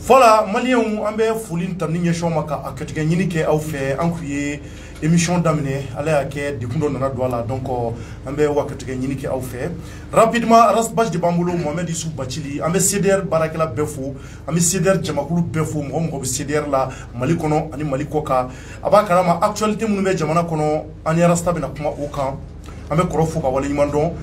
Voilà, Maliens, on a foulé tamnier chomaka à que tu gagnes qui a fait un crier émission d'amener aller à quai du coup dans la douala donc on a wa que tu gagnes qui a fait rapidement rasbach de Bambulo Mohamed Issou Bachili on a CDR Barakela Befo on a CDR Jamakulu Befo on CDR la Malikono ani Malikoka aba karama actualité mun be jamana kono ani rasta bena kuma o kan on a korofo ka wala imandon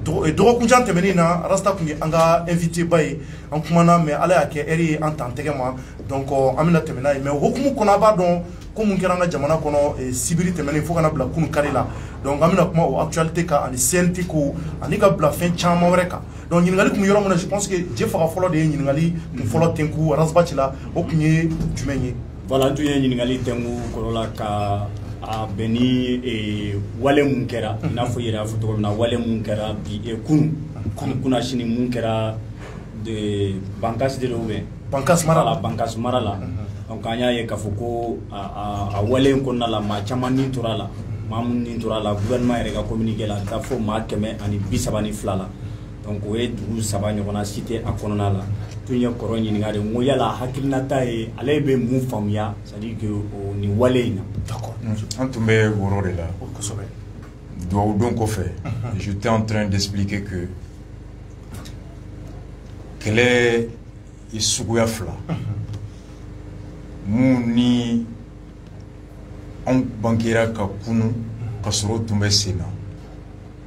droit kunjan temenina rasta kungi anga invité bay en kumana mais ala ke eri en tant tegema donc amina temena mais hokumu kona ba don ko mun keranga jamana kono sibiri temeni fo kana bla kunu karila donc amina kuma o actualité ka ani senti ko ani ka bla fin chama wreka donc nyingali kum yoro mona je pense que je fa folo de nyingali kum folo tenku rasbachila okunye jumenye voilà tu nyingali tengu korola ka a beni wale munkera na fo yera fo to na wale munkera bi kuna shini munkera de bankas de lobe bankas marala donc anya ye kafuko a wale ko na la ma chamani turala mamun ni turala gouvernement rega communiquer la ta fo ma keme ani bisabani flala donc we du sabani kona cité akonona la tunya koroni ni ngade moya la hakilna tay ale be mu famia c'est à dire que ni waleina d'accord en tombé worore là donc au fait j'étais en train d'expliquer que quel est isuguya fla muni on bankira ka kunu ka soro tumbe sena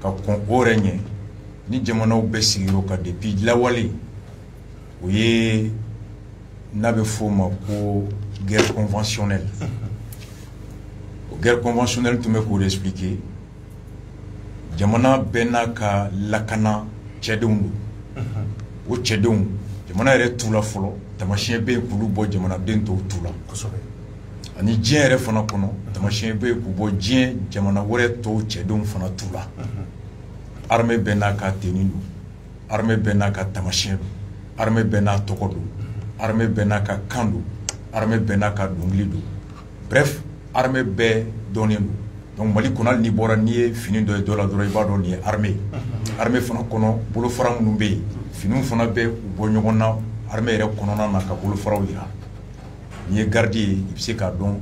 ka kon orenye ni jamanaw be sigiro ka depuis lawali oui n'avait foma ko guerre conventionnelle guerre conventionnelle tu me ko expliquer jamana benaka lakana chedundu o chedun jamana re tula folo tamashien be kulu bo jamana dento tula ani jien re fana kono tamashien be ku bo jien jamana wore to chedun fana tula armée benaka tenindu armée benaka tamashien armée bena tokodo armée benaka kandu armée benaka dunglido bref armée be donenu donc mali konal ni bora ni fini do la do ba do ni armée fana kono bolo faram numbe finu fana be bo nyogona armée re kono na ka bolo faraw ira ni gardien ibse ka don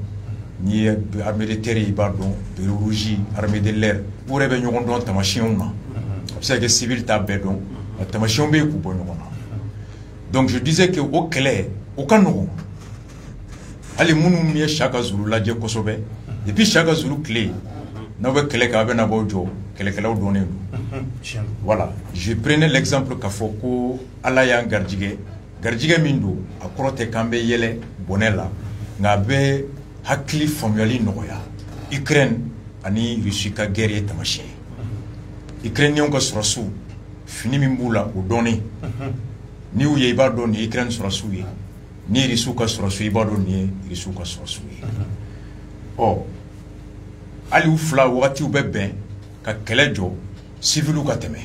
ni armée de terre ba don de rougi armée de l'air pour be nyogon don tamashien na c'est que civil ta be don tamashien be ku bo nyogona. Donc je disais que au clair, au canon, allez mounoumie chaque jour la dieu kosobe, et puis chaque jour clé, n'a pas clé qu'avait n'a pas jo, qu'elle a donné. Voilà, je prenais l'exemple Kafoko, Alayan Gardige Mindo, à Krote Kambe Yele, Bonella, n'avait Hakli Formuli Noya, Ukraine, Ani Russika guerrier tamaché. Ukrainien que sera fini Mimboula ou donné. Ni où il va donner Ukraine sur la souille, ni Risuka sur la souille, ni Risuka sur la souille. Oh, Ali ou Fla ou Ati ou Bébé, ka Kelejo, civil ou Kateme.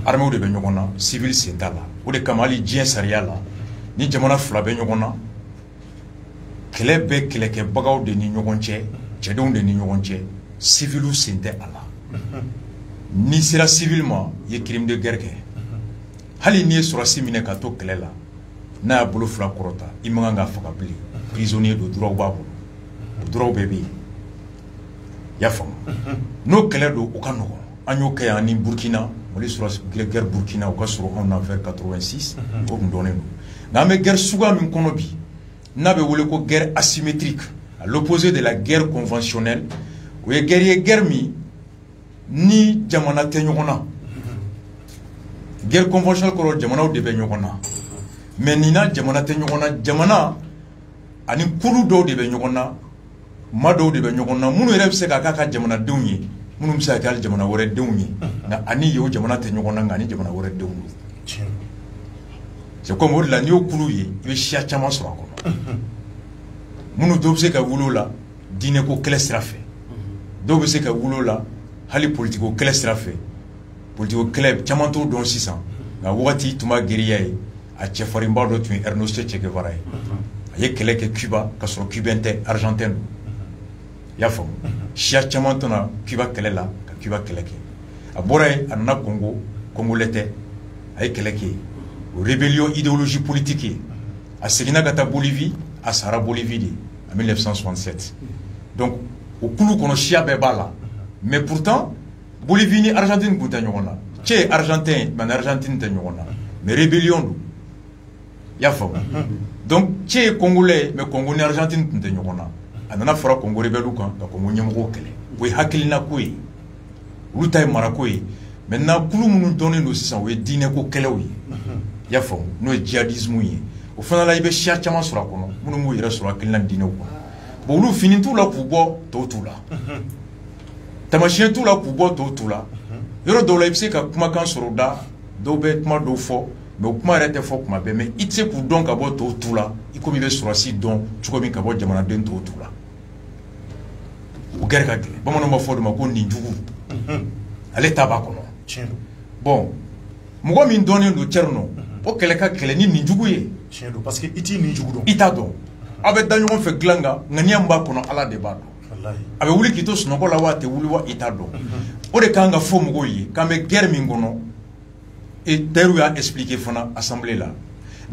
Armée ou de Benyogona, civil c'est là. Ou de Kamali Dien Sariala, ni Jamona Fla Benyogona, Kelebe Keleke Bagao de Ninogonche, Tchedon de Ninogonche, civil ou c'est là. Ni sera civilement, y crime de guerre. Hali ni surasi mine ka to kelela na bolo fla korota imanga fakabli prisonnier de droit babo droit bébé ya fam no kele do o kanu anyo kaya ni Burkina wali surasi guerre Burkina o ka suru on vers 86 o ndone no na me guerre suga min kono bi na be wole ko guerre asymétrique à l'opposé de la guerre conventionnelle o ye guerre mi ni jamana tenyona. Guerre conventionnelle koro jamana ou debe nyogona mais nina jamana te nyogona jamana ani kulu do debe nyogona mado debe nyogona munu rebe se ka ka jamana dewnye munu msa ka jamana wore dewnye na ani yo jamana te nyogona ngani jamana wore dewnye c'est comme la ni okulu yi be chia chama so ko munu do se ka wulo la dine ko klesra fe do be se ka wulo la hali politiko klesra fe politique club chamanto don 600 na wati tuma guerrier a chefarimba do tumi Ernesto Che Guevara ye kele ke Cuba ka soro cubente argentin ya fam chia chamanto na Cuba kele la ka Cuba kele ke a boray anna Congo lete ay kele ke rébellion idéologie politique à Segina Gata Bolivie à Sahara Bolivie en 1967 donc au Koulou kono chia bebala mais pourtant Bolivie ni Argentine kuta nyona tché Argentin man Argentine ta nyona mais rébellion do ya fa donc tché Congolais mais Congo ni Argentine kuta nyona anana fara Congo rebelu kan ka Congo nyamgo kele we hakilina koy lutay marakoy maintenant Koulou munu donné no sisan we dine ko kelew ya fa no djihadisme yi au fana la ibe chia chama sura kono munu mo yira sura kilina dine ko bon nous finit tout là pour boire tout là tamashien tout là pour boire tout là yoro do la ipse ka kuma kan soro da do be kuma do fo mais kuma rete fo kuma be mais itse pour donc abo tout là il comme il be sura si donc tu comme ka bo jamana den tout là o gerga de bon no ma fo do ma ko ni njugu ale tabako no bon mugo min donné do tcherno o kele ka kele ni njugu ye chendo parce que iti ni njugu do ita do abe danyo fe glanga ngania mba kono ala de bado wallahi abe wuli kito sunoko la wate wuli wa itado o de kanga fo mugo yi kambe guerre mingono et teru ya expliquer fana assemblée là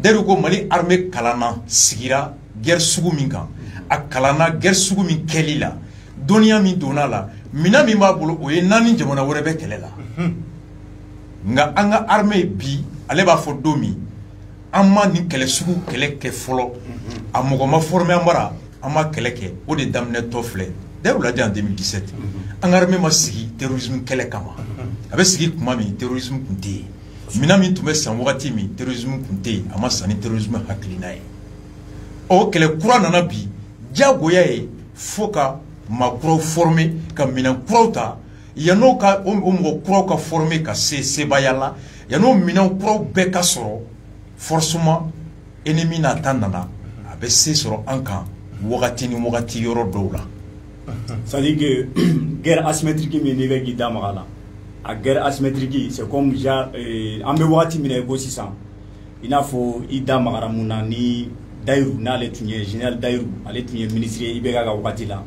deru ko mali armée kalana sigira guerre sugu minka a kalana guerre sugu min kelila donia min donala mina mi ma bolo o ye nani jamana wore be kelela nga anga armée bi ale ba fo domi amma ni kele sugu kele ke folo amogo ma formé amara ama kele ke o de damne tofle deru la en 2017 anga armée ma sigi terrorisme kele kama abe sigi kuma mi terrorisme kunti mina mi tume san wakati mi terrorisme kunti ama sani terrorisme haklinae o kele kura nana bi jagoya e foka ma kura formé ka mina kurauta yano ka o mo kura ka formé ka se bayala yano mina kura be ka soro forcément ennemi na tandana abe se soro ankan wakati ni wakati yoro dowla ça dit que guerre asymétrique mi ne be gida magala a guerre asymétrique c'est comme genre ambe wakati mi ne go sisan ina fo ida magara muna ni Dairu na le tunye général Dairu ale tunye ministre ibega ga wakati la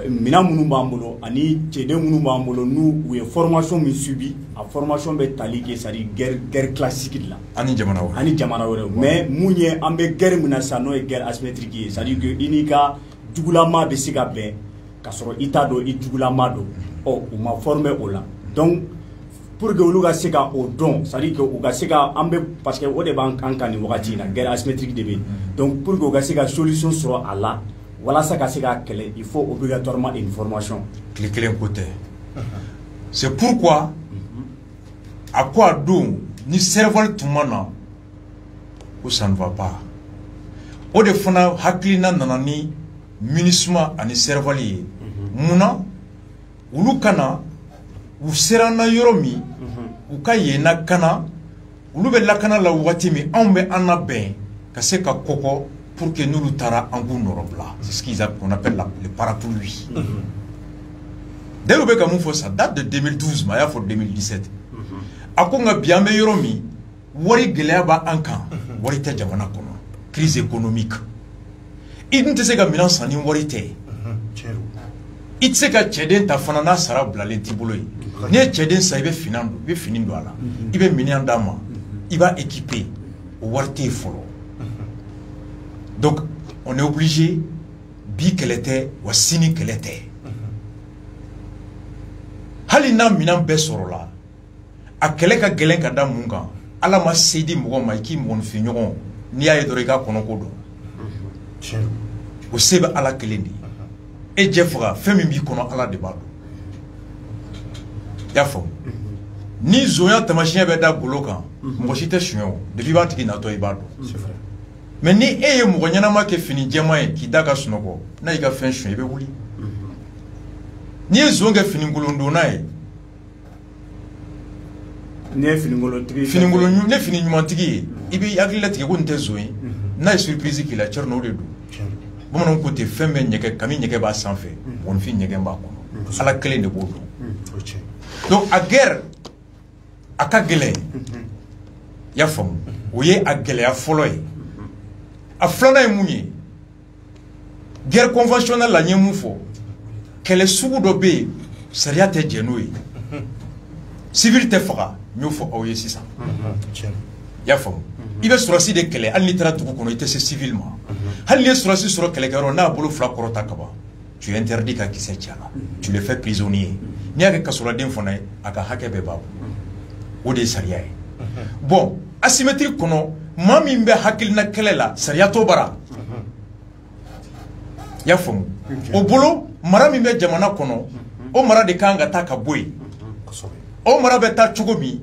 mina munu bambolo ani cede munu bambolo nous ou formation mi subi a formation be tali ke sari guerre classique la ani jamana wore mais munye ambe guerre muna sano e guerre asymétrique sari que inika dugulama be siga be kasoro itado i dugulama do o ma formé o la donc pour que oluga sega o don sari que uga sega ambe parce que o de ban kankani wakati na guerre asymétrique de be donc pour que uga sega solution sera à la voilà ça qu'a il faut obligatoirement une formation. Cliquez un côté. C'est pourquoi, à quoi donc, ni cerveau tout mana, où ça ne va pas. Au défendant, haklina nanani, munisma ani cervalier. Muna, ou lukana, ou serana yoromi, ou kayena kana, ou lube lakana la watimi, ambe anaben, kaseka koko, pour que nous nous tara en goût là. C'est ce qu'on appelle le parapluie. Dès le ça date de 2012, mais il faut 2017. A Konga bien meilleur mi, wari geleba ankan, wari te jamana kono, crise économique. Il ne sait pas milan sani wari te. Il sait que Tchèden ta fanana sara blale tibolo. Ne Tchèden sa ibe finando, ibe finindo ala. Ibe miniandama, il va équiper wari te follow. Donc, on est obligé, bi qu'elle était, ou sini qu'elle était. Halina minam besorola, a keleka gelenka da munga, ala ma sedi mougon maiki mougon finyon, ni a edorega konokodo. Ou sebe ala kelendi. Et Jeffra, femi bi kono ala debado. Yafo. Ni zoyan tamashien beda boloka, mouchite chunyo, depuis bantiki nato ibado. C'est vrai. Mais ni eye mugonyana ma ke fini jemaye ki daga sunoko na iga fenshun ebe wuli ni zonga fini ngolondo na e ne fini ngolotri fini ngolonyu ne fini nyumantigi ibi yakila tike ko nte zoyin na surprise ki la cherno de do bonon côté fembe nyeke kami nyeke ba sanfé on fi nyeke ba ko ala clé de bodo donc a guerre akagele ya fam oye agele a foloy a flana e munye guerre conventionnelle la nyemu fo kele sugu do be sharia te jenoyi civil te faga mi fo awye sisa y'a faamu i bɛ sɔrɔsi de kɛlɛ hali n'i taara dugu kɔnɔ i tɛ se civil ma hali n'i ye sɔrɔsi sɔrɔ kɛlɛkɛyɔrɔ n'a bolo fila kɔrɔta ka ban tu es interdit ka kisɛ ci a la tu le fais prisonnier n'i y'a kɛ kasoladen fana ye a ka hakɛ bɛɛ b'a bolo o de ye sariya ye bon asymétrique kɔnɔ maa min bɛ hakilina kɛlɛ la sariya t'o bara y'a faamu o bolo mara min bɛ jamana kɔnɔ o mara de kan ka taa ka bɔ yen o mara bɛ taa cogo min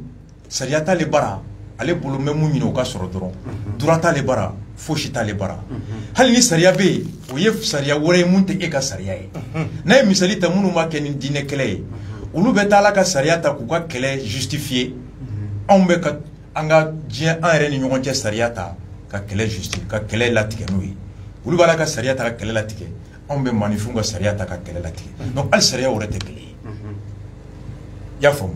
sariya t'ale bara ale bolo mɛ mun ɲini o ka sɔrɔ dɔrɔn droit t'ale bara fosi t'ale bara hali ni sariya bɛ yen o ye sariya wɛrɛ ye mun tɛ e ka sariya ye n'a ye misali ta minnu b'a kɛ ni diinɛ kɛlɛ ye olu bɛ taa ala ka sariya ta k'u ka kɛlɛ justifier anw bɛ ka an ka diɲɛ an yɛrɛ ni ɲɔgɔn cɛ sariya ta ka kɛlɛ justifier ka kɛlɛ latigɛ n'o ye olu b'a la ka sariya ta ka kɛlɛ latigɛ anw bɛ maninfinw ka sariya ta ka kɛlɛ latigɛ donc hali sariya wɛrɛ tɛ kelen ye i y'a faamu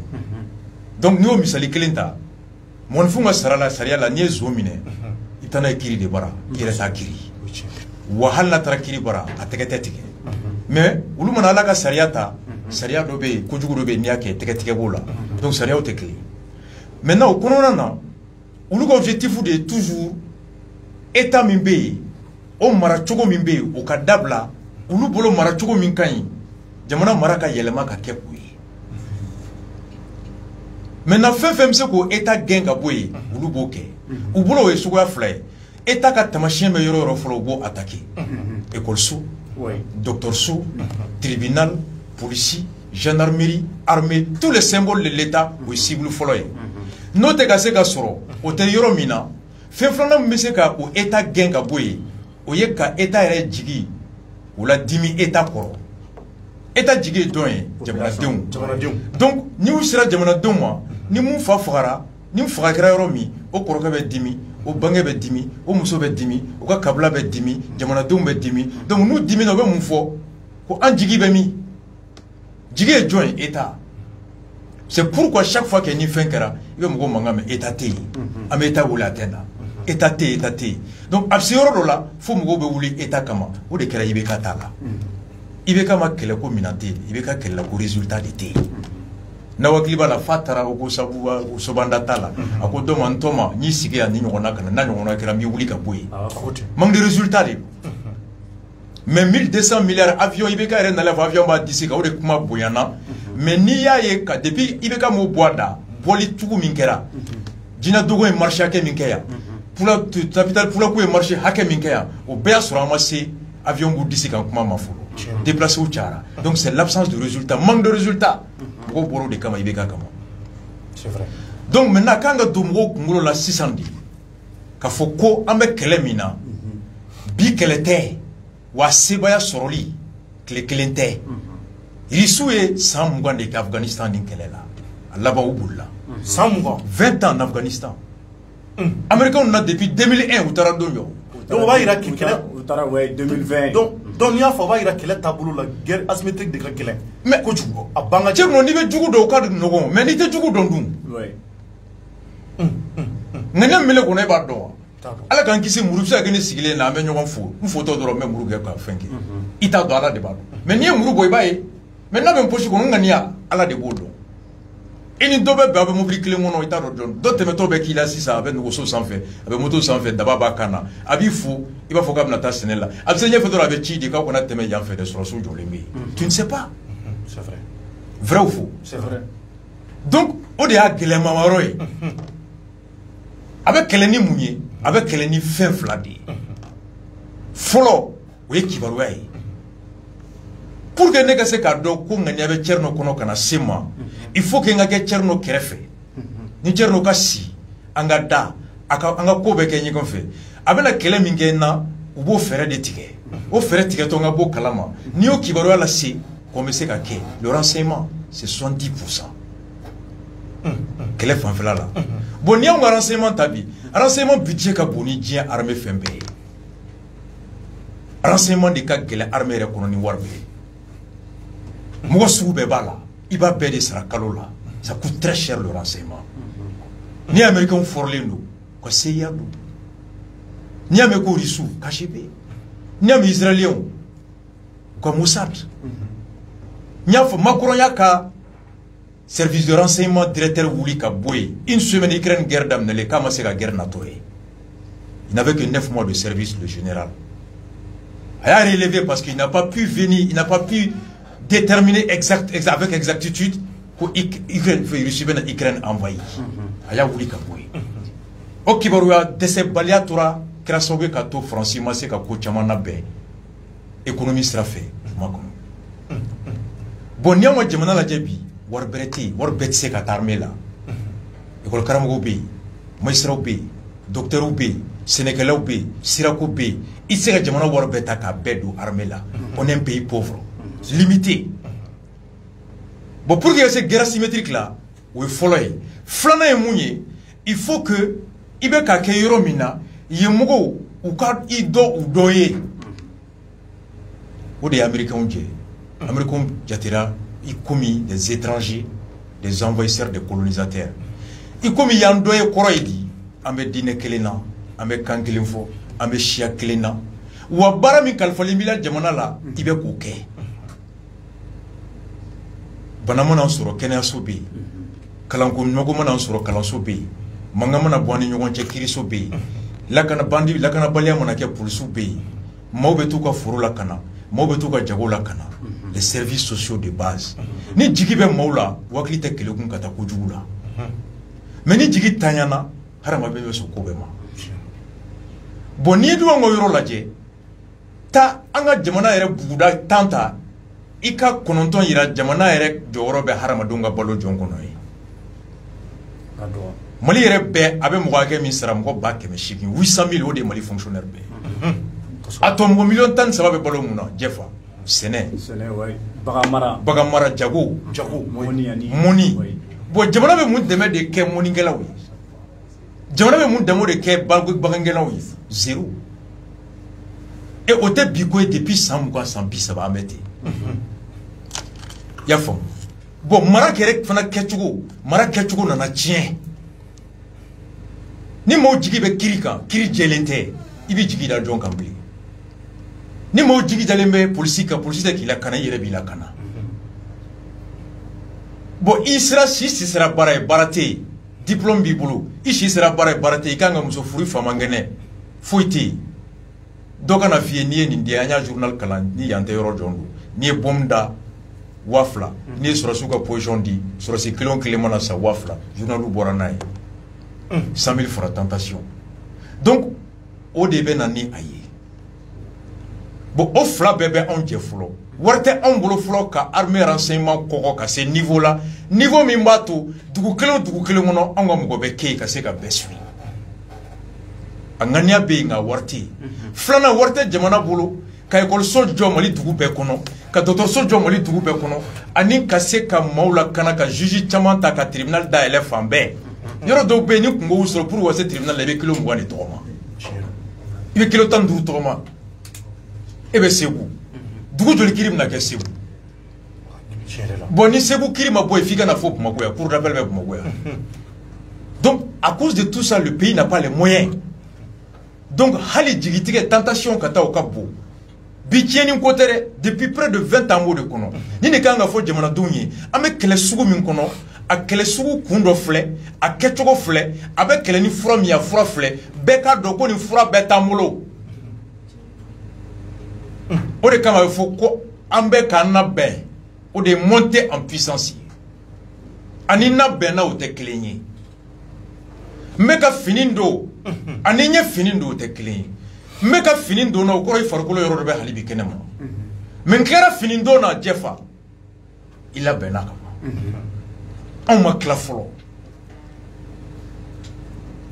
donc n'i y'o misali kelen ta mɔgɔninfinw ka sariya la n'i ye zo minɛ i taa n'a ye kiri de bara i yɛrɛ t'a kiri wa hali n'a taara kiri bara a tɛgɛ tɛ tigɛ mais olu mana ala ka sariya ta sariya dɔ bɛ yen kojugu dɔ bɛ yen n'i y'a kɛ tɛgɛ tigɛ b'o la donc sariyaw tɛ kelen maintenant o kɔnɔna na olu ka objectif de ye toujours état min bɛ yen o mara cogo min bɛ yen o ka dabila olu bolo mara cogo min ka ɲi jamana mara ka yɛlɛma ka kɛ o ye maintenant fɛn fɛn bɛ se k'o état gɛn ka bɔ yen olu b'o kɛ u bolo o ye suguya fila ye état ka taamasiyɛn bɛ yɔrɔ yɔrɔ fɔlɔ u b'o attaquer école-so docteur-so tribunal police gendarmerie armée tous les symboles de l'état o ye cible fɔlɔ ye n'o tɛ ka se ka sɔrɔ o tɛ yɔrɔ min na fɛn filanan min bɛ se ka o état gɛn ka bɔ yen o ye ka état yɛrɛ jigi o la dimi état kɔrɔ état jigi ye jɔn ye jamanadenw donc ni u sera jamanadenw ma ni mun fa fagara ni faga kɛra yɔrɔ min o kɔrɔkɛ bɛ dimi o bange bɛ dimi o muso bɛ dimi o ka kabila bɛ dimi jamanadenw bɛ dimi donc n'u dimina u bɛ mun fɔ ko an jigi bɛ min jigi ye jɔn ye état c'est pourquoi chaque fois que ni fɛn kɛra i bɛ mɔgɔw mankan mɛn état tɛ yen an bɛ état wele a tɛ na état tɛ yen état tɛ yen donc a bɛ se yɔrɔ dɔ la fo mɔgɔw bɛ wuli état kama o de kɛra IBK ta la IBK ma kɛlɛ ko minan tɛ yen IBK kɛlɛla ko résultat de tɛ yen n'aw hakili b'a la f'a taara o ko sabu o sobanda t'a la a ko dɔ ma n tɔ ma n y'i sigi yan ni ɲɔgɔnna ka na n'a ɲɔgɔnna kɛra n b'i wuli ka bɔ yen manque de résultat de mais 1200 milliards avion IBK yɛrɛ nalen fɔ avion b'a disi kan o de kuma bonyana mais n'i y'a ye ka depuis IBK m'o bɔ a da bɔli cogo min kɛra jinɛ dogo ye marché hakɛ min kɛ yan capital pulaku ye marché hakɛ min kɛ yan o bɛɛ y'a sɔrɔ an ma se avion b'u disi kan kuma ma fɔlɔ déplacé u cayara donc c'est l'absence de résultat manque de résultat mɔgɔw bɔra o de kama IBK kama c'est vrai donc maintenant kan ka don mɔgɔw kunkolo la sisan de k'a fɔ ko an bɛ kɛlɛ min na bi kɛlɛ tɛ wa sebaya sɔrɔli tile kelen tɛ irisiw ye san 20 de kɛ Afghanistan ni kɛlɛ la a laban u bolila san 20 ans en Afghanistan américains na depuis 2001 u taara don jɔ donc o b'a yira kɛlɛ u taara ouais 2020 donc n'i y'a fɔ o b'a yira kɛlɛ taabolo la guerre asymétrique de ka gɛlɛn mais kojugu a ban ka cɛ n'i bɛ jugu dɔn o ka nɔgɔn mais n'i tɛ jugu dɔn dun ŋaniya min bɛ kɔnɔ e b'a dɔn wa ala k'an kisi muru bɛ se ka kɛ ne sigilen na an bɛ ɲɔgɔn fo n fotɔ dɔrɔn n bɛ muru kɛ ka fɛn kɛ i t'a dɔn ala de b'a dɔn mais n'i ye muru bɔ i b'a ye mais n'a bɛ n poche kɔnɔ n ŋaniya ala de b'o dɔn i ni dɔ bɛ bɛn a bɛ mobili kelen kɔnɔ i t'a dɔn dɔn dɔ tɛmɛtɔ bɛ k'i la sisan a bɛ nɛgɛso sanfɛ a bɛ moto sanfɛ daba b'a kan na a b'i fo i b'a fɔ k'a bɛna taa sɛnɛ la a bɛ se ɲɛfɛ dɔrɔn a bɛ ci di k'aw kana tɛmɛ yan fɛ dɛ sɔrɔsiw jɔlen bɛ yen tu ne sais pas c'est vrai vrai ou faux c'est vrai donc o de y'a gɛlɛnma yɔrɔ ye a bɛ kɛlɛ ni mun ye a bɛ kɛlɛ ni fɛn fila de ye fɔlɔ o ye kibaruya ye pour que ne ka se k'a dɔn ko ŋaniya bɛ Thierno kɔnɔ ka na se ma il faut que n ka kɛ Thierno kɛrɛfɛ ni Thierno ka si an ka da an ka ko bɛ kɛ ɲɔgɔn fɛ a bɛna kɛlɛ min kɛ n na u b'o fɛɛrɛ de tigɛ o fɛɛrɛ tigɛtɔ n ka bɔ kalama n'i y'o kibaruya lase ko n bɛ se ka kɛ le renseignement c'est 70% kɛlɛ fanfɛla la bon n'i y'anw ka renseignement ta bi renseignement budget ka bon ni diɲɛ armée fɛn bɛɛ ye renseignement de ka gɛlɛn armée yɛrɛ kɔnɔ ni wari bɛɛ ye mɔgɔ sugu bɛɛ b'a la i b'a bɛɛ de sara kalo la ça coûte très cher le renseignement ni américains fɔrɔlen don ka CIA don ni y'a mɛn ko russiw KGB ni y'a mɛn israéliens ka Mossad n y'a fɔ Macron y'a ka service de renseignement directeur Wouli Kaboué, une semaine Ukraine guerre d'amener comment c'est la guerre NATO. Il n'avait que 9 mois de service, le général. Il a relevé parce qu'il n'a pas pu venir, il n'a pas pu déterminer avec exactitude que l'Ukraine envahie. Il a Wouli Kaboué. Au Kibarouya, de ces baliatoura, Krasobe Kato, Francis Massé, Kako, Chamanabe, économie sera fait. Bon, n'y a pas de mal à Djebi. War bereti war betse ka tarme la école karamogo be maïsra be docteur be sénégalais be sirako be isega jamana war beta ka bedo armée là. On est un pays pauvre limité. Bon, pour qu'il y ait cette guerre symétrique là où il faut flana et mounier, il faut que ibeka ke yoromina yemugo ou ka ido ou doye ou des américains jatira il commis des étrangers, des envahisseurs, des colonisateurs. Il commis yandoye koroidi, ame dine kelena, ame kankelinfo, ame shia kelena. Ou barami kalfali mila jamana la, ibe koke. Banamana soro kenya sobe, kalanko nogomana soro kalansobe, mangamana bwani nyogon chekiri sobe, lakana bandi, lakana balia monake pulsu be, maubetuka furu lakana, maubetuka jago lakana. Les services sociaux de base. Ni jigi be maula wakli te kele kun kata kujula. Mais ni jigi tanyana harama be so ko be ma. Bon ni du ngo yoro laje ta anga jamana ere buguda tanta ika kononton yira jamana ere joro be harama dunga balo jonko no yi. Mali ere be abe mwage min sara mko ba keme shikin 800,000 ode mali fonctionnaire be. Atom million tan sababe balo muna jefa. Séné ouais. Bagamara Jago Moni bon jamana be mun deme de ke moni ngelawi jamana be mun demo de ke bagangelawi zéro et au te biko depuis 100 mois sans bi ça va mettre ya fam bon mara kerek fana kechugo nana tien ni mo jigi be kirika kiri jelente ibi jigi da jon kambli ni mo jigi jalembe police qui la kana yere bi la kana bon isra si sera barate diplôme bi bulu ici sera barate kanga muso furu famangene foiti doka na fie ni ndi anya journal kala ni yante yoro jondu ni bomda wafla ni sura suka position di sura se kilon kilemana sa wafla journalu boranay 100,000 francs tentation donc au début nani aye. Bon, au fla bébé on jeflo. Warte on bolo flo ka armée renseignement koko ka ce niveau là. Niveau mimbato, dugu kelo mono on ga mugo be ke ka se ka beswi. Angania be nga warte. Flana warte jamana bolo ka école so jomali dugu be kono, ka docteur so jomali dugu be kono, ani ka se ka maula kana ka juge chamanta ka tribunal da élève ambe. Yoro do be ni kungo usro pour wase tribunal lebe kilo mwani toma. Ibe kilo tan du toma. Ebe Ségou. D'où je l'écris na Ségou. Bon, ni Ségou qui m'a boy figa na faux pour ma pour rappel pour ma. Donc, à cause de tout ça, le pays n'a pas les moyens. Donc, hali digitike tentation kata au kabo. Bitieni côté depuis près de 20 ans de kono. Ni ne kanga fo jamana dunyi, ame kele sugu min kono, a kele sugu kundo fle, a ketoko fle, avec kele ni fura mi a fura fle, beka doko ni fura beta molo. O de kama il faut ko ambe kana ben o de monter en puissance ani na ben na o te klenye meka finindo ani nye finindo o te klenye meka finindo na o ko farkolo yoro be halibi kenema men kera finindo na jefa ila benaka on ma klafolo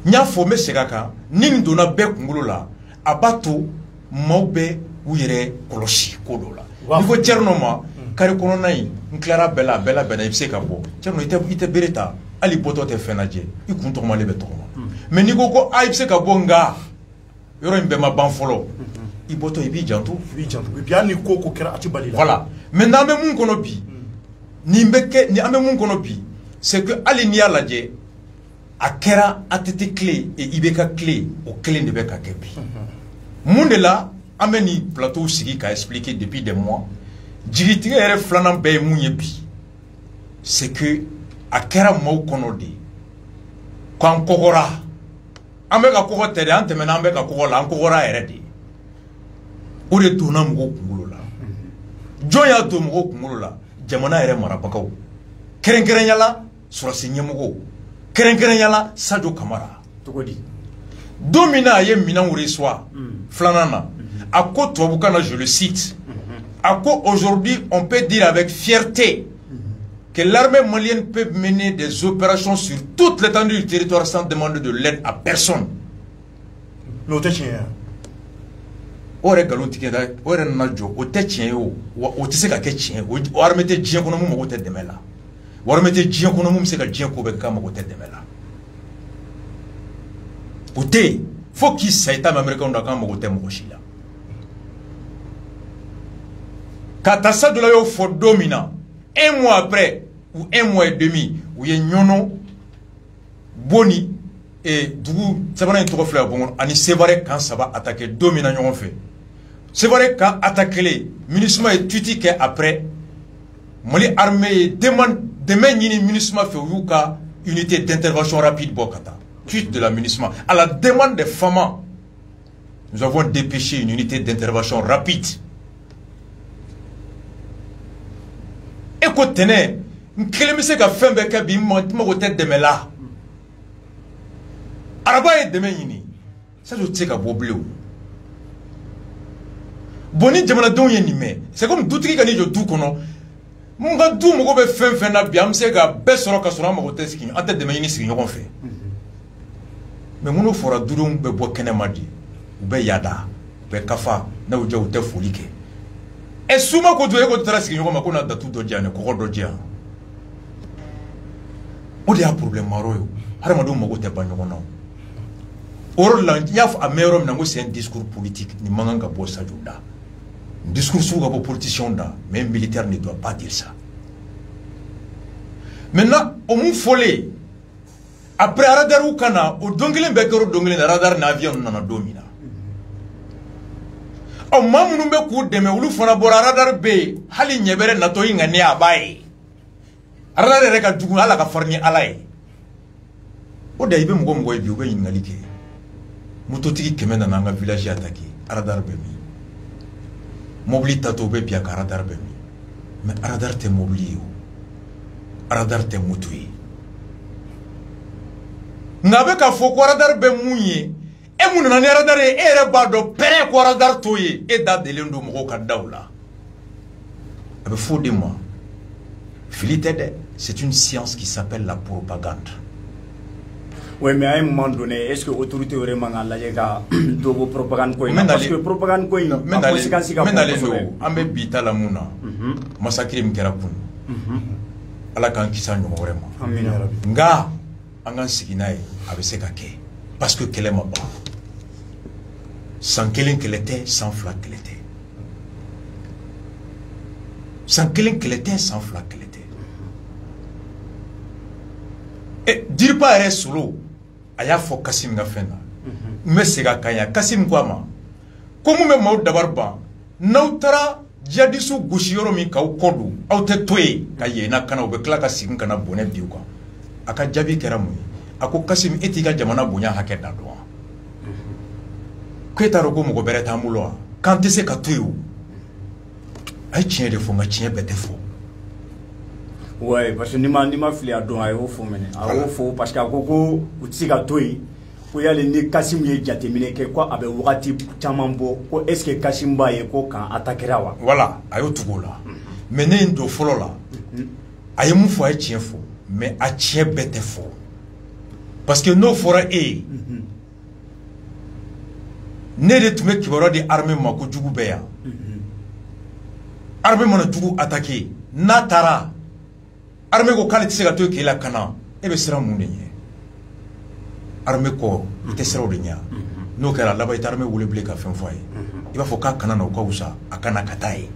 nya fo me segaka nindo na be kungulo la abato maube uyere koloshi kodola niveau tchernoma kare kono nay nklara bela bena ibse kabo tcherno ite bereta ali boto te fenaje ikunto male betoma mais ni ko ibse kabo nga yoro mbe ma banfolo iboto ibi jantu bi ani ko kera atibalila voilà maintenant me mun kono bi ni mbeke ni ame mun kono bi c'est que ali ni alaje akera atete clé et ibeka clé au clé de beka kebi monde là ameni plateau sigi ka expliqué depuis des mois. Digitike ere flanan be munye bi. C'est que a kɛra maaw kɔnɔ de k'an kɔgɔra an bɛ ka kɔgɔ tɛ dɛ an tɛmɛna an bɛ ka kɔgɔ la an kɔgɔra yɛrɛ de o de donna mɔgɔw kunkolo la jɔn y'a don mɔgɔw kunkolo la jamana yɛrɛ marabagaw kɛrɛnkɛrɛnya la sɔrɔsi ɲɛmɔgɔw kɛrɛnkɛrɛnya la Sadio Kamara cogo di don min na a ye minɛn reçoit filanan na a ko tubabukan na je le cite a ko aujourd'hui on peut dire avec fierté que l'armée malienne peut mener des opérations sur toute l'étendue du territoire sans demander de l'aide à personne. Mais o tɛ tiɲɛ ye o yɛrɛ nkalon tigɛ dɛ o yɛrɛ nana jɔ o tɛ tiɲɛ ye o o tɛ se ka kɛ tiɲɛ ye o armée tɛ diɲɛ kɔnɔ mun mago tɛ dɛmɛ la o armée tɛ diɲɛ kɔnɔ mun bɛ se ka diɲɛ ko bɛɛ k'a mago tɛ dɛmɛ la o tɛ yen fo k'i sa i ta mɛn américain na k'an mago tɛ mɔgɔ si la ka taa Sadio la y'o fɔ don min na un mois après ou un mois et demi u ye ɲɔnɔ Boni et dugu sabanan in tɔgɔ filɛ bon ani Sévaré kan saba attaqué don min na ɲɔgɔn fɛ Sévaré kan attaqué MINUSMA ye tweet kɛ après Mali armée ye dɛmɛ ɲini MINUSMA fɛ u y'u ka unité d'intervention rapide bɔ ka taa tweet de la MINUSMA à la demande des FAMA nous avons dépêché une unité d'intervention rapide. E ko tɛnɛ n kelen bɛ se ka fɛn bɛɛ kɛ bi n mago tɛ dɛmɛ la araba ye dɛmɛ ɲini Sadio tɛ se ka bɔ bilen o bon ni jamanadenw ye nin mɛn c'est comme dutigi ka n'i jɔ du kɔnɔ n ka du mago bɛ fɛn fɛn na bi an bɛ se ka bɛɛ sɔrɔ ka sɔrɔ an mago tɛ sigi an tɛ dɛmɛ ɲini sigi ɲɔgɔn fɛ mais minnu fɔra dudenw bɛ bɔ kɛnɛma de u bɛ yaada u bɛ kafa n'aw jɛ u tɛ foli kɛ ɛ suma ko e ko taara sigi ɲɔgɔn ma ko na datu dɔ diyan kɔgɔ dɔ diyan o de y'a problème maro ye hadamadenw mago tɛ ban ɲɔgɔn na o yɔrɔ la n y'a fɔ a mɛn yɔrɔ min na ko c'est un discours politique nin man kan ka bɔ Sadio da discours sugu ka bɔ politicien da mais un militaire ne doit pas dire ça maintenant o mun fɔlen après radar ka na o don kelen bɛɛ kɛra o don kelen na radar na avion nana don min na ɔ maa minnu bɛ k'u dɛmɛ olu fana bɔra radar bɛ yen hali ɲɛbɛrɛ natɔ yi ŋaniya a b'a ye radar yɛrɛ ka jugu ala ka farin ni ala ye o de i bɛ mɔgɔ mɔgɔ ye bi u bɛ ɲininkali kɛ mototigi 100 nana an ka village attaqué radar bɛ min mobili tatɔ bɛ bi a ka radar bɛ min mais radar tɛ mobili ye o radar tɛ moto ye nka a bɛ ka fɔ ko radar bɛ mun ye e mun nana ni radar ye e yɛrɛ b'a dɔn pɛrɛ ko radar t'o ye e da delen don mɔgɔw ka daw la a bɛ fɔ o de ma fili tɛ dɛ c'est une science qui s'appelle la propagande. Oui, mais à un moment donné, est-ce que l'autorité aurait manqué la propagande quoi? Parce que propagande quoi, mais d'aller nous, on met bita la mouna, massacre m'kerapun. Ala kan kisa nyomore ma. Nga angan siginae avec kake parce que qu'elle est ma ba. Sans qu'elle était, sans flac qu'elle était. Sans qu'elle était, sans flac qu'elle était. Et dire pas est solo. Aya fo Kassim nga fena me sega kanya Kassim ko ma ko mu me maw dabarba nawtara jadisu gushiyoro mi kaw kodu awte toye kaye na kana obe kla ka sigin kana bonne biu ko aka jabi keramu ako Kassim etika jamana bonya hake dadwa ko etaro ko mo go bereta mulo quand se ka toyo ay tien de fo nga tien bete fo. Ouais, parce que ni ma fili a don ayo fo mene ayo fo parce que akoko utsika toyi ko yale ni Kassim ye jatemine ke ko abe wakati caman bo ko est ce que Kassim ba ye ko kan attaquera wa voilà ayo tugo la mais ne ndo folo la ayo mu fo ay tien fo mais a tien bete fo parce que no fora e ne de tume kibaro di armée ma ko jugu be ya armée mona jugu attaquer na tara armée ko kale tse ga to ke la kana e be sira mun de ye armée ko ite sira o de nya no kera la ba ite armée wule ble ka fen foye i ba fo ka kana na ko usa akana katai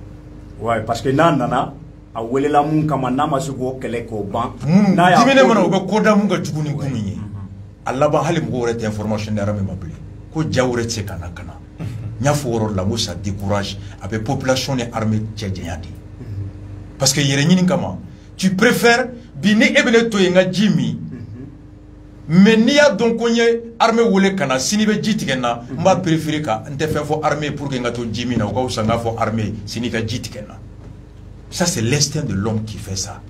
ouais parce que nana a wele la mun kama na masugo kele ko ban na ya dimene mana o be ko da mun ga juguni kumunye alla ba hali mo rete information de armée mabli ko jawre tse kana kana nya fo woro la mo sa décourage avec population et armée tchadienne parce que yere nyini kama tu préfères bini ebene to yenga jimi mais ni ya donc konye armée wole kana sini be jitikena mba préférer ka nte fait fo armée pour que ngato jimi na ko usanga fo armée sini ka jitikena. Ça c'est l'instinct de l'homme qui fait ça.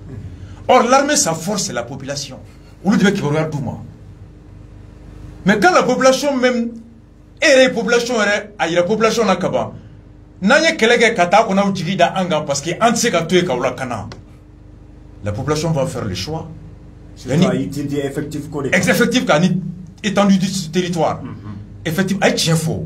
Or l'armée sa force c'est la population. Ou le devait qui regarde tout moi. Mais quand la population même et la population est la population na kaba nanye kelege kata ko na ujigida anga parce que antse ka tué ka wala kana. La population va faire le choix. Effectif kani étendue du territoire. Effectif ay tien fo.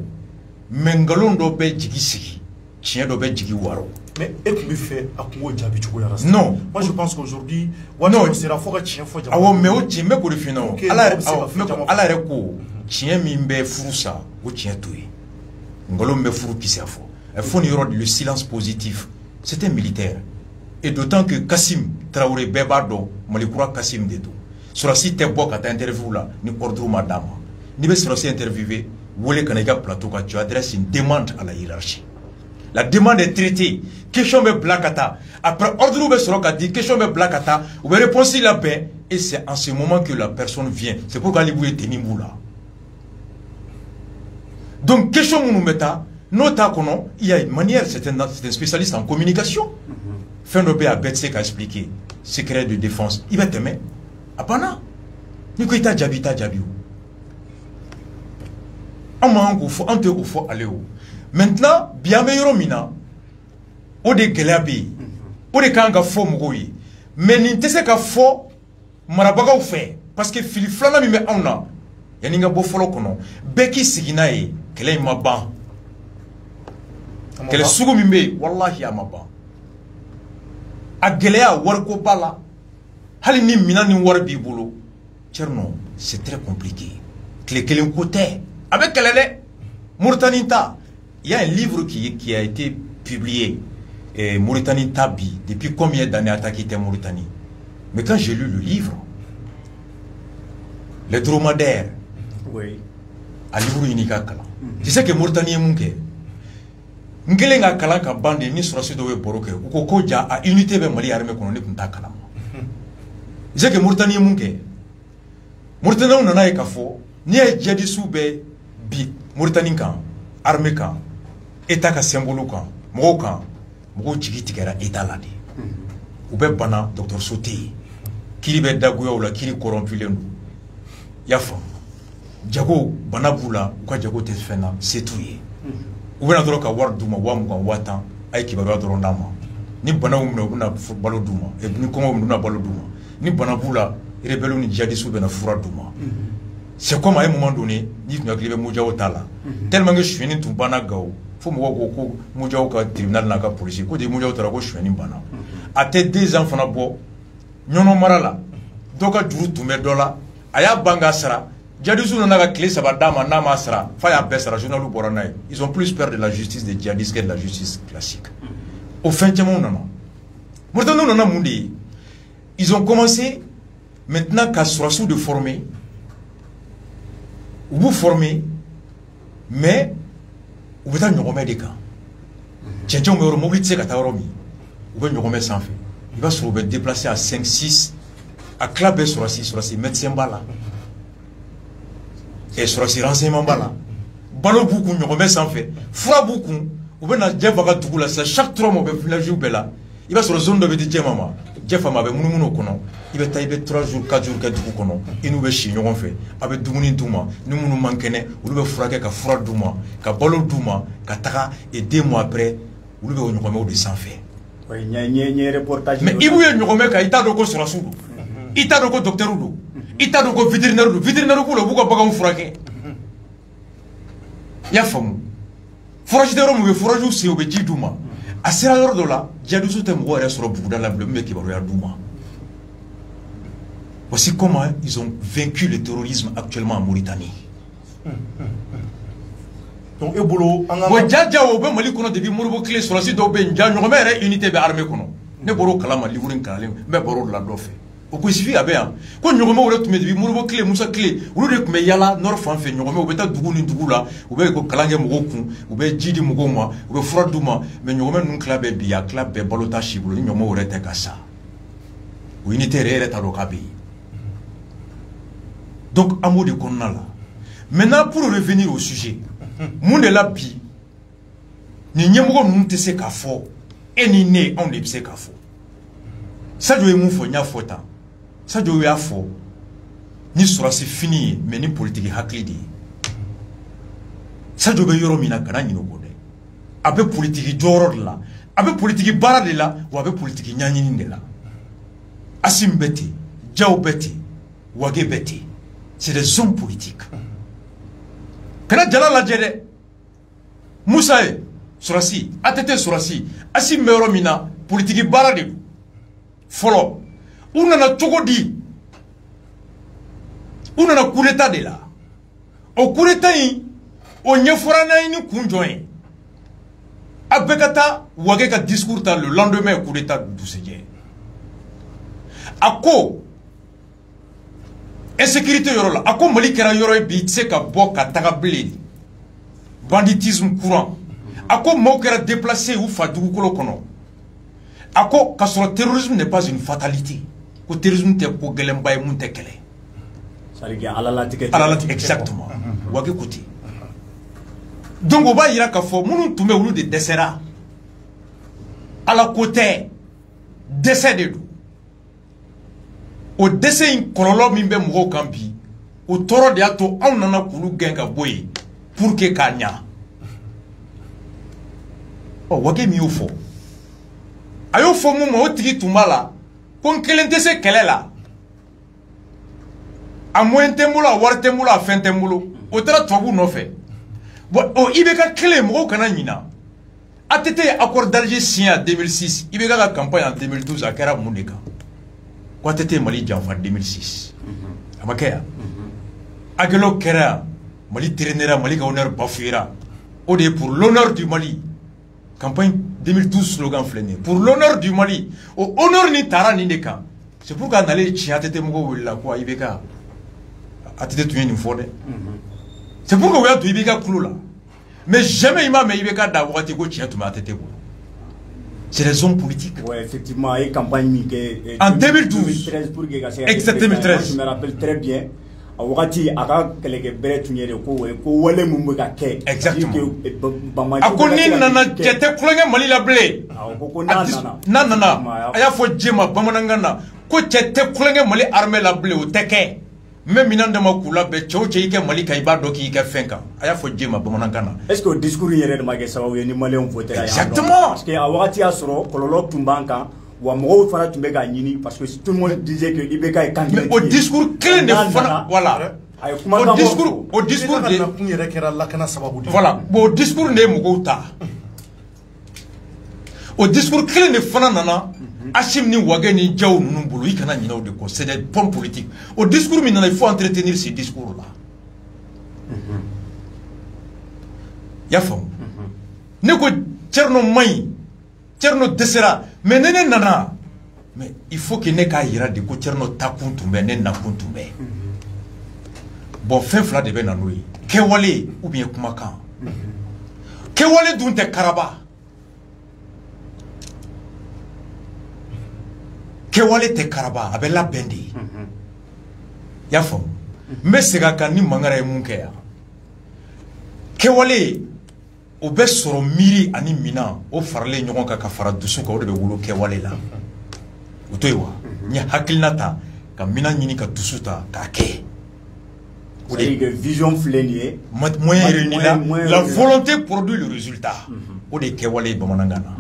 Mengalon do be jigisi. Tien do be jigi waro. Mais est-ce que fait à quoi Djabi Tchoukouyara? Non. Moi je pense qu'aujourd'hui, non, c'est la fois que tien fo. Ah ouais, mais au tien me ko defino. Ala reko tien mimbe furusa o tien toué. Ngalo me furu kisafo. Il faut le silence positif. C'était militaire. Et d'autant que Kassim Traoré Bebado, Malikoura Kassim Dedo, sur la site Tebok à ta interview là, ni ordre madame. Ni bien sur la site interviewé, vous voulez qu'on ait un plateau quand tu adresses une demande à la hiérarchie. La demande est traitée. Question de blacata. Après ordre ou sur la dit question de blacata, vous répondez la paix et c'est en ce moment que la personne vient. C'est pourquoi les bouillés tenimou là. Donc question nous metta. Il y a une manière, c'est un spécialiste en communication. Fenobé a bête qu'à expliquer. Secret de défense. Il va t'aimer. Apana. Nikoita Djabita Djabiou. On faut aller où. Maintenant, bien meilleur mina. O de Gelabi. O de Kanga fo Mogoyi. Mais n'intéresse qu'à fo Marabaga ou fait. Parce que Philippe Flana mi me auna. Yaninga bofolo kono. Beki Siginae. Kele maban. Quel sugu mimbe wallahi amaba a gelea warko bala hali ni mina ni war bi bolo tcherno c'est très compliqué kelen côté avec kelele Mauritanie-ta il y a un livre qui a été publié Mauritanie-ta bi depuis combien d'années attaqué Mauritanie mais quand j'ai lu le livre les dromadaires oui à livre unique tu sais que Mauritanie est munke Ngelenga kalaka bande ni surasi do we boroke uko koja a unité be mali armée kono ni kunta kalama zeke Mauritanie munke Mauritanie on na ekafo ni e jadi sube bi Mauritanie kan armée kan état ka symbole kan mo jigi tigera état la di ube bana docteur Sauté kiri be daguya wala kiri corrompu lendu yafa jago bana bula ko jago te fena c'est tout yi ou bien ka war duma wamuga watan ay kibaga doro ndama ni bana umna buna balo duma e ni kongo buna balo duma ni bana bula rebellion ni jihadistes bena fura duma c'est comme à un moment donné ni tu n'as moja otala tellement que je suis ni tout bana gao faut mo ko moja o ka tribunal na ka police ko de moja otala ko je suis ni bana à tes 2 ans fana bo nyono marala doka juru tume dola aya banga sara Djihadistes n'ont pas clé, ça va dama nama sera. Faya besara journal boranay. Ils ont plus peur de la justice des djihadistes que de la justice classique. Au fin de mois, on ils ont commencé maintenant qu'à se de former. Vous formez, mais vous avez un remet des cas. Tchétchon me remobilise qu'à Taoromi. Vous avez un remet sans fait. Il va se déplacer à 5-6 à clapper sur la médecin bala. Et sur ces renseignements là, ballon beaucoup, nous remet sans fait. Froid beaucoup, ou bien Jeff va tout là, chaque 3 mois, il joue là. Il va sur la zone de Jeff maman. Jeff m'a avec mon kono. Il va tailler 3 jours, 4 jours, 4 jours kono. Il nous va chier, nous fait. Avec Doumouni Douma, nous nous manquons, ou nous frapper qu'à froid Douma, qu'à ballon Douma, qu'à Tara, et 2 mois après, ou nous remet au sans fait. Oui, il y a un reportage. Mais il veut nous remettre qu'à Ita Doko sur la soudou. Ita Doko docteur Oudou. Ita Doko vétérinaire pour le bouca bagan fraqué. Ya famu. Forage de Rome, forage aussi au Béji Douma. À Serra de là, Djadoussou Temouara sur le bout dans la bleu qui va regarder Douma. Voici comment ils ont vaincu le terrorisme actuellement en Mauritanie. Donc, et boulot, en Moi, Djadja, au Ben Malikono, depuis Mourbo Clé sur la site d'Oben, Djadja, unité de l'armée Kono. Ne boro Kalama, Livourin Kalim, mais boro de la Dofé. Au suffit à bien. Quand nous remettons le de Mourbo Clé, Moussa Clé, ou le Kmeyala, Norfan fait, nous remettons au Beta Dougouni Dougoula, ou bien Kalanga Mouroku, ou bien Djidi Mougoma, ou bien Frodouma, mais nous remettons un club Bia, club Balota Chibou, nous remettons au Retekassa. unité réelle est à l'Okabi. Donc, amour de Konala. Maintenant, pour revenir au sujet, mon de la bi, ni nyemgo n'unte se kafo, et ni ne on ne se kafo. Ça doit être mon nya fota. Ça doit être faux. Ni sera c'est fini, mais ni politique haklidi. Ça doit être yoromina kana ni no bode. Abe politique jorod la, abe politique bara de la, ou abe politique nyanyini de la. Asim beti, Djao beti, Wage beti. C'est des hommes politiques. Kana jala la jede. Moussae, Sorasi, Atete Sorasi, Asim Meromina, politique bara de. Follow. On a tout dit. On a coup d'état de là. Au coup d'état, on y a forana une conjoint. Abekata, Wageka discours le lendemain coup d'état du Seigneur. Ako, insécurité yorola. Ako Malikera yoro bi tseka boka tagablé. Banditisme courant. Ako Mokera déplacé ou fadou kolo kono. Ako, parce que le terrorisme n'est pas une fatalité. Le terrorisme n'est pas une fatalité. Exactement. Donc, on va y aller à fond. Nous sommes des décès. À la côté, décès de nous. Au décès, il y a un mimbe mouro kampi. Au toro de ato, on en a koulou genga boy. Pour que kanya. Oh, wage mi ufo. Ayo fomu mo tigi tumala kon kelente se kelela a moente mula warte mula fente mulo o tra tobu no fe bo o ibeka kele mo kana nyina atete accord d'Alger signé en 2006 ibeka ka campagne en 2012 akera muneka ko atete Mali janfa 2006 amakaya agelo kera Mali traînera Mali ka honneur bafuira o de pour l'honneur du Mali. Campagne 2012 slogan fléné. Pour l'honneur du Mali, au honneur ni tara ni neka. C'est pourquoi on allait chier à tete moko la quoi ibeka. À tete tu une fois. C'est pourquoi on a tout ibeka clou là. Mais jamais il m'a mais ibeka d'avoir été go chier tout ma tete. C'est les hommes politiques. Ouais, effectivement, et campagne en 2012. 2013 pour que exact 2013. Je me rappelle très bien. Awati aka keleke bere tunyere ko wale mumbuka ke exactement akoni nana jete kulenge Mali la blé nana aya fo jema bamanangana ko jete kulenge Mali armée la blé o teke même minande makula be choche ike Mali ka ibado ki ike fenka aya fo jema bamanangana est-ce que discours yere de magesa wa ni Mali on voter exactement parce que awati asro kololo tumbanka wa mo fara tumbeka nyini parce que tout le monde disait que Ibeka est candidat. Mais au discours clé de voilà. Au discours de voilà. Au discours de Mugota. Au discours clé de Fana Nana, Achim ni Wageni Djao Numbulu, il kana nyina de ko, c'est des ponts politiques. Au discours minana il faut entretenir ces discours là. Yafam. Neko Tcherno Mai. Tcherno Desera, mais nene nana. Mais il faut que ne ka ira de ko Tcherno takuntumbe ne nakuntumbe. Bon fin fla de benanoui. Kewale ou bien kumakan. Kewale dunte karaba. Kewale te karaba abela bendi. Yafam. Mais sega kan ni mangara e munkeya. Kewale o bɛ sɔrɔ miiri ani mina o faralen ɲɔgɔn kan ka fara dusu kan o de bɛ wolo kɛwale la o to yen wa n ye hakilina ta ka mina ɲini ka dusu ta k'a kɛ o de vision filɛ nin ye moyen réuni la volonté produit le résultat o de ye kɛwale ye bamanankan na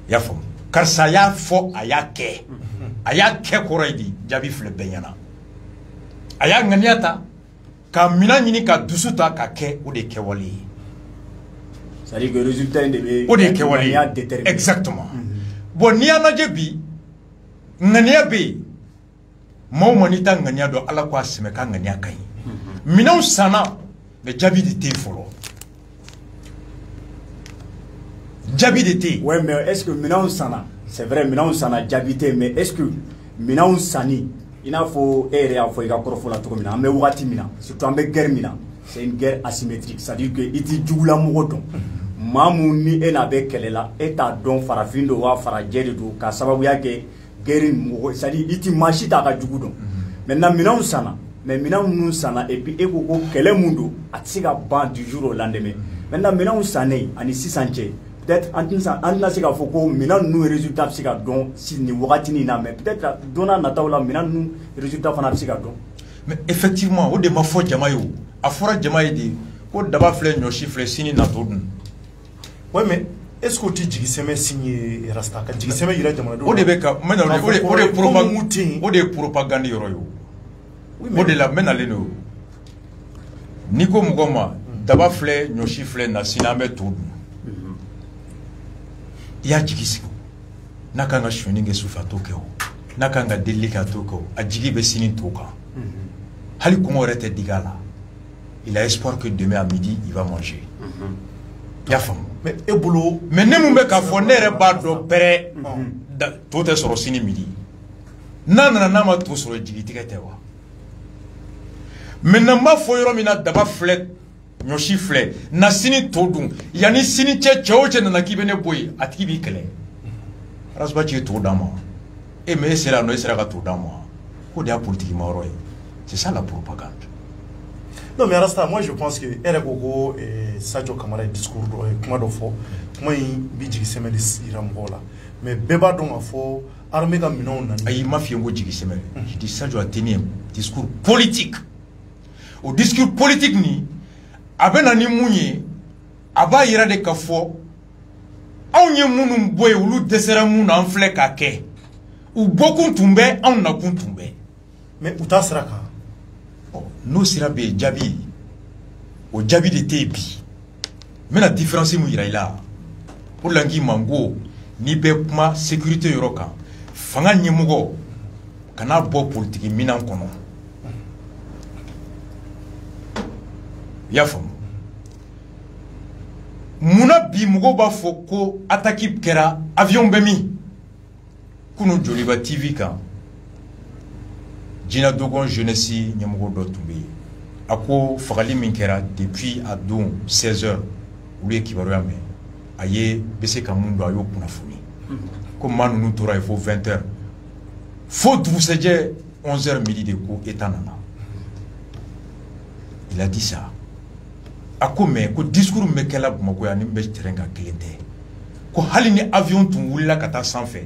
i y'a faamu karisa y'a fɔ a y'a kɛ kɔrɔ ye di jaabi filɛ bɛɛ ɲɛna a y'a ŋaniya ta ka mina ɲini ka dusu ta k'a kɛ o de ye kɛwale ye. C'est-à-dire que le résultat est déterminé. Exactement. Bon, ni anaje bi, ngania be, mau manita ngania do ala kwa semeka ngania kai. Mina sana, mais jabi de te folo. Jabi de te. Ouais, mais est-ce que mina sana, c'est vrai, mina sana jabi te, mais est-ce que mina sani, il faut ere a faut ikakoro la toko mina, mais wati mina, surtout en guerre mina, c'est une guerre asymétrique, c'est-à-dire que iti djoula mogoton. Mamu ni ena be kelela eta don farafindo wa farajeri do ka sababu yake guerre c'est-à-dire iti machi ta ka jugu don maintenant minanw sana mais minanw nu sana et puis eko ko kele mundo atsiga ban du jour au lendemain maintenant minanw sané ani sisanche peut-être antina se ka foko minan nu résultat se ka don si ni wakati ni na mais peut-être dona natawla minan nu résultat fana se ka don mais effectivement o de ma fo jamayo afora jamaye di ko daba flé nyoshi flé sini na todun ouais mais est-ce que tu dis que signé rasta ka dis que ira jamana do o de be ka mena o de propagande yoro yo o de la mena leno niko mugoma daba flé nyoshi flé na siname todun ya jigi sigo nakanga shweninge sufa tokeo nakanga delika toko a jigi be sini toka hali kongo rete digala il a espoir que demain à midi il va manger ya fam mais ebolo mais ne mumbe ka fo nere ba do pere to te soro sini midi nana na ma to soro jigi tikete wa mais na ma fo yoro mina daba flet nyoshi flé na sini todun yani sini cheche na kibene boy atiki bi kele rasba che to dama et mais c'est là no sera ka to dama ko dia politique maro c'est ça la propagande. Non mais Rasta, moi je pense que Eregogo et Sadio Kamara discours comment do fo comment bi jigi semeli irambola mais beba don afo armée ga minon nan ay mafia ngo jigi semeli je dis Sadio a tenu un discours politique au discours politique ni abena ni munye aba yira de kafo onye munu boy ulu desera munu en flek ake ou beaucoup tumbe on na kuntumbe mais uta sraka no sirabe jabi o jabi de tebi mais la différence mu yira ila pour langi mango ni be kuma sécurité yoroka fanga nyemugo kana bo politique minan kono yafam muna bi mugo ba foko attaque kera avion bemi kuno joliba TV kan Jina Dogon jeunesse nyamugo do tumbe ako fagali min kera depuis à 16h ou l'équivalent yame aye bese kamundo ayo kuna funi comme manu nous tora il faut 20h faut douceje 11h midi de ko etanana il a dit ça ako me ko discours me kala bumako ya nimbe terenga kilente ko halini avion tun wulila kata sanfɛ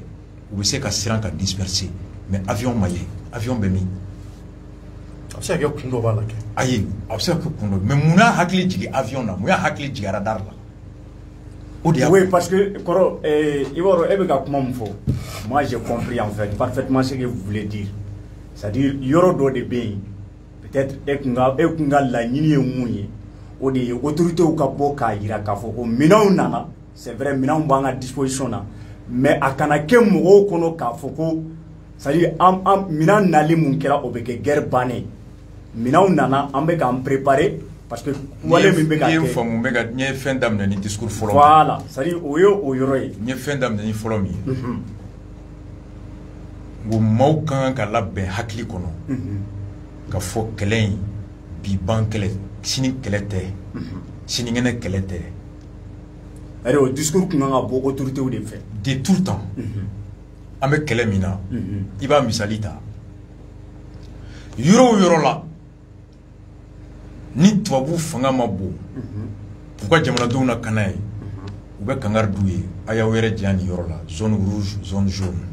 ou bese ka siran ka disperser mais avion maye avion bemi c'est que kundo bala ke ayi c'est que kundo mais muna hakli jigi avion na muya hakli jigi radar la oui parce que koro iboro ebeka kuma mfo moi j'ai compris en fait parfaitement ce que vous voulez dire c'est-à-dire yoro do de be peut-être ekunga la nyini emunye o de autorité ou ka bo ka yira ka fo ko minaw nana c'est vrai minaw banga disposition na mais akana ke mo kono ka fo ko c'est-à-dire am minan nali mun kera obeke guerre bané minaw nana ambe ka préparer parce que wale mi be ka ke fo mega nye fin d'am ni discours folo voilà c'est-à-dire oyo oyoroy nye fin d'am ni folo mi go maw kan ka labbe hakli kono ka fo kelen bi ban kele sini kelete sini ngene kelete alors au discours qu'on a beau autorité ou des faits de tout le temps avec kele mina iba misalita yoro la ni tuabu fanga mabo pourquoi jamana do na kanai ou be kangar doué aya wéré diani yoro la zone rouge zone jaune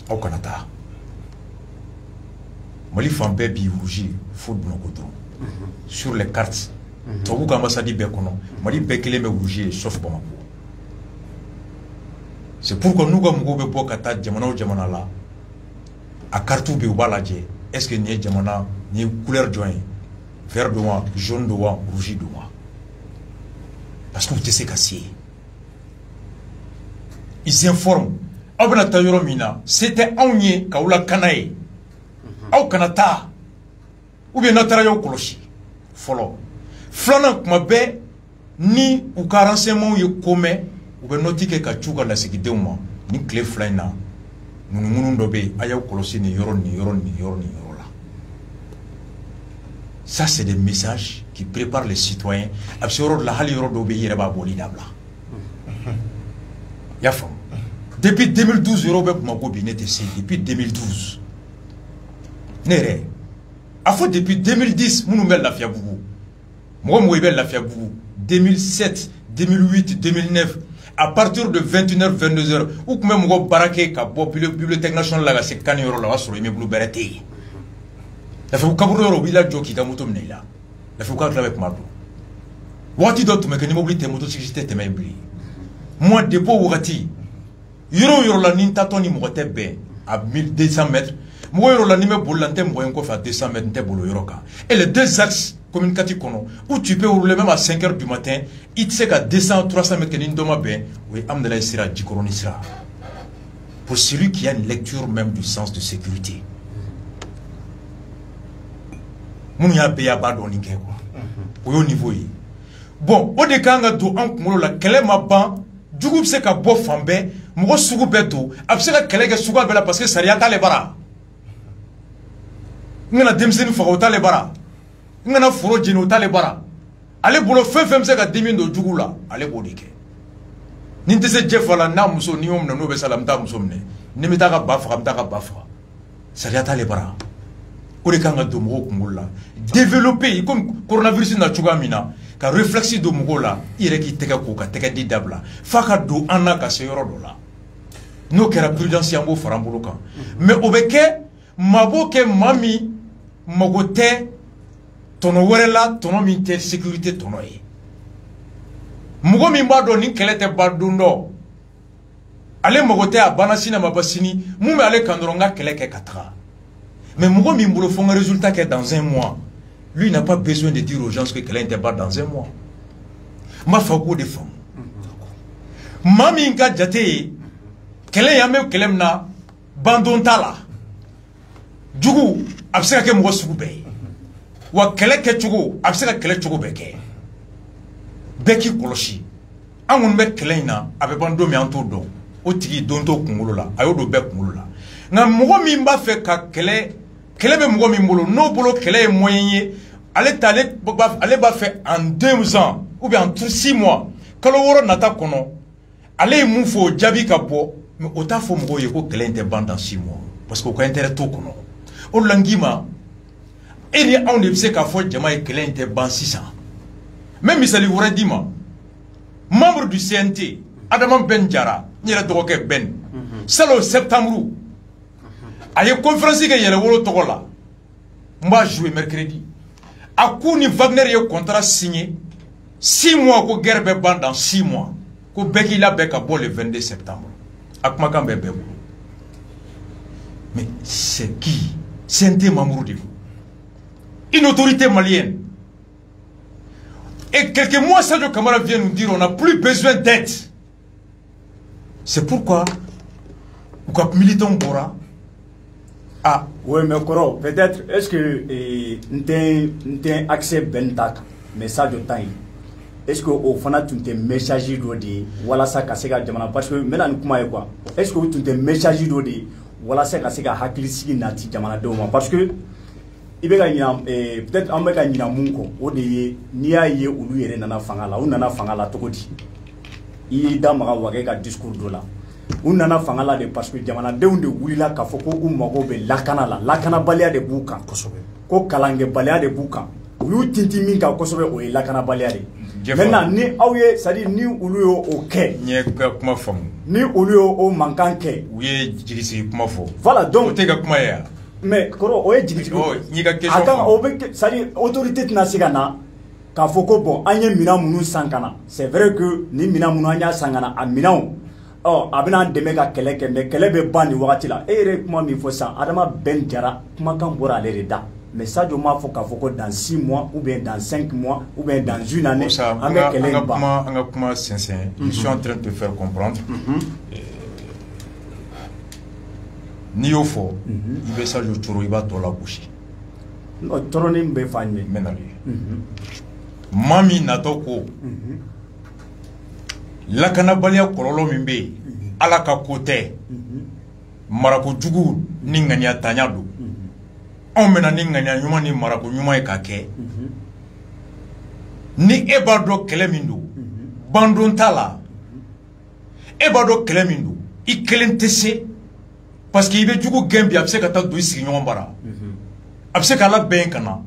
au Canada mali fambe bi rouge football ko sur les cartes tuabu ka ambassadeur be kono mali be kele me rouge sauf Bamako. C'est pourquoi nous avons beaucoup de jamana là à cartou be balaje est-ce que ni jamana ni couleur joint vert de moi jaune de moi rouge de moi parce que vous êtes cassé ils informent abna tayoro mina c'était onye kaula kanae au kanata ou bien notre yo koloshi follow flana kuma be ni u renseignement ye commun ou bien notique ka chuka la sikidema ni clé flana munu dobe aya koloshi ni yoro là. Ça c'est des messages qui préparent les citoyens absolument la hali yoro dobe yere ba boli dabla ya fam Depuis 2012, Europe Bamako Binetesi, depuis 2012. Nere. A fait depuis 2010, nous mettons la fiabougou. Moi, moi, la fiabougou. 2007, 2008, 2009. À partir de 21h, 22h, ou même moi, baraké, ka bo, bibliothèque nationale, là, c'est Kanyoro, là, sur les Blue Berete. La fait Kaburo, Villa Joki, Kamuto Mnela. La fait quoi avec Mardo. Wati d'autres, mais que ni mobilité, motocycliste, t'es m'ébli. Moi, dépôt Wati. Yoro la ninta ni mogote be à 1200 mètres. Moi, la nime boulante, moi, encore à 200 mètres, t'es boulot yoroka. Et les deux axes communicatifs où tu peux rouler même à 5 h du matin, il te sait qu'à 200, 300 mètres, qu'il y a une doma ben, oui, amdela sera, djikoroni sera. Pour celui qui a une lecture même du sens de sécurité. Moun ya be ya ba do ninke quoi. Au niveau yi. Bon, au dekanga do an kumolo la kele ma ban, djugub se ka bo fambe, mo sugu beto, abse ka kele ke sugu bela parce que sariya ta le bara. Ngana demseni fa ta le bara. Ngana furo jino ta le bara. Ale bolo fem se ka dimi do djugu la, ale bo dike. Ninte se jefala na muso ni om na no be salam ta muso mne. Nimita ka bafa mta ka bafa. Sariya ta le bara. O de kan ka do mɔgɔw kunkolo la développer comme coronavirus na cogoya min na ka réflexe do mɔgɔw la i yɛrɛ k'i tɛgɛ ko ka tɛgɛ di dabila f'a ka don an na ka se yɔrɔ dɔ la n'o kɛra prudence an b'o fara an bolo kan mais o bɛ kɛ maa b'o kɛ maa min mago tɛ tɔnɔ wɛrɛ la tɔnɔ min tɛ sécurité tɔnɔ ye mɔgɔ min b'a dɔn ni kɛlɛ tɛ ban don dɔ ale mago tɛ a banna sini a ma ban sini mun bɛ ale kan dɔrɔn n ka kɛlɛ kɛ ka taga. Mais Mougo Mimbolo font un résultat qui est dans un mois. Lui n'a pas besoin de dire aux gens que quelqu'un n'était pas dans un mois. Ma fago de femmes. Mami Nka Djate, quelqu'un y'a même quelqu'un na bandontala. Djougou, abseka ke mougo soube. Wa quelqu'un ke tchougou, abseka quelqu'un tchougou beke. Beki koloshi. Angoun me quelqu'un na, abe bando me antodo. Otiki donto kungolola, ayodo be kungolola. Na mougo mimba fe ka quelqu'un. Quel est mon bolo? Non, bolo, quel est moyen? Allez faire en 2 ans ou bien en 6 mois. Quand on a kono, allez moufo jabi kapo, mais autant faut me voyer que quel est dans 6 mois. Parce qu'on a intérêt tout kono. Au langima, il y a un de ces cas faut jamais quel est dans 6 ans. Même si vous dit membre du CNT, Adama Benjara, il y a drogué Ben. Salo septembre. A une conférence qui est le Togola. Moi, je joué mercredi. A coup ni Wagner a contrat signé. 6 mois que guerre be dans 6 mois. Que Beki la Beka bo le 22 septembre. Akmakan bebe. Mais c'est qui? C'est un thème Mamoudou. Une autorité malienne. Et quelques mois, Sadio Kamara vient nous dire on n'a plus besoin d'aide. C'est pourquoi, ou quand militant Bora. Ah, oui, mais peut-être, est-ce que nous accès bentak, message de temps, est-ce que au fond tu as message d'odi, voilà ça qu'a séga demanda parce que maintenant nous comment quoi, est-ce que tu as message d'odi, voilà ça qu'a séga hakilisi nati demanda doma parce que il peut-être en meka ni na munko, odi ni aye ulu yere nana fangala, ou nana fangala tokoti, il damara wage ka discours de là. On nana fangala de parce que jamana de wulila ka foko u mago be lakana balia de buka kosobe ko kalange balia de buka ulu tinti min ka kosobe o lakana balia de maintenant ni awye sadi ni ulu yo o ke nye ka kuma fam ni ulu yo o mankanke uye jigisi kuma fo voilà donc te ka kuma ya mais koro o jigisi o ni ka question attends o be sadi autorité tina sigana ka foko bon anye mina munu sankana c'est vrai que ni mina munu anya sangana a minao. Oh, abina deme ka kɛlɛ kɛ mais kɛlɛ bɛ ban ni wagati la e yɛrɛ kuma min fɔ sisan Adama Ben Jara kumakan bɔra ale de da mais Sadio m'a fɔ k'a fɔ ko dans 6 mois ou bien dans 5 mois ou bien dans une année an bɛ kɛlɛ in ban. An ka kuma sincère, je suis en train de te faire comprendre. N'i y'o fɔ i bɛ Sadio tɔrɔ i b'a tɔ lagosi. Non tɔrɔni bɛ fa ɲɛ. N bɛ nali ye. Maa min natɔ ko lakanabaliya kɔlɔlɔ min bɛ yen ala ka ko tɛ marakojugu ni ŋaniya tanya don anw bɛna ni ŋaniya ɲuman ni marako ɲuman ye ka kɛ ni e b'a dɔn kɛlɛ min don bandon t'a la e b'a dɔn kɛlɛ min don i kelen tɛ se parce que i bɛ jugu gɛn bi a bɛ se ka taa don i sigiɲɔgɔn bara a bɛ se ka ala bɛn ka na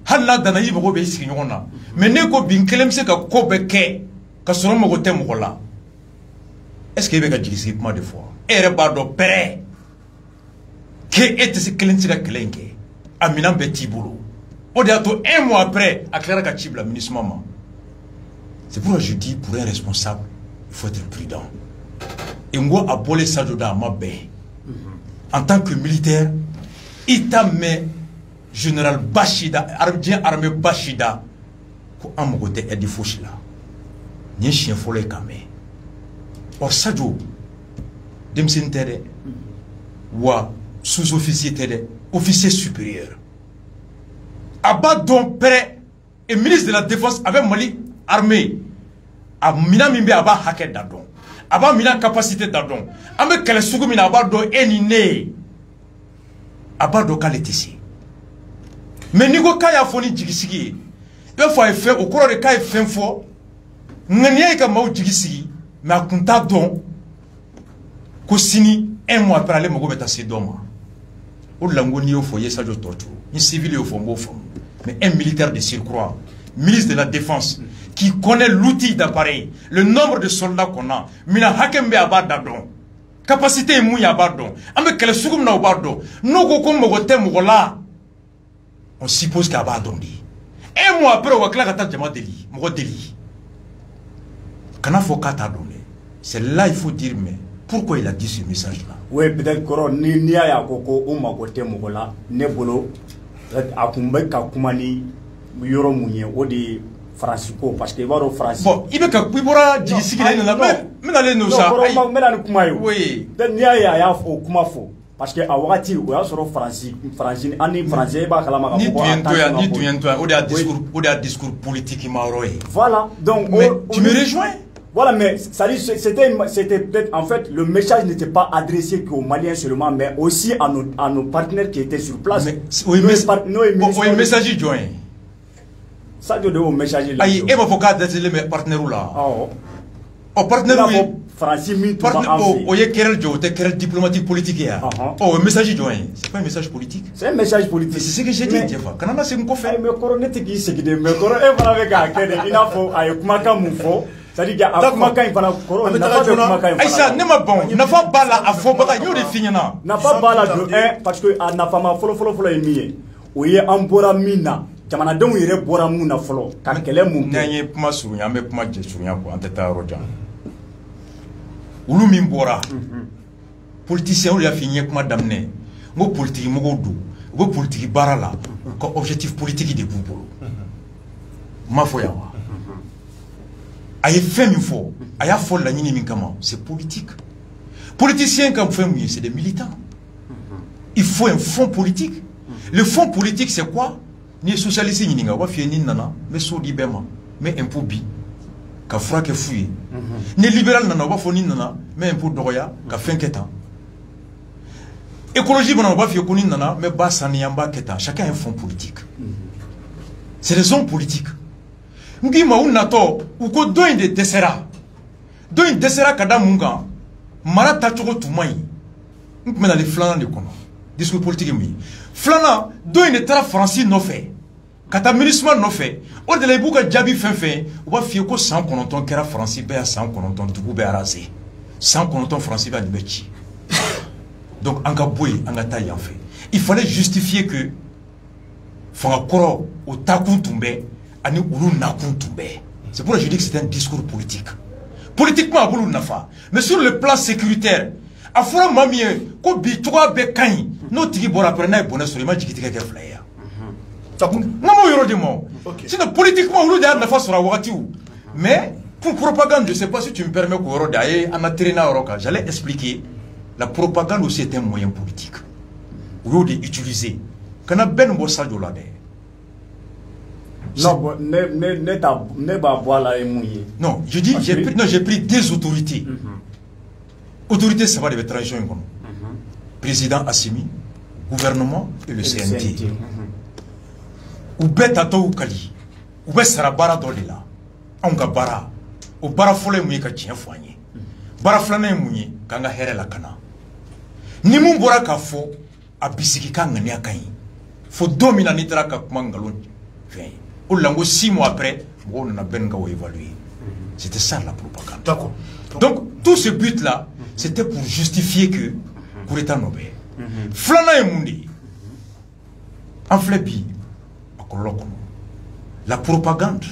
hali n'a danna i mago bɛ i sigiɲɔgɔn na mais ne ko bi n kelen bɛ se ka ko bɛɛ kɛ ka sɔrɔ mago tɛ mɔgɔ la est ce que e bɛ ka jigisigi kuma de fɔ e yɛrɛ b'a dɔn pɛrɛ k'e tɛ se kelen tɛ se ka kɛlɛ in kɛ a minɛn bɛɛ t'i bolo o de y'a to un mois après a tilara ka ci bila MINUSMA ma c'est pourquoi je dis pour un responsable il faut être prudent et n ko a bɔlen Sadio da a ma bɛn en tant que militaire i t'a mɛn général Bachida diɲɛ armée Bachida ko an mago tɛ aide fosi la nin ye siɲɛ fɔlɔ ye k'a mɛn or Sadio denmisɛnnin tɛ dɛ wa sous-officier tɛ dɛ officier supérieur a b'a dɔn pɛrɛ et ministre de la défense a bɛ Mali armée a minɛn min bɛ a b'a hakɛ da dɔn a b'a minɛn capacité da dɔn an bɛ kɛlɛ sugu min na a b'a dɔn e ni ne ye a b'a dɔn k'ale tɛ se mais n'i ko k'a y'a fɔ ni jigisigi ye i b'a fɔ a ye fɛn o kɔrɔ de k'a ye fɛn fɔ ŋaniya ye ka maaw jigi sigi mais a kun t'a dɔn ko sini un mois après ale mago bɛ taa se dɔ ma o de la n ko n'i y'o fɔ i ye Sadio tɔ to ni civil y'o fɔ n b'o faamu mais un militaire de surcroît ministre de la défense qui connaît l'outil d'appareil le nombre de soldats qu'on a minɛn hakɛ min bɛ a b'a da dɔn capacité ye mun ye a b'a dɔn an bɛ kɛlɛ sugu min na o b'a dɔn n'o ko ko mago tɛ mɔgɔ la on suppose k'a b'a dɔn de un mois après o ka tila ka taa jama deli mɔgɔ deli kana fɔ k'a t'a dɔn dɛ c'est là il faut dire mais pourquoi il a dit ce message là oui peut-être kɔrɔ ni y'a ye a ko o mago tɛ mɔgɔ la ne bolo a kun bɛ ka kuma ni yɔrɔ mun ye o de ye Faransi ko parce que i b'a dɔn Faransi bon i bɛ ka i bɔra jigisigi la nin na n bɛnalen n'o sa n bɛna ni kuma ye oui n'i y'a ye a y'a o kuma fɔ parce que a wagati o y'a sɔrɔ Faransi an ni Faransi e b'a kalama ka fɔ ko ni tun ye n to yan o de y'a discours politique ma yɔrɔ ye voilà donc mais tu me rejoins. Voilà, mais c'était peut-être, en fait, le message n'était pas adressé qu'aux Maliens seulement, mais aussi à nos partenaires qui étaient sur place. Mais oui, message joint. Ça doit être un message là. Aïe, et ma faut qu'à décider mes partenaires là. Oh, partenaire oui. Français oh, y a quel diplomatique politique ya. Oh, un message joint. C'est pas un message politique. C'est un message politique. C'est ce que j'ai dit. Quand on a c'est qu'on fait. Mais coroné qui c'est qui mais coroné voilà avec il a faut aïe comment moufo. C'est-à-dire qu'il y a Kumakan il fana koro n'a pas de Kumakan. Aïssa ne m'a bon, n'a pas bala à fond bata yo de fignana. N'a pas bala de un parce que n'a pas ma folo est mié. O ye ambora mina. Jamanadenw yɛrɛ bɔra mun na fɔlɔ ka kɛlɛ mun kɛ. N'an ye kuma surunya an bɛ kuma jɛ surunya kɔ an tɛ taa yɔrɔ jan. Olu min bɔra politiciens y'a f'i ye kuma daminɛ n ko politiki mɔgɔw don u bɛ politiki baara la u ka objectif politique de b'u bolo. N m'a fɔ yan wa. A ye fɛn min fɔ a y'a fɔ laɲini min kama c'est politique. Politicien ka fɛn mun ye c'est des militants. Il faut un fond politique. Le fond politique c'est quoi? Ni socialiste ɲininka wa fiyɛ ni nana n bɛ so di bɛɛ ma n bɛ impôt bi ka fura kɛ fu ye ni libéral nana o b'a fɔ ni nana n bɛ impôt dɔgɔya ka fɛn kɛ tan écologie mana o b'a fiyɛ ko ni nana n bɛ ba saniya n b'a kɛ tan chacun a un fond politique c'est des hommes politiques n k'i ma u natɔ u ko dɔ in de dɛsɛra ka da mun kan mara tacogo tun man ɲi n tun bɛ nali filanan de kɔnɔ discours politique ye mun ye filanan dɔ in de taara Faransi nɔfɛ ka taa MINUSMA nɔfɛ o de la i b'u ka jaabi fɛn fɛn u b'a f'i ye ko san 9 kɛra Faransi bɛɛ ya san 9 dugu bɛɛ arasé san 9 Faransi bɛ nin bɛɛ ci donc an ka bɔ yen an ka taa yan fɛ il fallait justifier que fanga kɔrɔ o taakun tun bɛ ani olu nakun tun bɛ c'est pourquoi je dis que c'est un discours politique politiquement a b'olu nafa mais sur le plan sécuritaire a fɔra maa min ye ko bi cogoya bɛɛ ka ɲi n'o tigi bɔra après n'a ye bɔnɛ sɔrɔ i ma jigitigɛ kɛ fila ye yan n ka m'o yɔrɔ de ma sinon politiquement olu de y'a nafa sɔrɔ a wagati mais pour propagande je sais pas si tu me permets k'o yɔrɔ de a ye an ka terena yɔrɔ kan j'allais expliquer la propagande aussi est un moyen politique u y'o de utiliser kana bɛɛ nin bɔ Sadio la dɛ. Non, ne b'a bɔ a la ye mun ye. Non, je dis j'ai pris des autorités. Autorités saba de bɛ transition in kɔnɔ. Président Assimi, gouvernement et le CNT. U bɛɛ tatɔ y'u kali u bɛ sara baara dɔ de la anw ka baara o baara fɔlɔ ye mun ye ka tiɲɛ fɔ an ye baara filanan ye mun ye kanga here la kana ni mun bora ka fo a bisiki kan ngani akai fo domina ni tra ka kuma ngalon fin o lango 6 mois après on a ben ga évaluer. C'était ça la propagande. D'accord. Donc tout ce but là c'était pour justifier que coup d'état nobel flana e mundi en flebi akoloko la propagande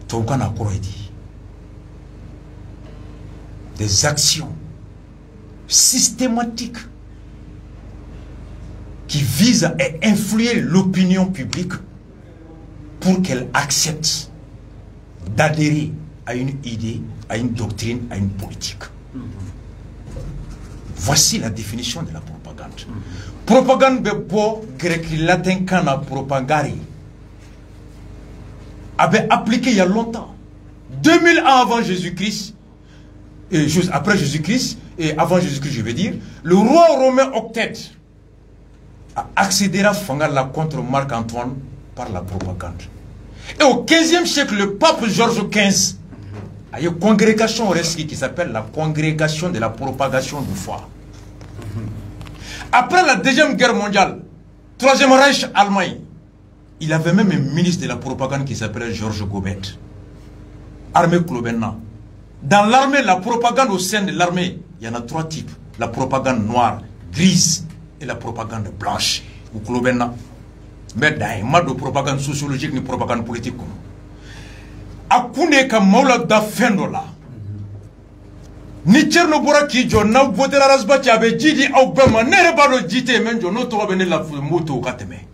to kana dit des actions systématiques qui visent à influer l'opinion publique pour qu'elle accepte d'adhérer à une idée, à une doctrine, à une politique. Voici la définition de la propagande. Propagande bebo grec latin kana propagare avait appliqué il y a longtemps. 2000 ans avant Jésus-Christ, et juste après Jésus-Christ, et avant Jésus-Christ je veux dire, le roi romain Octède a accédé à Fangala contre Marc-Antoine par la propagande. Et au 15e siècle, le pape Georges XV a une congrégation qui s'appelle la congrégation de la propagation du foi. Après la Deuxième Guerre mondiale, Troisième Reich Allemagne, il avait même un ministre de la propagande qui s'appelait Georges Gobet. Armée Klobenna. Dans l'armée, la propagande au sein de l'armée, il y en a 3 types. La propagande noire, grise et la propagande blanche. Ou Klobenna. Mais dans un mode de propagande sociologique ni propagande politique. Akune ka maula da fendola. Ni Tchernobora ki jo na vodera rasba ti abe jidi au bema nere bado jite menjo no to bene la moto kateme.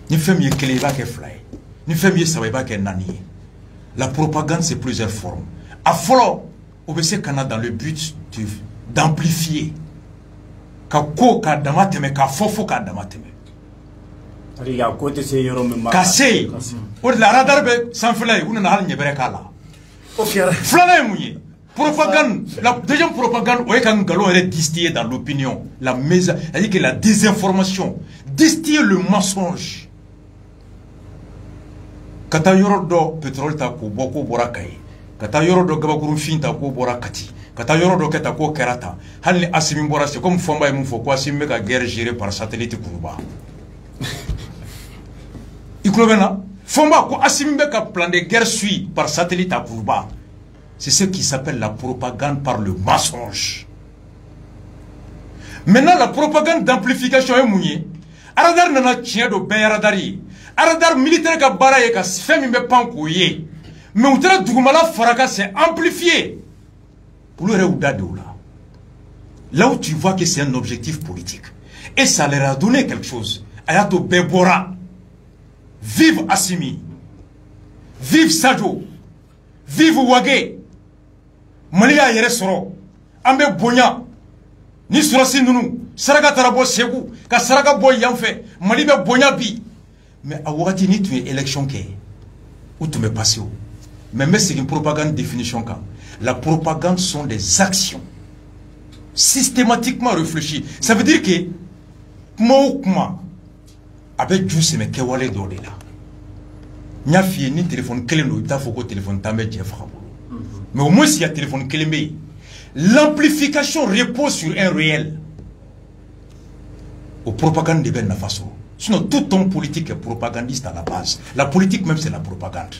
Ni femi kele ba ke fly. Ni femi sawe ba ke nani. La propagande c'est plusieurs formes. A folo obese kana dans le but d'amplifier ka ko ka damateme ka fofo ka damateme. Cassé. Ou la radar be sans fly ou na hal nyebere kala. Flana mouye. Propagande, la deuxième propagande, on est quand galon est distillé dans l'opinion, la mise, c'est-à-dire que la désinformation, distiller le mensonge. Kata yoro do pétrole ta ko boko borakai, kata yoro do gabaguru fin ta ko borakati, kata yoro do keta ko kerata, hal ni asimi bora c'est comme Fomba et Moufo quoi asimi ka guerre gérée par satellite Kuruba. Iklobena, Fomba ko asimi ka plan de guerre suit par satellite à Kuruba. C'est ce qui s'appelle la propagande par le mensonge. Maintenant, la propagande d'amplification est mouillée. Aradar nana tient de ben aradari. Aradar militaire ka baraye ka femi me pankouye. Mais outra dougumala faraka c'est amplifié. Pour le réouda de là. Là où tu vois que c'est un objectif politique. Et ça leur a donné quelque chose. Ayato Bebora. Vive Assimi. Vive Sadio. Vive Wage. Malia yere soro ambe bonya ni surasi nunu saraka tarabo segu ka saraka boy yanfe mali be bonya bi mais a wakati ni tu élection ke ou tu me passé mais c'est une propagande définition quand la propagande sont des actions systématiquement réfléchies. Ça veut dire que kuma avec juste me kewale do de là nya fi ni téléphone kelendo ta foko téléphone tambe Jeff Rabo. Mais au moins s'il y a téléphone Kélémé, l'amplification repose sur un réel. Au propagande de Ben Faso. Sinon, tout homme politique est propagandiste à la base. La politique même, c'est la propagande.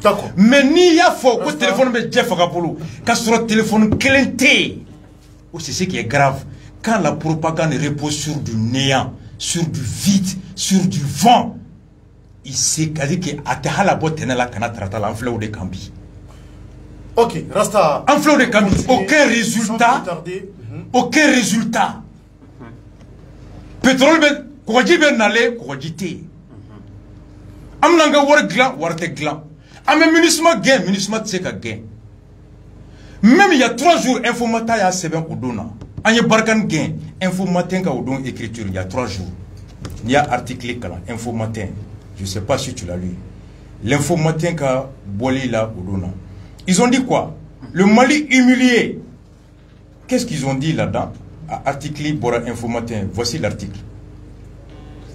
D'accord. Mais ni y a faux que téléphone de Jeff Rapolo, quand sur le téléphone Kélenté, c'est ce qui est grave. Quand la propagande repose sur du néant, sur du vide, sur du vent, il sait qu'il y a la botte la canatra l'enflé ou des cambis. Ok, Rasta. En flot de Camille, aucun résultat. Aucun résultat. Pétrole, Kouadji ben nale, Kouadji te. Amnanga war glan, war te glan. Ame munisma gain, munisma tseka gain. Même il y a 3 jours, Infomata ya seben Oudona. Anye Barkan gain, Infomatin ka Oudon écriture, il y a 3 jours. Il y a article kala, Infomatin. Je ne sais pas si tu l'as lu. L'Infomatin ka Boli la Oudona. Ils ont dit quoi? Le Mali humilié. Qu'est-ce qu'ils ont dit là-dedans? Article Bora Infomatin. Voici l'article.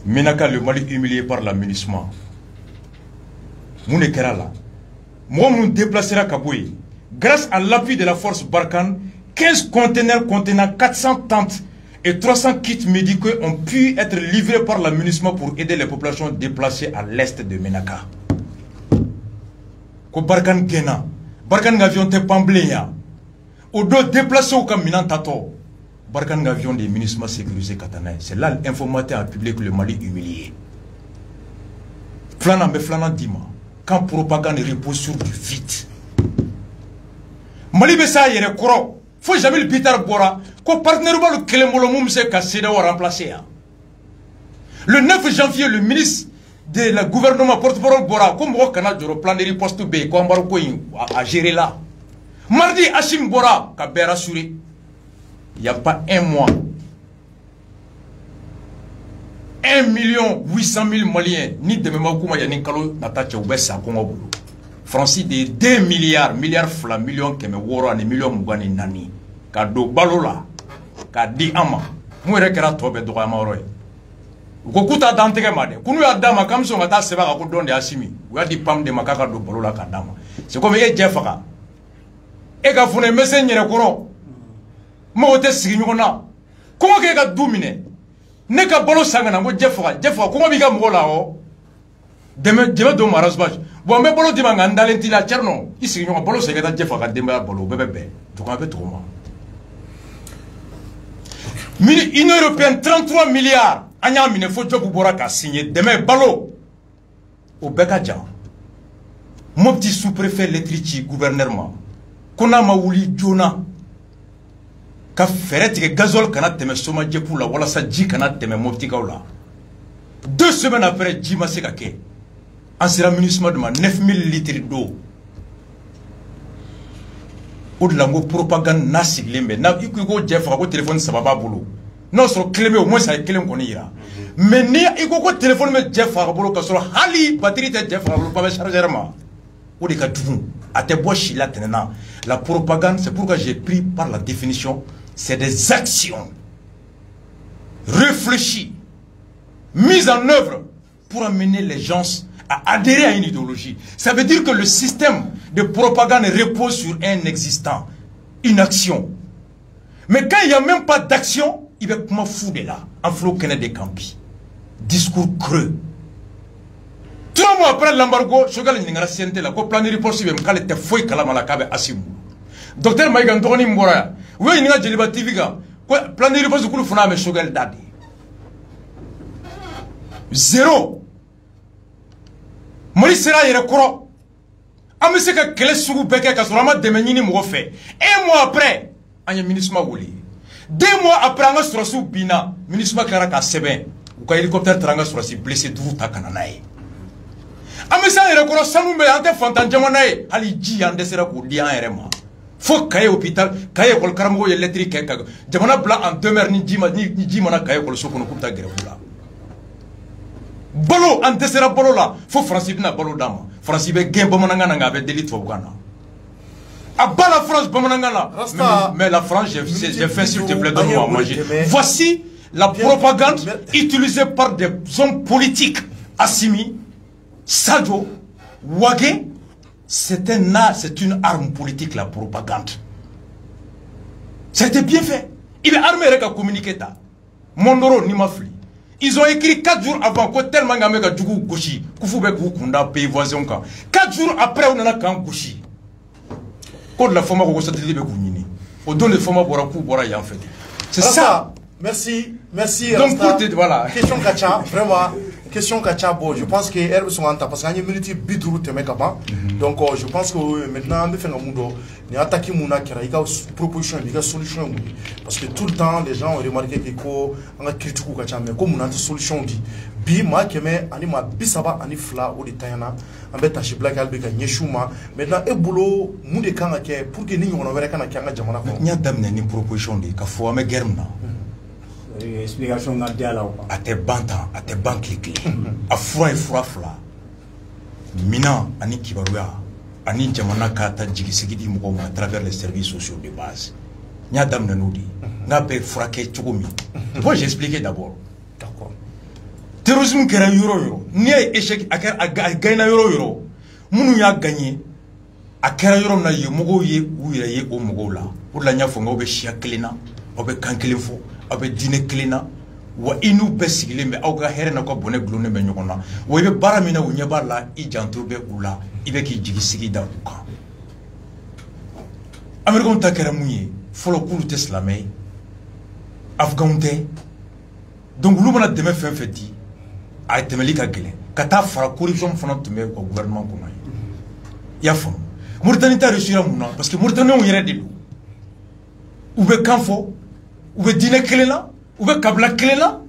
Menaka, le Mali humilié par l'amunissement. Mounekera là. Moi, nous déplacera Kaboué. Grâce à l'appui de la force Barkhane 15 conteneurs contenant 400 tentes et 300 kits médicaux ont pu être livrés par l'administration pour aider les populations déplacées à l'est de Menaka. Ko Barkan Gena, Barkan Gavion te Pambléa, au dos déplacé au Kaminan Tato, Barkan Gavion des ministres sécurisés Katana. C'est là l'informateur a publié que le Mali humilié. Flana me flana dima, quand propagande repose sur du vide. Mali Bessa yere koro, faut jamais le Peter Bora, ko partenaire le Kelembolo Moumse Kasseda ou remplacé. Le 9 janvier, le ministre de la gouvernement porte-parole Bora, comme au Canada, le plan de riposte B, comme Baroko a géré là. Mardi, Hachim Bora, qui a rassuré. Il n'y a pas un mois. 1 800 000 Maliens, ni de Memakouma Yanikalo, Natacha Oubessa, Kongo. Francis de 2 milliards, fla, millions, Keme Woro, et millions Mougani Nani. Kado Balola, Kadi Ama, Mourekera Tobe Doramoroy. Gokuta Dantege Made, Kunu Adama, comme son attaque Seba Kodon de Assimi, ou a dit Pam de Makaka do Balola Kadama. C'est comme Jeffara. Et quand vous ne me seignez le courant, Mote Signona, comment qu'elle a dominé? N'est qu'à Bolo Sangana, Jeffra, comment il y a Mola? Demain, de Marasbach. Bon, mais Bolo Dimangan, Dalentila Tcherno, ici, on a Bolo Segata Jeffra, Dema Bolo, bébé, tu comprends un peu trop. Union européenne, 33 milliards. Anya mine faut job Boraka signé demain Balo. Au Bekadjan. Mon petit sous-préfet Letrichi, gouvernement. Kona Maouli Djona. Ka ferret que gazole kana teme soma djepula wala sa dji kana teme mopti kaula. 2 semaines après Djima Sekake. En sera munissement de 9000 litres d'eau. Ou de la propagande na siglembe. Na ikugo Jeff ko téléphone sababa bolo. Non sur clémé au moins ça est clé qu'on ira. Mais ni ikugo téléphone me Jeff bolo ka sur hali batterie de Jeff bolo pas charger ma. Ou de ka tout. A te boshi la tenena. La propagande c'est pourquoi j'ai pris par la définition c'est des actions réfléchies mises en œuvre pour amener les gens à adhérer à une idéologie. Ça veut dire que le système de propagande repose sur un existant, une action. Mais quand il n'y a même pas d'action, il va comment foutre là, en flot des campi. Discours creux. 3 mois après l'embargo, je vais vous dire que le plan de riposte est un fouille à la cabe Asimou. Docteur Maïgan Tony Mbora, oui, il y a des débats TV. Le plan de riposte est un peu Shogal Dadi. 0. Mali sera yere koro. Amese ka kele sugu beke ka surama demenini mo fait. 1 mois après, anya ministre wuli. 2 mois après anga surasu bina, ministre kara ka seben. Ou ka hélicoptère tranga surasi blessé tout ta kananae. Amese yere koro sanu me ante fantan jamanae, ali ji ande sera ko dia erema. Faut kaye hôpital, kaye kol karamo électrique ka. Jamana blanc en demeure ni ji mana kaye kol sokono kupta gerebula. Bolo en desera bolo là, faut Francis na bolo dama. Francis be gain bomonanga nga avec délit fobana. A bas la France bomonanga mais la France j'ai fait s'il te plaît donne-moi à manger. Voici la propagande utilisée par des hommes politiques. Assimi, Sadio, Wagé, c'est une arme politique la propagande. C'était bien fait. Il est armé avec un communiqué ta. Mondoro ni mafli. Ils ont écrit 4 jours avant que tellement gamé ka djougou gouchi, koufoube koukunda pays voisin ka. 4 jours après on en a qu'un gouchi. Code la forme ko satellite be kounini. On donne le format bora kou bora ya en fait. C'est ça. Merci. Donc pour te voilà. Question Kacha, vraiment question Kacha bon, je pense que elle sont en parce qu'il y a une minute bidrou te mec avant. Donc je pense que maintenant on fait un mundo ni attaquer mouna qui a proposition, il y a solution parce que tout le temps les gens ont remarqué que ko on a critique Kacha mais comme on a une solution dit bi ma keme ani ma bisaba ani fla o de tayana ambeta shi black albe ka nyeshuma maintenant e boulot mu de kanga ke pour que ni on wera kana kanga jamana ko nya damne ni proposition de ka fo ame germna explication na dia la à tes banques clés à froid et froid fla mina ani kibaruya ani jamana kata jigisigi mo à travers les services sociaux de base nya damne no di na be frake chugumi bon j'ai expliqué d'abord. D'accord. Terrorisme kera euro ni échec a gagné euro munu ya gagné a kɛra yɔrɔ min na yen mɔgɔw ye u yɛrɛ ye o mɔgɔw la o de la n y'a fɔ n k'aw bɛ siya kelen na aw bɛ kan kelen fɔ aw bɛ diinɛ kelen na wa i n'u bɛɛ sigilen bɛ aw ka hɛrɛ n'aw ka bɔnɛ gulonnen bɛ ɲɔgɔn na wa i bɛ baara min na u ɲɛ b'a la i janto bɛ u la i bɛ k'i jigi sigi da u kan Américains ta kɛra mun ye fɔlɔ k'olu tɛ silamɛ ye Afganw tɛ donc olu mana dɛmɛ fɛn fɛn di a tɛmɛli ka gɛlɛn ka taa fara corruption fana tun bɛ u ka gouvernement kɔnɔ ye i y'a faamu Mauritanie ta réussira mun na parce que Mauritaniens yɛrɛ de don u bɛ kan fɔ u bɛ diinɛ kelen na u bɛ kabila kelen na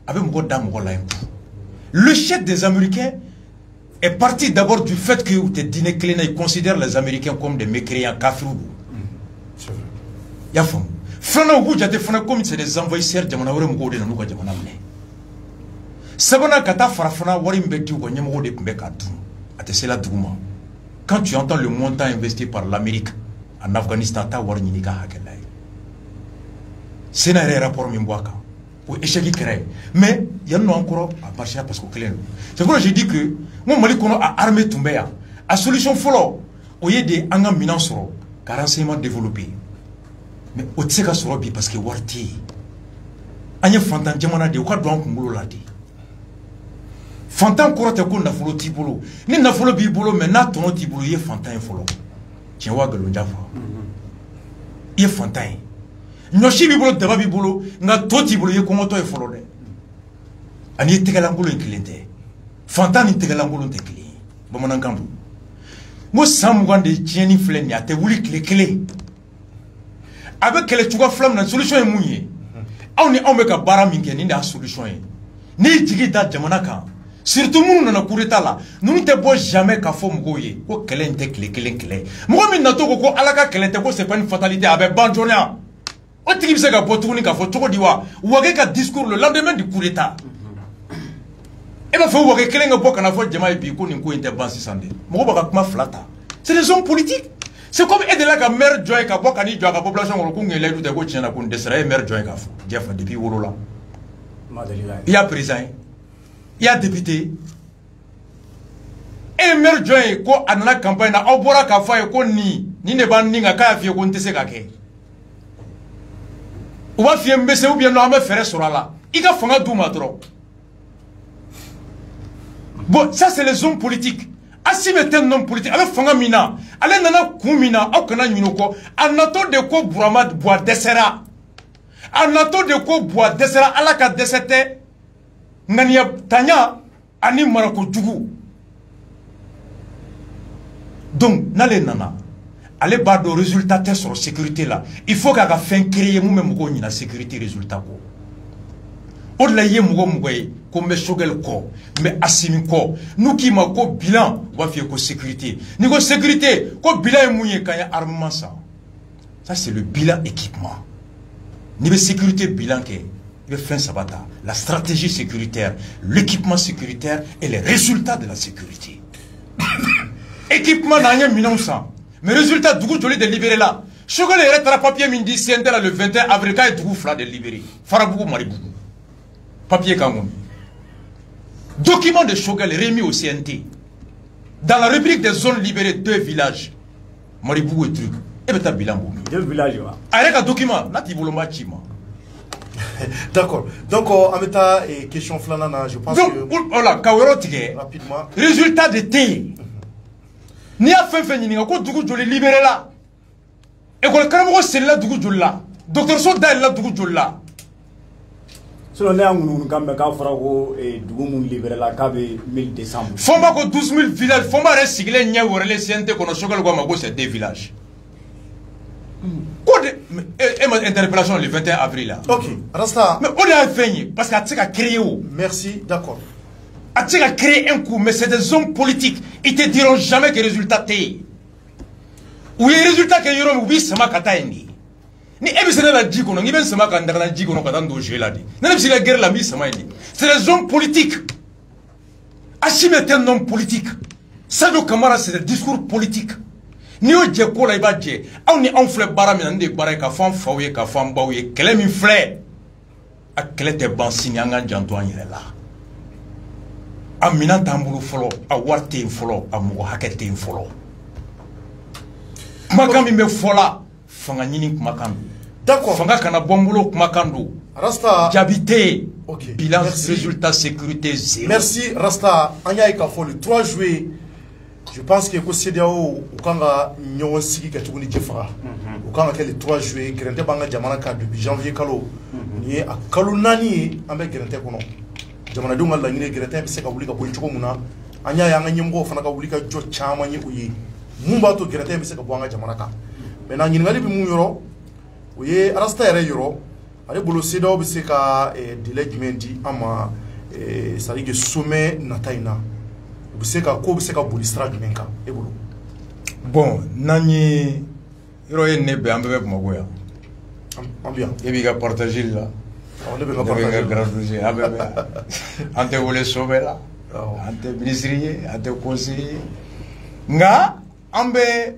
a bɛ mɔgɔ da mɔgɔ la yen le chef des Américains est parti d'abord du fait que u tɛ diinɛ kelen na ils considèrent les Américains comme des mécréants kafiru don i y'a faamu filanan u b'u jate fana comme c'est des envahisseurs jamana wɛrɛ mɔgɔw de nana u ka jamana minɛ sabanan ka taa fara fana wari min bɛ di u ka ɲɛmɔgɔw de tun bɛ k'a dun a tɛ se la dugu ma quand tu entends le montant investi par l'Amérique en Afghanistan ta wari ɲini ka hakɛ la ye Sénat yɛrɛ rapport min bɔ a kan o échec kɛra ye mais yan nɔ an kɔrɔ a marché parce que kelen don c'est pourquoi je dis que n ko Mali kɔnɔ a armée tun bɛ yan a solution fɔlɔ o ye de an ka minɛn sɔrɔ ka renseignement développer mais o tɛ se ka sɔrɔ bi parce que wari tɛ yen an ye fantan jamana de u ka don an kunkolo la de fantan kɔrɔ tɛ ko nafolo t'i bolo ni nafolo b'i bolo mais n'a tɔnɔ t'i bolo i ye fantan ye fɔlɔ tiɲɛ waa nkalonja fɔ i ye fantan ye ɲɔsi b'i bolo daba b'i bolo nka to t'i bolo i ye kɔngɔtɔ ye fɔlɔ dɛ ani ye tɛgɛlankolon in kelen tɛ fantan ni tɛgɛlankolon tɛ kelen ye bamanankan don n ko san 20 de tiɲɛni filɛ nin ye a tɛ wuli tile kelen a bɛ kɛlɛ cogoya fila min na solution ye mun ye aw ni anw bɛ ka baara min kɛ nin de y'a solution ye n'i jigi da jamana kan surtout minnu nana coup d'état la ninnu tɛ bɔ jamais k'a fɔ mɔgɔw ye ko kɛlɛ in tɛ tile kelen kɛlɛ mɔgɔ min natɔ ko ala ka kɛlɛ tɛ ko c'est pas une fatalité a bɛ ban joona o tigi bɛ se ka bɔ tuguni k'a fɔ cogo di wa Ouaké ka discours le lendemain du coup d'état e b'a fɔ Ouaké kelen ka bɔ kana fɔ jama ye bi ko nin ko in tɛ ban sisan de mɔgɔ b'a ka kuma fila ta c'est des hommes politiques c'est comme e de la ka maire jɔ ye ka bɔ ka n'i jɔ a ka population kɔrɔ ko ŋɛlɛyidu tɛ ko tiɲɛ na ko n dɛsɛra e ye maire jɔ ye k'a fɔ diɲɛ fɛ depuis wolo la i y'a président ye i y'a député e ye maire jɔ ye ko a nana campagne na aw bɔra k'a fɔ a ye ko nin de b'an nin kan k'a y'a f'i ye ko n tɛ se ka kɛ u b'a f'i ye n bɛ se ou bien non an bɛ fɛɛrɛ sɔrɔ a la i ka fanga d'u ma dɔrɔn bon ça c'est les hommes politiques Assimi est un homme politique avec fanga mina ale nana kun mina aw kana ɲinɛ kɔ a natɔ de ko Burama Bois dɛsɛra a natɔ de ko Bois dɛsɛra ala ka dɛsɛ tɛ ŋaniya tanya ani marako jugu donc n'ale nana ale b'a dɔn résultat tɛ sɔrɔ sécurité la il faut k'a ka fɛn créer mun bɛ mɔgɔw ɲina sécurité résultat kɔ o de la i ye mɔgɔ ye ko n bɛ Choguel kɔ n bɛ Assimi kɔ n'u k'i ma ko bilan u b'a f'i ye ko sécurité n'i ko sécurité ko bilan ye mun ye k'an ye armement san ça c'est le bilan équipement n'i bɛ sécurité bilan kɛ i bɛ fɛn saba ta la stratégie sécuritaire l'équipement sécuritaire et les résultats de la sécurité équipement na an ye minɛnw san mais résultat dugu joli de libéré la Choguel yɛrɛ taara papier min di CNT la le 21 avril k'a ye dugu 2 de libéré Farabugu Maribugu papier Kangoum. Document de Choguel remis au CNT. Dans la rubrique des zones libérées, 2 villages. Maribougou et truc. Et bien, tu as bilan. 2 villages. Avec un document, là, tu veux le match. D'accord. Donc, en mettant question flanana, je pense donc, que. Voilà, Kawero Tigé. Rapidement. Résultat de T. Ni a fait ni a quoi Dougou Joli libéré là. Et quand le Karamoko c'est là Dougou Joli là. Docteur Soda est là Dougou Joli là. Selon les gens qui ont libéré la cave 1000 décembre. Fomba ko 12 000 villages. Fomba reste siglé nya worele CNT kono Choguel ko mako c'est 2 villages. Quoi de ma interpellation le 21 avril là. Ok, Rasta. Mais on a fait parce qu'à a créé où. Merci, d'accord. A créé un coup, mais c'est des hommes politiques. Ils te diront jamais que résultat t'es. Ou les résultats que y'auront oui c'est ma kataïni. Ni ebisena la djikono, ni ben sama ka ndakana djikono ka tando jela di. Na bisi la guerre la mi sama ni. C'est des hommes politiques. Assimi est un homme politique. Sadio Kamara c'est des discours politiques. Ni o dje ko la iba dje. Aw ni an flé bara mi nande bara ka fam fawye ka fam bawye. Kele mi flé. A kele te ban signanga janto an yele la. A minan tambulu folo, a warte folo, a mo hakete folo. kumakan min bɛ fɔ la fanga ɲini kumakan don. D'accord. Fanga kana bɔ n bolo kumakan don. Rasta. Jaabi tɛ yen. Ok. Bilan Merci. résultat sécurité zéro. Merci Rasta. An y'a ye k'a fɔ le 3 juillet, je pense que ko CEDEAO u kan ka ɲɔgɔn sigi kɛ tuguni ji faga. U kan ka kɛ le 3 juillet gɛrɛntɛ b'an ka jamana kan depuis janvier kalo. Nin ye a kalo 4 ye an bɛ gɛrɛntɛ kɔnɔ. Jamanadenw ka laɲini gɛrɛntɛ bɛ se ka wuli ka bɔ yen cogo min na. An y'a ye an ka ɲɛmɔgɔw fana ka wuli ka jɔ caman ye o ye. Mun b'a to gɛrɛntɛ bɛ se ka bɔ an ka jamana kan. Maintenant ɲininkali bɛ mun yɔrɔ o ye Rasta yɛrɛ yɔrɔ. Ale bolo CEDEAO bɛ se ka délai jumɛn di an ma c'est-à-dire que sommet nata in na u bɛ se ka ko bɛ se ka boli sira jumɛn kan e bolo. Bon n'an ye yɔrɔ ye ne bɛn an bɛɛ bɛ Bamakɔ yan. An bɛ yan. E b'i ka partage la. Ne bɛ n ka Ne bɛ n ka partage. gradué an bɛɛ bɛ yan. An tɛ wele sommet la. An tɛ ministre ye an tɛ conseiller ye. Nka an bɛ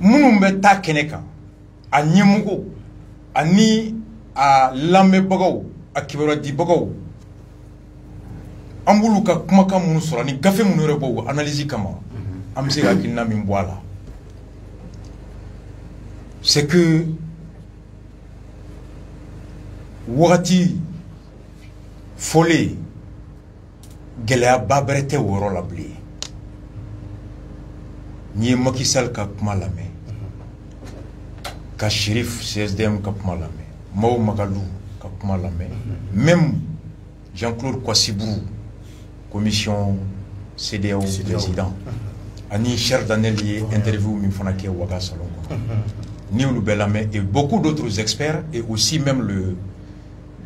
minnu bɛ taa kɛnɛ kan a ɲɛmɔgɔ ani a lamɛnbagaw a kibaruya dibagaw an b'olu ka kumakan minnu sɔrɔ ani gafe minnu yɛrɛ b'o analyse kama an bɛ se ka hakilina min bɔ a la c'est que wagati fɔlen gɛlɛyaba bɛrɛ tɛ o yɔrɔ la bilen n'i ye Macky Sall ka kuma lamɛn ka Shérif CSDM ka kuma lamɛn Mao Magalou ka kuma lamɛn même Jean-Claude Kwassibourou commission CEDEAO président ani Cher Daniel ye interview min fana kɛ Waga salon kɔnɔ ni olu bɛɛ lamɛn et beaucoup d'autres experts et aussi même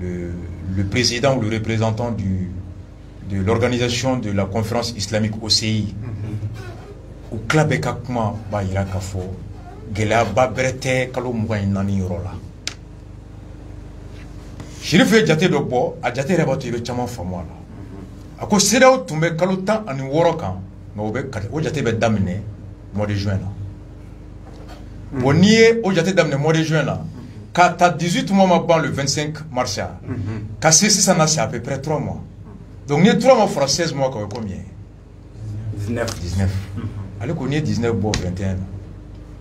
le président ou le représentant de l'organisation de la conférence islamique OCI u tila bɛɛ ka kuma b'a jira k'a fɔ gɛlɛyaba bɛrɛ tɛ kalo 24 yɔrɔ la Shérif ye jate dɔ bɔ a jate yɛrɛ b'a to i bɛ caman faamu a la a ko CEDEAO tun bɛ kalo 16 kan nka o jate bɛ daminɛ mois de juin la bon n'i ye o jate daminɛ mois de juin la k'a ta 18 mois ma ban le 25 mars ya ka se sisan na c'est à peu près 3 mois donc ni 3 mois fɔra 16 mois kan o ye combien 19 ale ko n'i ye 19 bɔ 21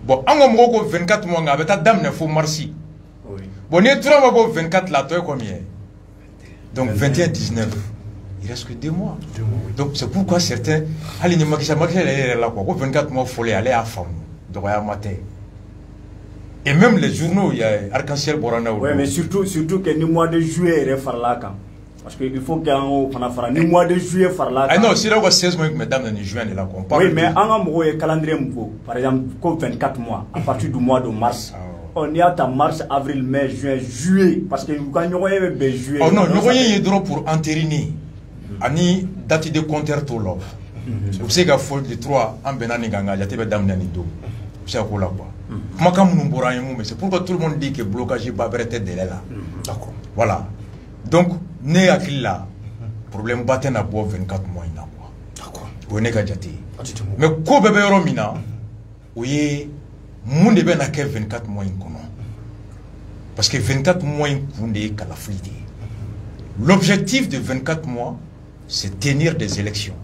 bon an ka mɔgɔw ko 24 mois nka a bɛ taa daminɛ fo marsi bon n'i ye 3 mois bɔ 24 la a tɔ ye combien donc 21 19 il reste que 2 mois donc c'est pourquoi certains hali ni Macky Sall yɛrɛ la quoi ko 24 mois fɔlen ale y'a faamu dɔgɔyama tɛ et même les journaux il y a Arc-en-Ciel bɔra n'a oui mais surtout que ni mois de juillet yɛrɛ farala kan parce que il faut qu'an fana fara ni mois de juillet farala kan non c'est là que 16 mois tun bɛ daminɛ ni juin de la quoi oui mais an ka mɔgɔw ye calendrier min fɔ par exemple ko 24 mois à partir du mois de mars n'i y'a ta mars avril mai juin juillet parce que u ka ɲɔgɔnye bɛ bɛn juillet non ɲɔgɔnye ye dɔrɔn pour entériner ani date de compteur t'o la u bɛ se ka fɔ le 3 an bɛnna nin kan nka jate bɛ daminɛ nin don u bɛ se ka k'o la quoi kumakan minnu bɔra an ye mun mais c'est pourquoi tout le monde dit que blocage ba bɛrɛ tɛ délai la d'accord voilà donc ne hakili la problème ba tɛ na bɔ 24 mois in na quoi d'accord o ye ne ka jate mais ko bɛɛ bɛ yɔrɔ min na o ye mun de bɛ na kɛ 24 mois in kɔnɔ parce que 24 mois in kun de ye kalafili de ye l'objectif de 24 mois c'est tenir des élections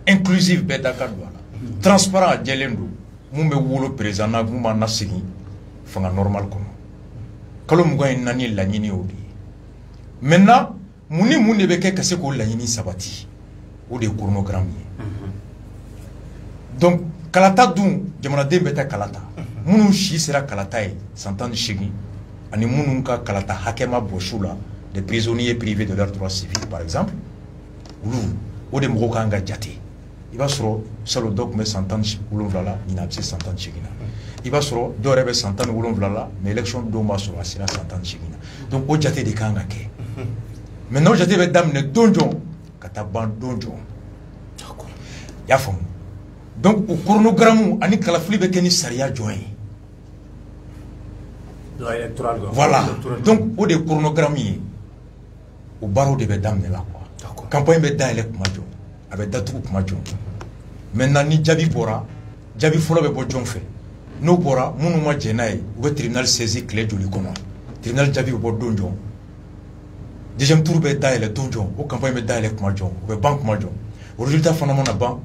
inclusive bɛɛ da ka don a la transparent a jɛlen don mun bɛ wolo président na mun b'an na segin fanga normal kɔnɔ kalo 24 ye laɲini o de ye maintenant mun ni mun de bɛ kɛ ka se k'o laɲini sabati o de ye chronogramme ye donc kalata dun jamanaden bɛ taa kalata minnu si sera kalata ye san 18 ani minnu ka kalata hakɛ ma bɔ su la des prisonniers privés de leurs droits civiques par exemple olu o de mɔgɔw kan ka jate i b'a sɔrɔ salon dɔ tun bɛ san 17 la ɲina a bɛ se san 18 na i b'a sɔrɔ dɔw yɛrɛ bɛ san 17 la mais élection don b'a sɔrɔ a sera san 18 na donc o jate de kan ka kɛ maintenant o jate bɛ daminɛ don jɔn ka taa ban don jɔn i y'a faamu donc o chronogramme ani kalafili bɛ kɛ ni sariya jɔn ye voilà donc o de ye chronogramme ye o baaraw de bɛ daminɛ la quoi campagne bɛ dayɛlɛ kuma jɔ a bɛ datugu kuma jɔ maintenant ni jaabi bɔra jaabi fɔlɔ bɛ bɔ jɔn fɛ n'o bɔra minnu ma jɛn n'a ye u bɛ tribunal saisi tile joli kɔnɔ tribunal jaabi bɛ bɔ don jɔn deuxième tour bɛ dayɛlɛ don jɔn o campagne bɛ dayɛlɛ kuma jɔn o bɛ ban kuma jɔn o résultat fana mana ban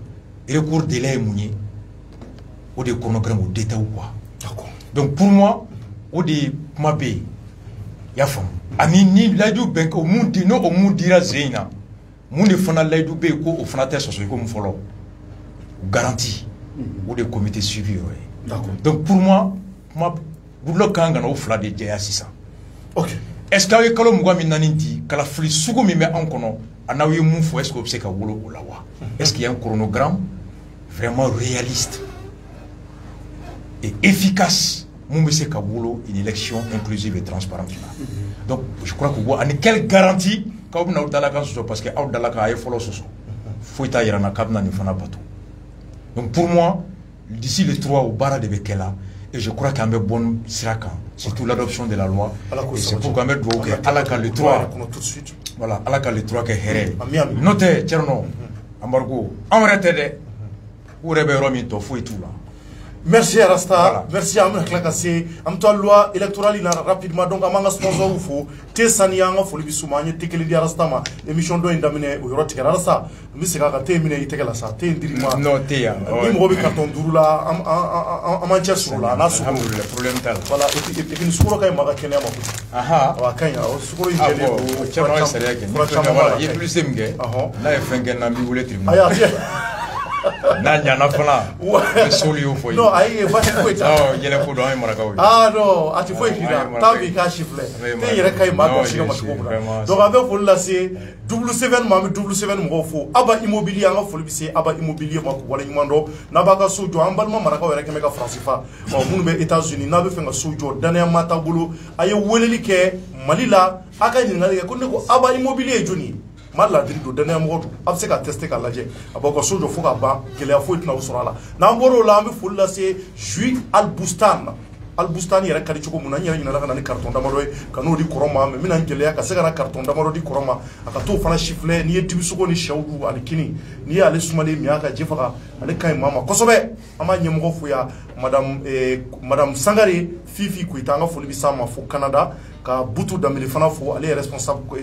recours délai ye mun ye o de chronogramme o détail quoi. D'accord. Donc pour moi o de kuma be ya fam ani ni laiju ben ko mun di no o mun dira zeina mun de fana laiju be ko o fana te soso ko mun folo garantie ou des comités suivis. D'accord. Donc pour moi, Goodluck Kanga no fla de Jaya Sisa. Ok. Est-ce que avec Kalo Mugwa Minani dit que la fli sugo mi me ankono anawi mu fo est-ce que c'est ka wolo olawa. Est-ce qu'il y a un chronogramme vraiment réaliste et efficace mu me c'est ka wolo une élection inclusive et transparente là. Donc je crois que en quelle garantie ka na dala kan so parce que out dala ka ay folo so. Faut ta yarana kabna ni fana bateau. Donc pour moi, d'ici le 3 au Bara de Bekela, et je crois qu'il y a un bon sirakan, surtout l'adoption de la loi. Et c'est pourquoi on doit que Alaka le 3, voilà, Alaka le 3 qui est Here. Notez, Tcherno, Amargo, en réalité, où Rebe Romi Tofu et tout là. Merci Rasta, voilà. Merci à Mklakase. Amto loi électorale il a rapidement donc amanga sponsor ou fo te sanianga fo libisumanye tekeli dia Rasta émission do indamine o yoroti kala Rasta mi se ka te mine itekela sa te ndirima non te ya ni mo bi carton durula am Manchester la na su le problème tal voilà et puis ni sukuro kay maga kenya ma ko aha wa kanya o sukuro ingele o chama seria ke voilà il plus semge na e fenge na mi wule tribunal aya Nanya na fala. Solio foi. Non, aí vai foi. Oh, ele foi do ai maracau. Ah, non, ati foi kira. Tabi ka chifle. Te yere kay ma ko sino ma ko. Donc avec pour là c'est W7 ma W7 mo fo. Aba immobilier nga fo bise aba immobilier ma ko wala nyumando na ba ka sojo ambalma maracau yere kemeka francifa. O munu be États-Unis na be fenga sojo dana mata bulu aye weleli ke Malila aka nyinga ko ne ko aba immobilier joni. Mal do dernier mot abse ka tester ka laje aboko sojo fo ka ba kele afo itna usrala na mboro la ambi fulla se jui al bustan yera kadi choko munanya nyina la kana ni carton damaro kanu di koroma me mina ngele ya ka se kana carton damaro di koroma aka to fana chiffle ni yeti suko ni shawdu alikini ni ale sumale mi aka jefaka ale kay mama kosobe ama nyemgo fu ya madame Sangare Fifi kuitanga fo libisama fo Canada ka butu dameli fana fo ale responsable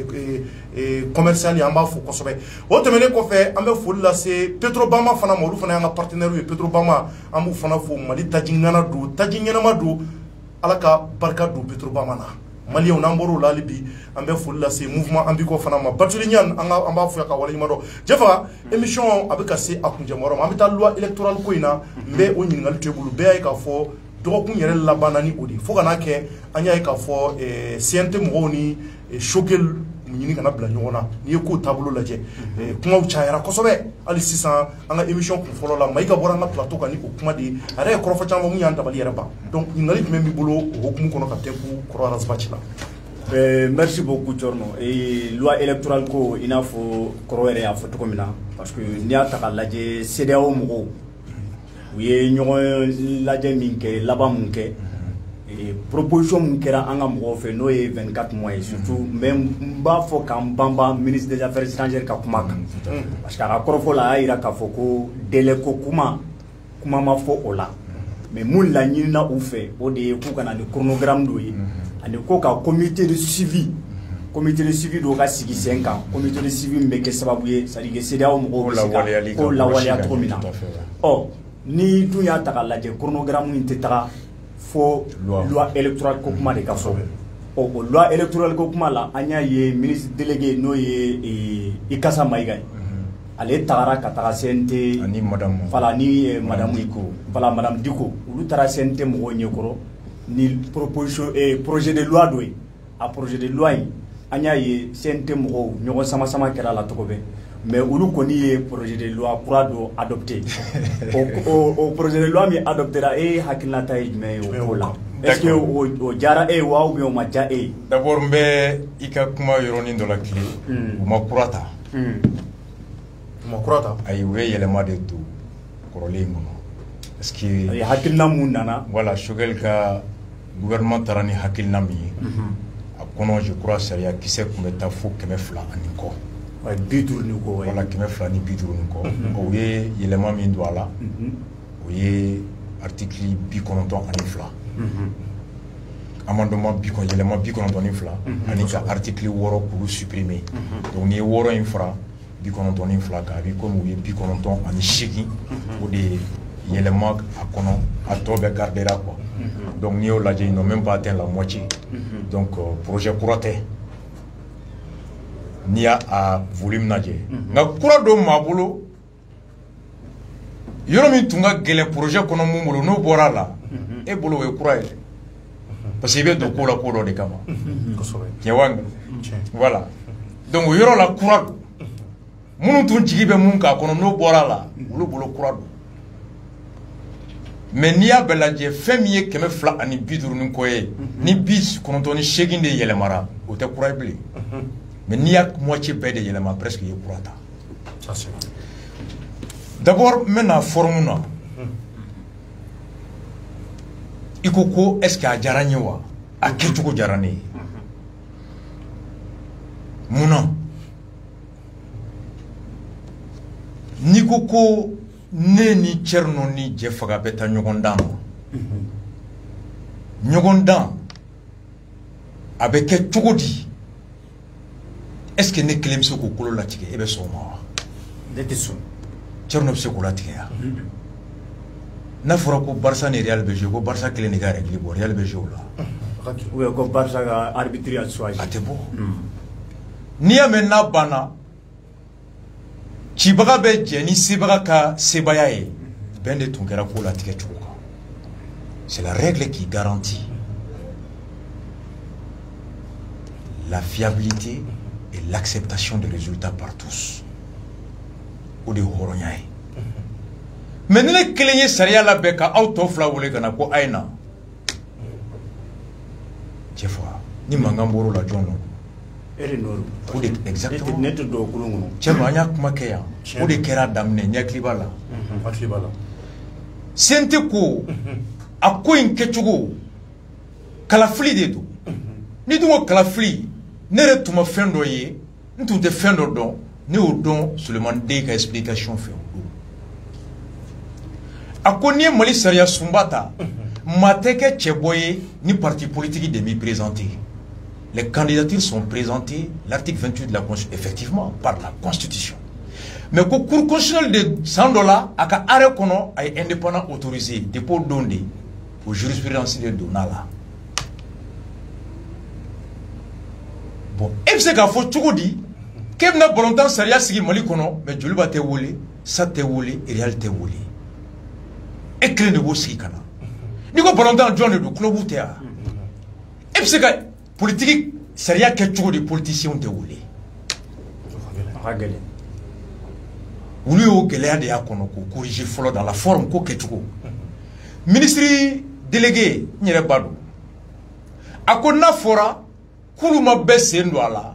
commercial yamba fo kosobe o temene ko fe ambe fo la se Petrobama fana molu fana nga partenaire yu Petrobama amu fana fo Mali tajingana do alaka barka do Petrobama na Mali on amboro la libi ambe fo la se mouvement ambiko fana ma batuli nyan amba fo ka wala nyimado jefa émission abeka se akunje moro amita loi électorale ko ina mbe o nyingal tebulu be ay ka fo dokun yɛrɛ labanani o de fo kana kɛ an y'a ye k'a fɔ CNT mɔgɔw ni choquel ɲini kana bila ɲɔgɔn na n'i ye ko taabolo lajɛ kumaw cayara kosɛbɛ hali sisan an ka émission kun fɔlɔ la Mayiga bɔra an ka plateau kan ni o kuma de ye a yɛrɛ ye kɔrɔfɔ caman mun y'an dabali yɛrɛ ban donc ɲininkali jumɛn b'i bolo o hukumu kɔnɔ ka tɛnku kɔrɔ Arazbaci la. Merci beaucoup Tchorno. Et loi électorale ko ina fo kɔrɔ yɛrɛ y'a fɔ cogo min na parce que n'i y'a ta k'a lajɛ CEDEAO mɔgɔw u ye ɲɔgɔn lajɛ min kɛ laban mun kɛ proposition mun kɛra an ka mɔgɔw fɛ n'o ye 24 mois ye surtout mais n b'a fɔ k'an banban ministre des affaires étrangères ka kuma kan parce que a ka kɔrɔfɔ la a y'a yira k'a fɔ ko délai ko kuma ma fɔ o la mais mun laɲinina u fɛ o de ye k'u kana ni chronogramme dɔ ye ani ko ka comité de suivi dɔ ka sigi sen kan comité de suivi min bɛ kɛ sababu ye c'est à dire que CEDEAO mɔgɔw bɛ se ka ko lawaleya cogo min na ɔ ni dun y'a ta k'a lajɛ chronogramme in tɛ taga fo loi électorale ko kuma de ka fɔ o loi électorale ko kuma la an y'a ye ministre délégué n'o ye Ikasa Mayiga ye ale tagara ka taga CNT ani madame voilà ni madame Diko olu taara CNT mɔgɔw ɲɛkɔrɔ ni proposition projet de loi dɔ ye a projet de loi in an y'a ye CNT mɔgɔw ɲɔgɔn sama kɛra la cogo bɛɛ mais olu kɔni ye projet de loi kura dɔ adopté o projet de loi min adoptera hakilinata ye jumɛn ye o ko la est-ce que o diyara e wa ou bien o ma diya e ye d'abord n bɛ i ka kuma yɔrɔnin dɔ la tile u ma kura ta ayi u ye yɛlɛma de don kɔrɔlen in kɔnɔ parce que hakilina mun nana voilà Choguel ka gouvernement taara ni hakilina min ye a kɔnɔ je crois sariya kisɛ tun bɛ taa fo 200 ani kɔ voilà 250 ni kɔ o ye yɛlɛma min don a la o ye article 92 amendement yɛlɛma 92 ani ka article 6 k'olu supprimer donc n'i ye 6 in fara 92 kan a bɛ komi u ye 98 o de ye yɛlɛma a kɔnɔ a tɔ bɛ gardera quoi donc n'i y'o lajɛ ils n'ont même pas atteint la moitié donc projet kura tɛ n'i y'a a volume lajɛ nka kura dɔ maa bolo yɔrɔ min tun ka gɛlɛn projet kɔnɔ mun bolo n'o bɔra la e bolo o ye kura ye parce que i bɛ don ko la ko dɔ de kama tiɲɛ wa voilà donc o yɔrɔ la kura don minnu tun jigi bɛ mun k'a kɔnɔ n'o bɔra la olu bolo kura don mais n'i y'a bɛɛ lajɛ fɛn min ye 250 ni kɔ ye ni 98 de yɛlɛmara o tɛ kura ye bilen mais n'i y'a moitié bɛɛ de yɛlɛma presque i ye kura ta d'abord n bɛna forme na i ko est ce que a diyara n ye wa a kɛcogo diyara ne ye munna n'i ko ne ni Thierno ni Jɛfaga bɛ taa ɲɔgɔn dan ma ɲɔgɔn dan a bɛ kɛ cogo di est ce que ne kelen bɛ se k'o kolo latigɛ e bɛ sɔn o ma wa ne tɛ sɔn Thierno bɛ se k'o latigɛ ya n'a fɔra ko Barça ni Real bɛ jouer ko Barça kelen de ka règle bɔ Real bɛ jouer o la ou bien ko Barça ka arbitre a choisi a tɛ bɔ n'i y'a mɛn n'a banna cibaga bɛ jɛ ni sebaga ka sebaya ye bɛn de tun kɛra ko latigɛ cogo kan c'est la règle qui garantit la fiabilité et l'acceptation des résultats par tous o de ye hɔrɔnya ye mais ni ne kelen ye sariya labɛn ka aw tɔ fila wele ka na ko a ye na Jɛfaga ni mankan bɔr'o la jɔn don o de exactement ne tɛ don o kolon kɔnɔ Thierno an y'a kuma kɛ yan o de kɛra a daminɛ ɲɛ hakili b'a la CNT ko a ko in kɛcogo kalafili de don ni dun ko kalafili ne yɛrɛ tun ma fɛn dɔ ye n tun tɛ fɛn dɔ dɔn ne y'o dɔn Sulemani Den ka explication fɛ o don a ko n'i ye Mali sariya sunba ta maa tɛ kɛ cɛbɔ ye ni parti politique de m'i présenté. Les candidatures sont présentées, l'article 28 de la Constitution, effectivement, par la Constitution. Mais le Cour constitutionnel de Sandola a un arrêt indépendant autorisé, dépôt donné pour jurisprudence de Donala. Bon, et c'est qu'à faut tout dire, qu'il y a bon temps, ça y a signé Mali kono, mais je l'ai te volé, ça te volé, et réel te volé. Et que ne vous signé kana. Ni ko bon temps, John de club ou théâtre. Et c'est que politique sariya kɛcogo de politiciens tɛ wele olu y'o gɛlɛya de y'a kɔnɔ k'o corriger fɔlɔ dans la forme ko kɛcogo ministre délégué n yɛrɛ ba don a ko n'a fɔra k'olu ma bɛɛ sen don a la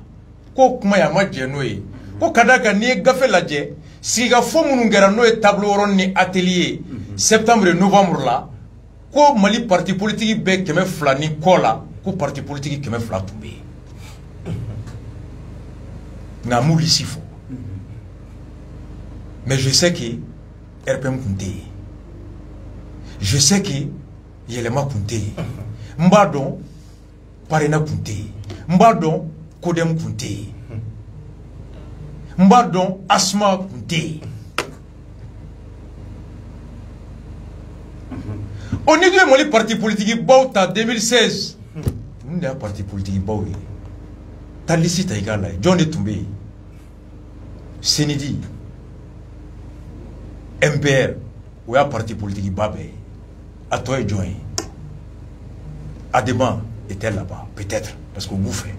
k'o kuma ye a ma jɛ n'o ye ko ka d'a kan n'i ye gafe lajɛ sigikafɔ minnu kɛra n'o ye tableau rond ni atelier septembre et novembre la ko Mali parti politique bɛɛ 200 ni kɔ la ko parti politique 200 tun bɛ yen nka m'u lisi fɔ mais je sais que RPM tun tɛ yen je sais que yɛlɛma tun tɛ yen n b'a dɔn parena tun tɛ yen n b'a dɔn CODEM tun tɛ yen n b'a dɔn ASMA tun tɛ yen o ni dun ye Mali parti politique baw ta 2016 n de y'a parti politique baw ye taa liste ta i k'a lajɛ jɔn de tun bɛ yen Senidi MPR o y'a parti politique ba bɛɛ ye a tɔ ye jɔn ye Adema était là-bas peut-être parce que b'u fɛ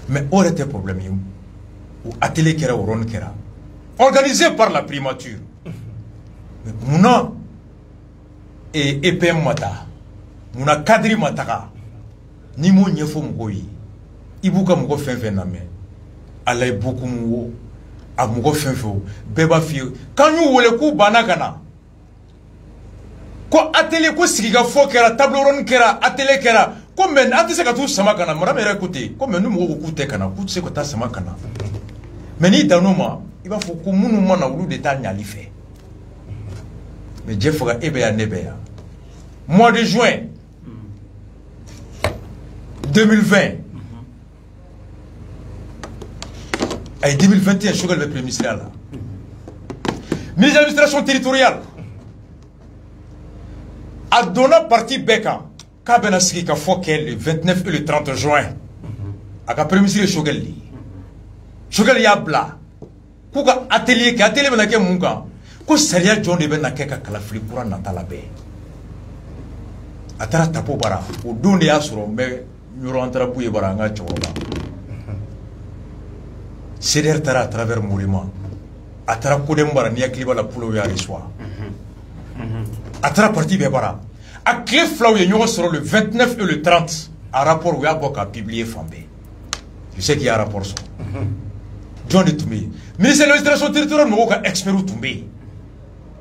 mais o yɛrɛ tɛ problème ye o atelier kɛra o rɔni kɛra organisé par la primature mais munna EPM ma taa munna cadre ma taga n'i m'o ɲɛfɔ mɔgɔw ye i b'u ka mɔgɔ fɛn fɛn lamɛn Alaye Bokumu wo a mɔgɔ fɛn fɛn o bɛɛ b'a f'i ye k'an y'u wele k'u banna ka na ko atelier ko sigikafɔ kɛra table ronde kɛra atelier kɛra ko mais an tɛ se ka t'u sama ka na madame yɛrɛ ko ten ko mais ni mɔgɔw ko k'u tɛ ka na k'u tɛ se ka taa sama ka na mais n'i dan n'o ma i b'a fɔ ko minnu ma na olu de t'a ɲali fɛ mais Jɛfaga e bɛ yan ne bɛ yan mois de juin 2020 ay 2021 Choguel bɛ premier ministre la ministre de l'administration territoriale a donné parti Beka k'a bɛna sigi ka fɔ kɛ le 29 et le 30 juin a ka premier ministre Choguel li Choguel y'a bila k'u ka atelier kɛ atelier bɛna kɛ mun kan ko sariya jɔn de bɛna kɛ ka kalafili kura nata labɛn a taara tapo bara o don de y'a sɔrɔ n bɛ yɔrɔ an taara b'u ye bara an ka cɛkɔrɔba CDR taara à travers Moulema a taara Kodem bara n'i hakili b'a la Pulo y'a reçoit a taara parti bɛɛ bara a tile filaw ye ɲɔgɔn sɔrɔ le 29 et le 30 a rapport u y'a bɔ ka publier fan bɛɛ je sais qu'il y a rapport sɔrɔ jɔn de tun bɛ yen ministère de l'administration territoriale mɔgɔw ka experts tun bɛ yen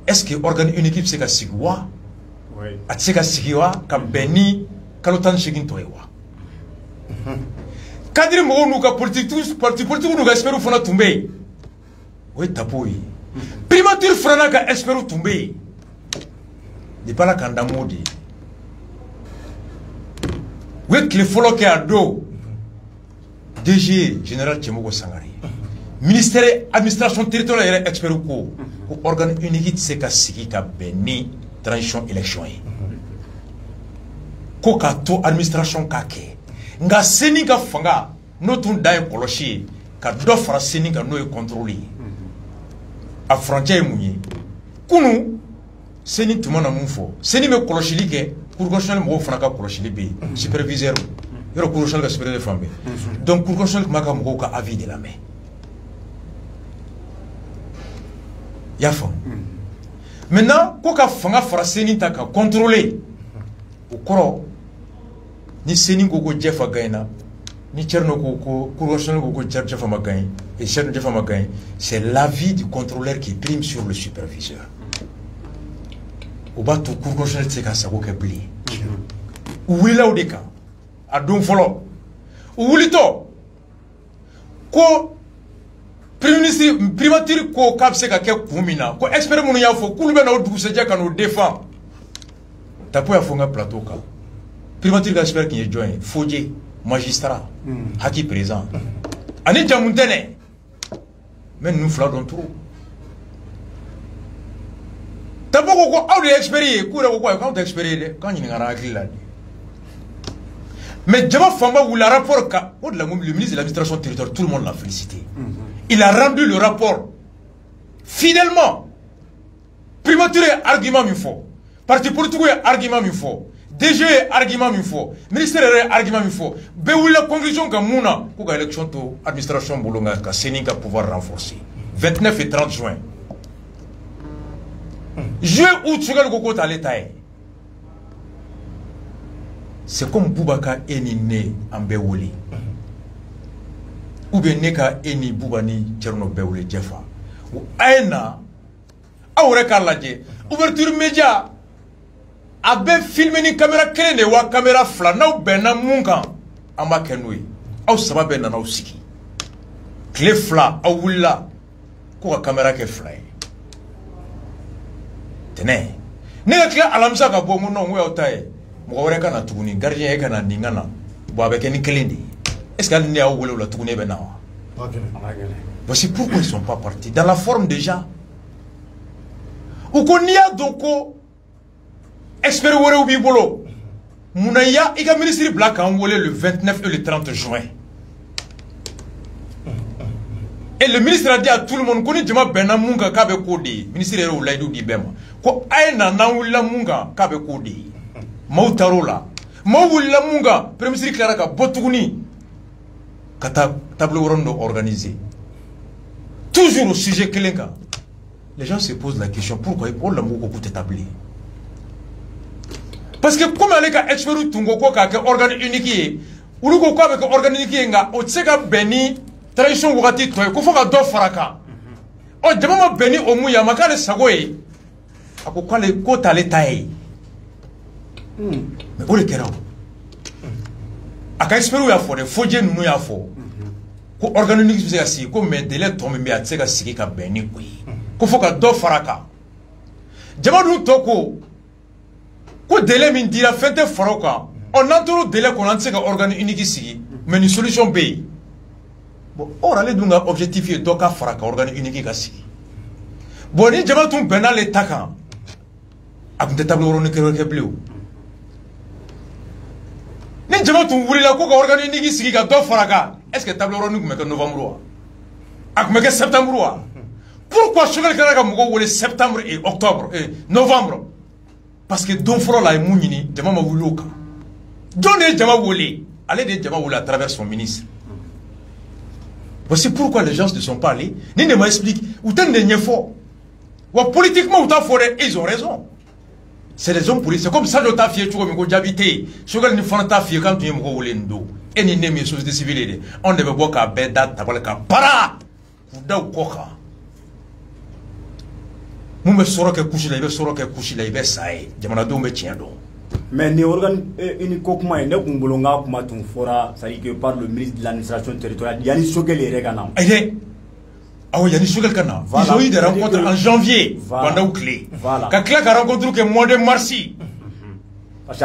est-ce que organe unique bɛ se ka sigi wa a tɛ se ka sigi wa ka bɛn ni kalo 18 tɔ ye wa cadre mɔgɔw n'u ka politique n'u ka experts fana tun bɛ yen o ye tapo ye primature fana n'a ka experts tun bɛ yen n'est pas là quand d'amour dit oui que le follow qui a do DG général Tchemogo Sangari ministère administration territoriale et expert ko organe unique c'est ka sigi ka beni transition élection yi ko ka to administration ka ke nga seni ka fanga no tun da e koloshi ka do fara seni ka no e contrôler a frontière munyi kunu seni tumana mun fɔ seni bɛ kɔlɔsili kɛ cour constitutionnelle mɔgɔw fana ka kɔlɔsili bɛ yen superviseur yɔrɔ cour constitutionnelle ka superviseur fan bɛɛ donc cour constitutionnelle tun b'a ka mɔgɔw ka avis de lamɛn i y'a faamu maintenant ko ka fanga fara seni ta ka contrôler o kɔrɔ ni seni ko ko Jɛfa gagnera ni Thierno ko ko cour constitutionnelle ko ko Jɛfa ma gagne et Thierno Jɛfa ma gagne c'est l'avis du contrôleur qui prime sur le superviseur. O b'a to cour constitutionnelle tɛ se ka sago kɛ bilen u wulila o de kan a don fɔlɔ u wulitɔ ko primature ko k'a bɛ se ka kɛ kun min na ko expert minnu y'a fɔ k'olu bɛ na o dugusɛjɛ ka n'o défend tapo y'a fɔ n ka plateau kan primature ka expert tun ye jɔn ye Fodje magistrat Haki président ani Jamuntɛnɛ mais ninnu fila dɔn trop tapo ko aw de ye expert ye k'u yɛrɛ ko ko ayi k'anw tɛ expert ye dɛ k'an ɲininkara hakili la de mais jama fanba wulila rapport kan o de la le ministre de l'administration territoriale tout le monde l'a félicité il a rendu le rapport fidèlement primature ye argument min fɔ parti politique ye argument min fɔ DG ye argument min fɔ ministère yɛrɛ ye argument min fɔ bɛɛ wulila conclusion kan mun na ko ka élection to administration bolo nka ka CENI ka pouvoir renforcer 29 et 30 juin juin août Choguel ko t'ale ta ye c'est comme Boubacar e ni ne an bɛɛ wele ou bien ne ka e ni Bouba ni Thierno bɛɛ wele Jɛfa a ye na aw yɛrɛ k'a lajɛ ouverture média a bɛ filmer ni caméra kelen de wa caméra fila n'aw bɛnna mun kan an b'a kɛ n'o ye aw saba bɛɛ nana aw sigi tile fila aw wulila ko ka caméra kɛ fila ye tɛnɛ ne ka tila alamisa ka bɔ n ko non n ko y'aw ta ye mɔgɔ wɛrɛ ka na tuguni gardien e ka na nin ka na bon a bɛ kɛ ni kelen de ye est ce que hali ne y'aw wele o la tuguni e bɛ na wa voici pourquoi ils sont pas partis dans la forme déjà u ko n'i y'a dɔn ko expert wɛrɛw b'i bolo munna i ka ministre bila k'an wele le 29 et le 30 juin et le ministre a dit à tout le monde ko ni jama bɛnna mun kan k'a bɛ k'o de ye ministre yɛrɛ y'o layidu di bɛɛ ma ko a ye na n'an wulila mun kan k'a bɛ k'o de ye maaw taar'o la maaw wulila mun kan premier ministre tilara ka bɔ tuguni ka taa table wɛrɛ dɔ organiser toujours au sujet kelen kan les gens se posent la question pourquoi o la mɔgɔw ko k'u tɛ taa bilen parce que comme ale ka expert tun ko k'a kɛ organe unique ye olu ko k'a bɛ kɛ organe unique ye nka o tɛ se ka bɛn ni transition wagati tɔ ye ko fo ka dɔ fara kan ɔ jama ma bɛn ni o mun ye a ma k'ale sago ye a ko k'ale ko t'ale ta ye mais o de kɛra o a ka experts y'a fɔ dɛ Fodje ninnu y'a fɔ ko organe unique bɛ se ka sigi ko mais délai tɔ min bɛ yen a tɛ se ka sigi ka bɛn ni o ye ko fo ka dɔ fara kan jama dun tɔ ko délai min dira fɛn tɛ fara o kan ɔ n'an tora o délai kɔnɔ an tɛ se ka organe unique sigi mais ni solution bɛ yen bon or ale dun ka objectif ye dɔ ka fara ka organe unique ka sigi bon ni jama tun bɛnna le ta kan a tun tɛ table ronde kɛ bilen o ni jama tun wulila ko ka organiser sigi ka dɔ fara kan est ce que table ronde tun bɛ kɛ novembre wa a tun bɛ kɛ septembre wa pourquoi Choguel kɛra ka mɔgɔw wele septembre et octobre et novembre parce que don fɔlɔ la a ye mun ɲini jama ma wuli o kan jɔn de ye jama wele ale de ye jama wele à travers son ministre. Voici pourquoi les gens ne sont pas allés. Ni ne m'expliquent. Ou t'en n'est fort. Ou politiquement, ou t'en forêt, ils ont raison. C'est les hommes politiques. C'est comme ça que t'as fait, tu vois, mais j'habite. Choguel ni fana t'as fait quand tu es mou l'endo. Et ni ne m'y société civile. On ne veut pas qu'à beda tabale qu'à para. Ou da ou koka. Mou me soro ke couche là, il veut soro ke couche là, il veut ça. Jamana do me tient donc. Mais ni organe une kokuma ne kumbolonga kuma tun fora c'est que par le ministre de l'administration territoriale yani Choguel est regana aïe ah oui yani Choguel kana ils ont eu des rencontres en janvier pendant clé quand Claire a rencontré que mois de mars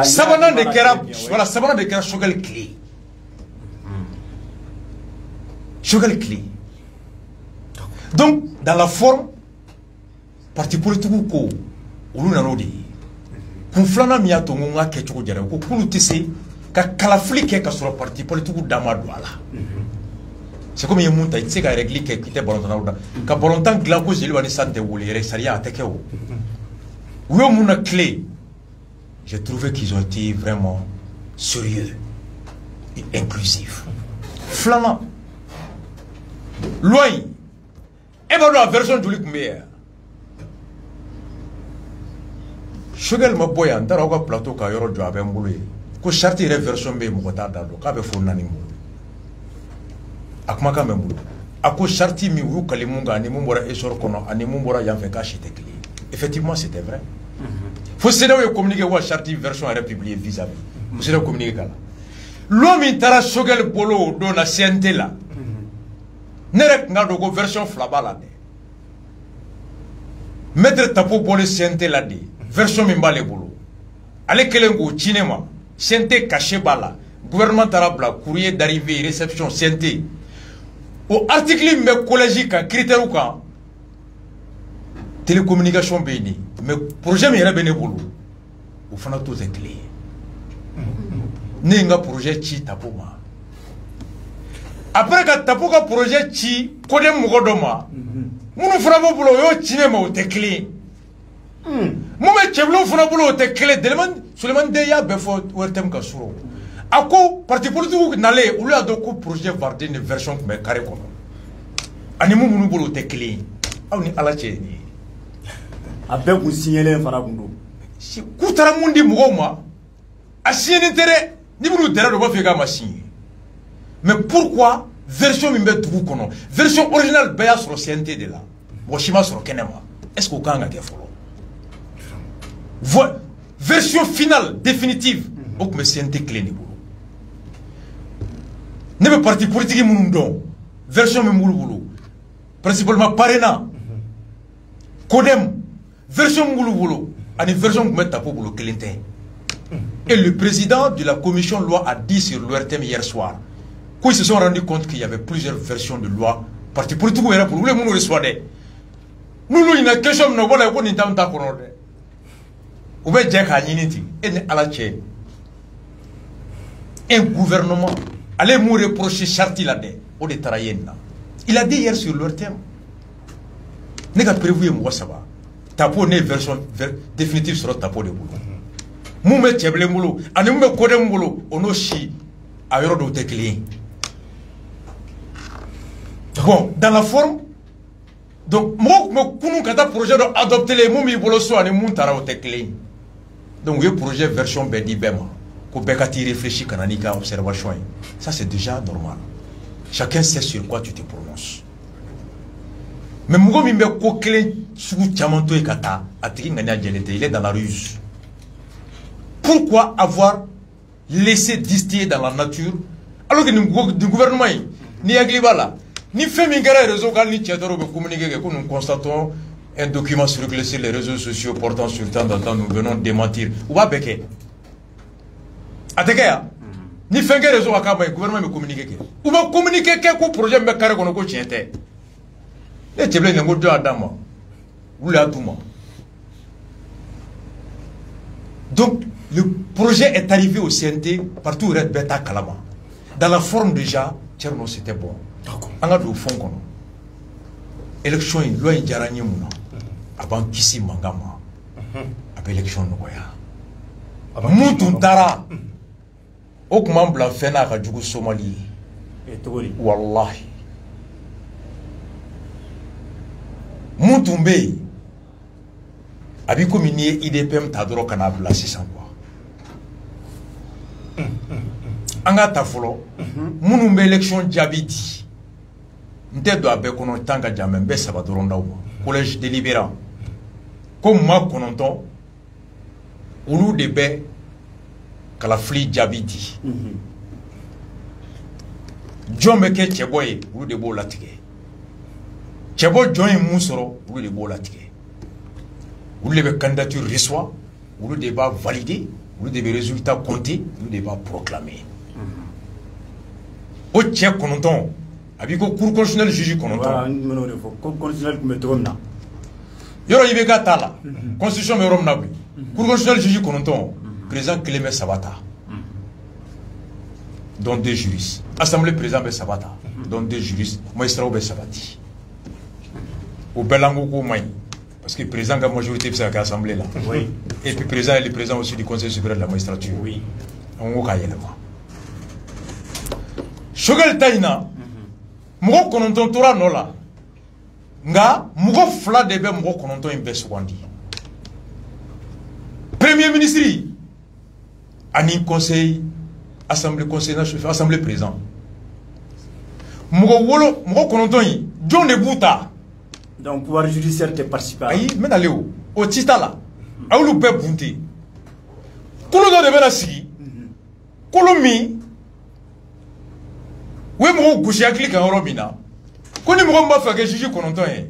sabana de kera voilà sabana de kera Choguel clé Choguel clé donc dans la forme parti politique ko olu nanodi kun flana mi ato ngonga ke chuko jara ko kulu tise ka kalafli ke ka sura parti politique dama do ala c'est comme yemunta itse ka régler ke kite bolontan oda ka bolontan glako jeli wani sante woli re saria ateke o wo muna clé j'ai trouvé qu'ils ont été vraiment sérieux et inclusifs flana loin et ba la version de l'Ikmeyer Choguel ma boya ndara ko plateau ka yoro jo abe mbulu ko charte version be mo ta dado ka be fo nani mo akuma ka me mbulu ako charte mi wu kalimunga ni mumbora esor kono ani mumbora yanfe ka chite clé effectivement c'était vrai faut se dawe communiquer wa charte version est publiée vis-à-vis faut se dawe communiquer kala l'homme tara Choguel bolo do na CNT la nerek ngado go version flabala de maître tapo bolo CNT la de version min b'ale bolo ale kelen k'o ci ne ma CNT caché b'a la gouvernement taara bila courrier d'arrivée réception CNT o article min bɛ collège kan critère kan télécommunication bɛ yen mais projet min yɛrɛ bɛ ne bolo o fana t'o tɛ kelen ye ne ye n ka projet ci tapo ma après ka tapo ka projet ci kode mɔgɔ dɔ ma minnu fana b'o bolo o y'o ci ne ma o tɛ kelen ye. Moume Tcheblo Funabolo te clé d'éléments Suleiman Deya Befo Wertem Kasuro. A quoi parti politique n'allait ou lui a donc projet Vardé une version mais carré comme. Animou Mounoubo te clé. A on est à la chaîne. A bien vous signaler un farabundo. Si Koutaramundi Mouma a signé intérêt, ni vous nous direz de faire ma signe. Mais pourquoi version Mimbe Tougoukono version originale Béa sur le CNT de là. Washima sur le Kenema. Est-ce qu'au Kanga est follow? Version finale, définitive. Donc, mais c'est un clé. Ne me parti politique mon version Mouloulou. Principalement Parena. Kodem. Version Mouloulou. Une version que mettre pour le Clinton. Et le président de la commission loi a dit sur l'ORTM hier soir qu'ils se sont rendus compte qu'il y avait plusieurs versions de loi. Parti politique pour le monde reçoit. Nous, il y a quelque chose qui est ou bien un gouvernement allez me reprocher Charti là au de Tarayena. Il a dit hier sur leur thème n'est pas prévu moi ça va tapo ne version définitive sur tapo de boulot moume tcheble boulot ane moume kodem boulot ono chi a yoro do te client. Bon dans la forme donc moi kunu kata projet de adopter les moumi bolo so ane moun tara o te client. Donc, le projet version Bedi Bema, qu'on peut réfléchir quand on a observation. Ça, c'est déjà normal. Chacun sait sur quoi tu te prononces. Mais Mougo Mimbe Kokele, Sougou Tiamanto et Kata, il est dans la ruse. Pourquoi avoir laissé distiller dans la nature, alors que le gouvernement, ni Aglibala, ni Femingara réseau, ni Tchatoro, nous constatons un document circulé sur les réseaux sociaux portant sur le temps d'entendre, nous venons démentir. Ou pas Beke Atekeya ni fenge réseau akaba le gouvernement me communiquer. Ou va communiquer quel projet me carré qu'on a coché. Les télé ne go do adama. Donc, le projet est arrivé au CNT partout où Red Beta Kalama. Dans la forme déjà, Tcherno c'était bon. On a au fond. Élection, loi Indjarani Mouna. Avant Kissi Mangama. Après élection Noya. Moutuntara. Okman Blanc Fena Radjougou Somali. Wallahi. Moutoumbe. Abi comme il y a IDPM Tadoro Kanabla 600 quoi. Anga tafolo. Mounoumbe élection Djabiti. M'te doit be kono tanga jamen be sabadoron dauma. Collège délibérant. Comme moi kononton. Oulou de be Kalafli Djabiti. John Meke Tcheboye, oulou de bo latike. Tchebo John Moussoro, oulou de bo latike. Vous les candidatures reçoivent, vous le débat validé, vous les résultats comptés, vous le débat proclamé. Au Tchèque Kononton, avec le cours constitutionnel juge Kononton. Cours constitutionnel comme Toromna. Yoro Ibeka Tala, constitution de Romna. Cours constitutionnel juge Kononton, président Clément Sabata. Dont 2 juristes. Assemblée président Sabata. Dont 2 juristes. Magistrat Sabati. Au Belango Koumaï. Parce que le président de la majorité de l'Assemblée là. Oui. Et puis le président est le président aussi du Conseil supérieur de la magistrature. Oui. On va y aller. Shogal Taina, Moko Kononton Tora Nola. Nga, Moko Fla Debe Moko Kononton Imbeswandi. Premier ministre, Ani Conseil, Assemblée Conseil National, Assemblée président. Moko Kononton, John Nebouta. Donc, pouvoir judiciaire te participer. Aïe, mais allez où? Au Tita là. Aoulou pe bunte. Kolo do de bela si. Kolo mi. Oui, mon gouché a cliqué en Robina. Koni mo mba fa que juge Kononton e.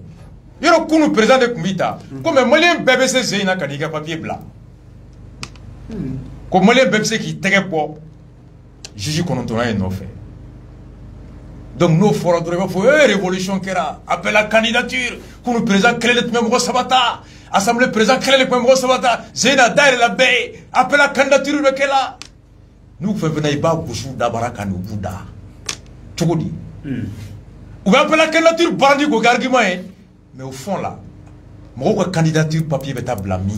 Yoro kunu président de Kumbita. Comme malien BBC Zeyna Kadiga papier blanc. Comme malien BBC qui très po. Juge Kononton e non fait. Donc nous ferons une révolution qui a appelé la candidature pour nous présenter Khaled Memro Sabata, Assemblée président Khaled Memro Sabata, Zéna Daïr la Bey, appelé la candidature de Kela. Nous faisons venir bas Bouchou d'Abaraka nous Bouddha. Tu vois dit. Ou bien appeler la candidature Bandi au argument, mais au fond là, mon candidature papier est à blâmer.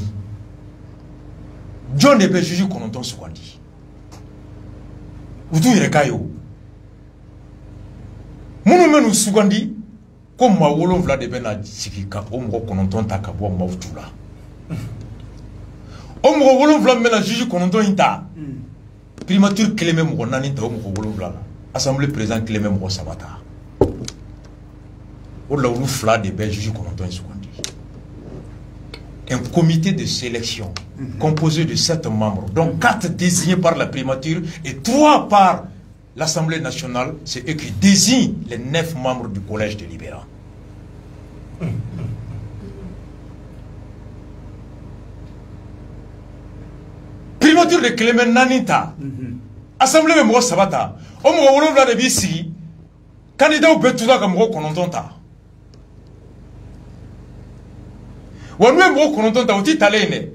John Ebe juge qu'on entend ce qu'on dit. Ou tout est caillou. Munu menu sugandi comme ma wolon vla de bena sikika o mo kononton ta ka bo ma futula o mo wolon vla mena juge kononton inta primature Clément mo nani ta o mo wolon vla assemblée président Clément mo Sabata o la wulu vla de be juge kononton sugandi un comité de sélection composé de 7 membres dont 4 désignés par la primature et 3 par l'Assemblée nationale, c'est eux qui désignent les 9 membres du collège délibérant. Primature de Clément Nanita, Assemblée de Mouro Sabata, Omo Wolovla de Bissi, candidat au Betouda comme Mouro Konontonta. Ou Mouro Konontonta, ou Titalene,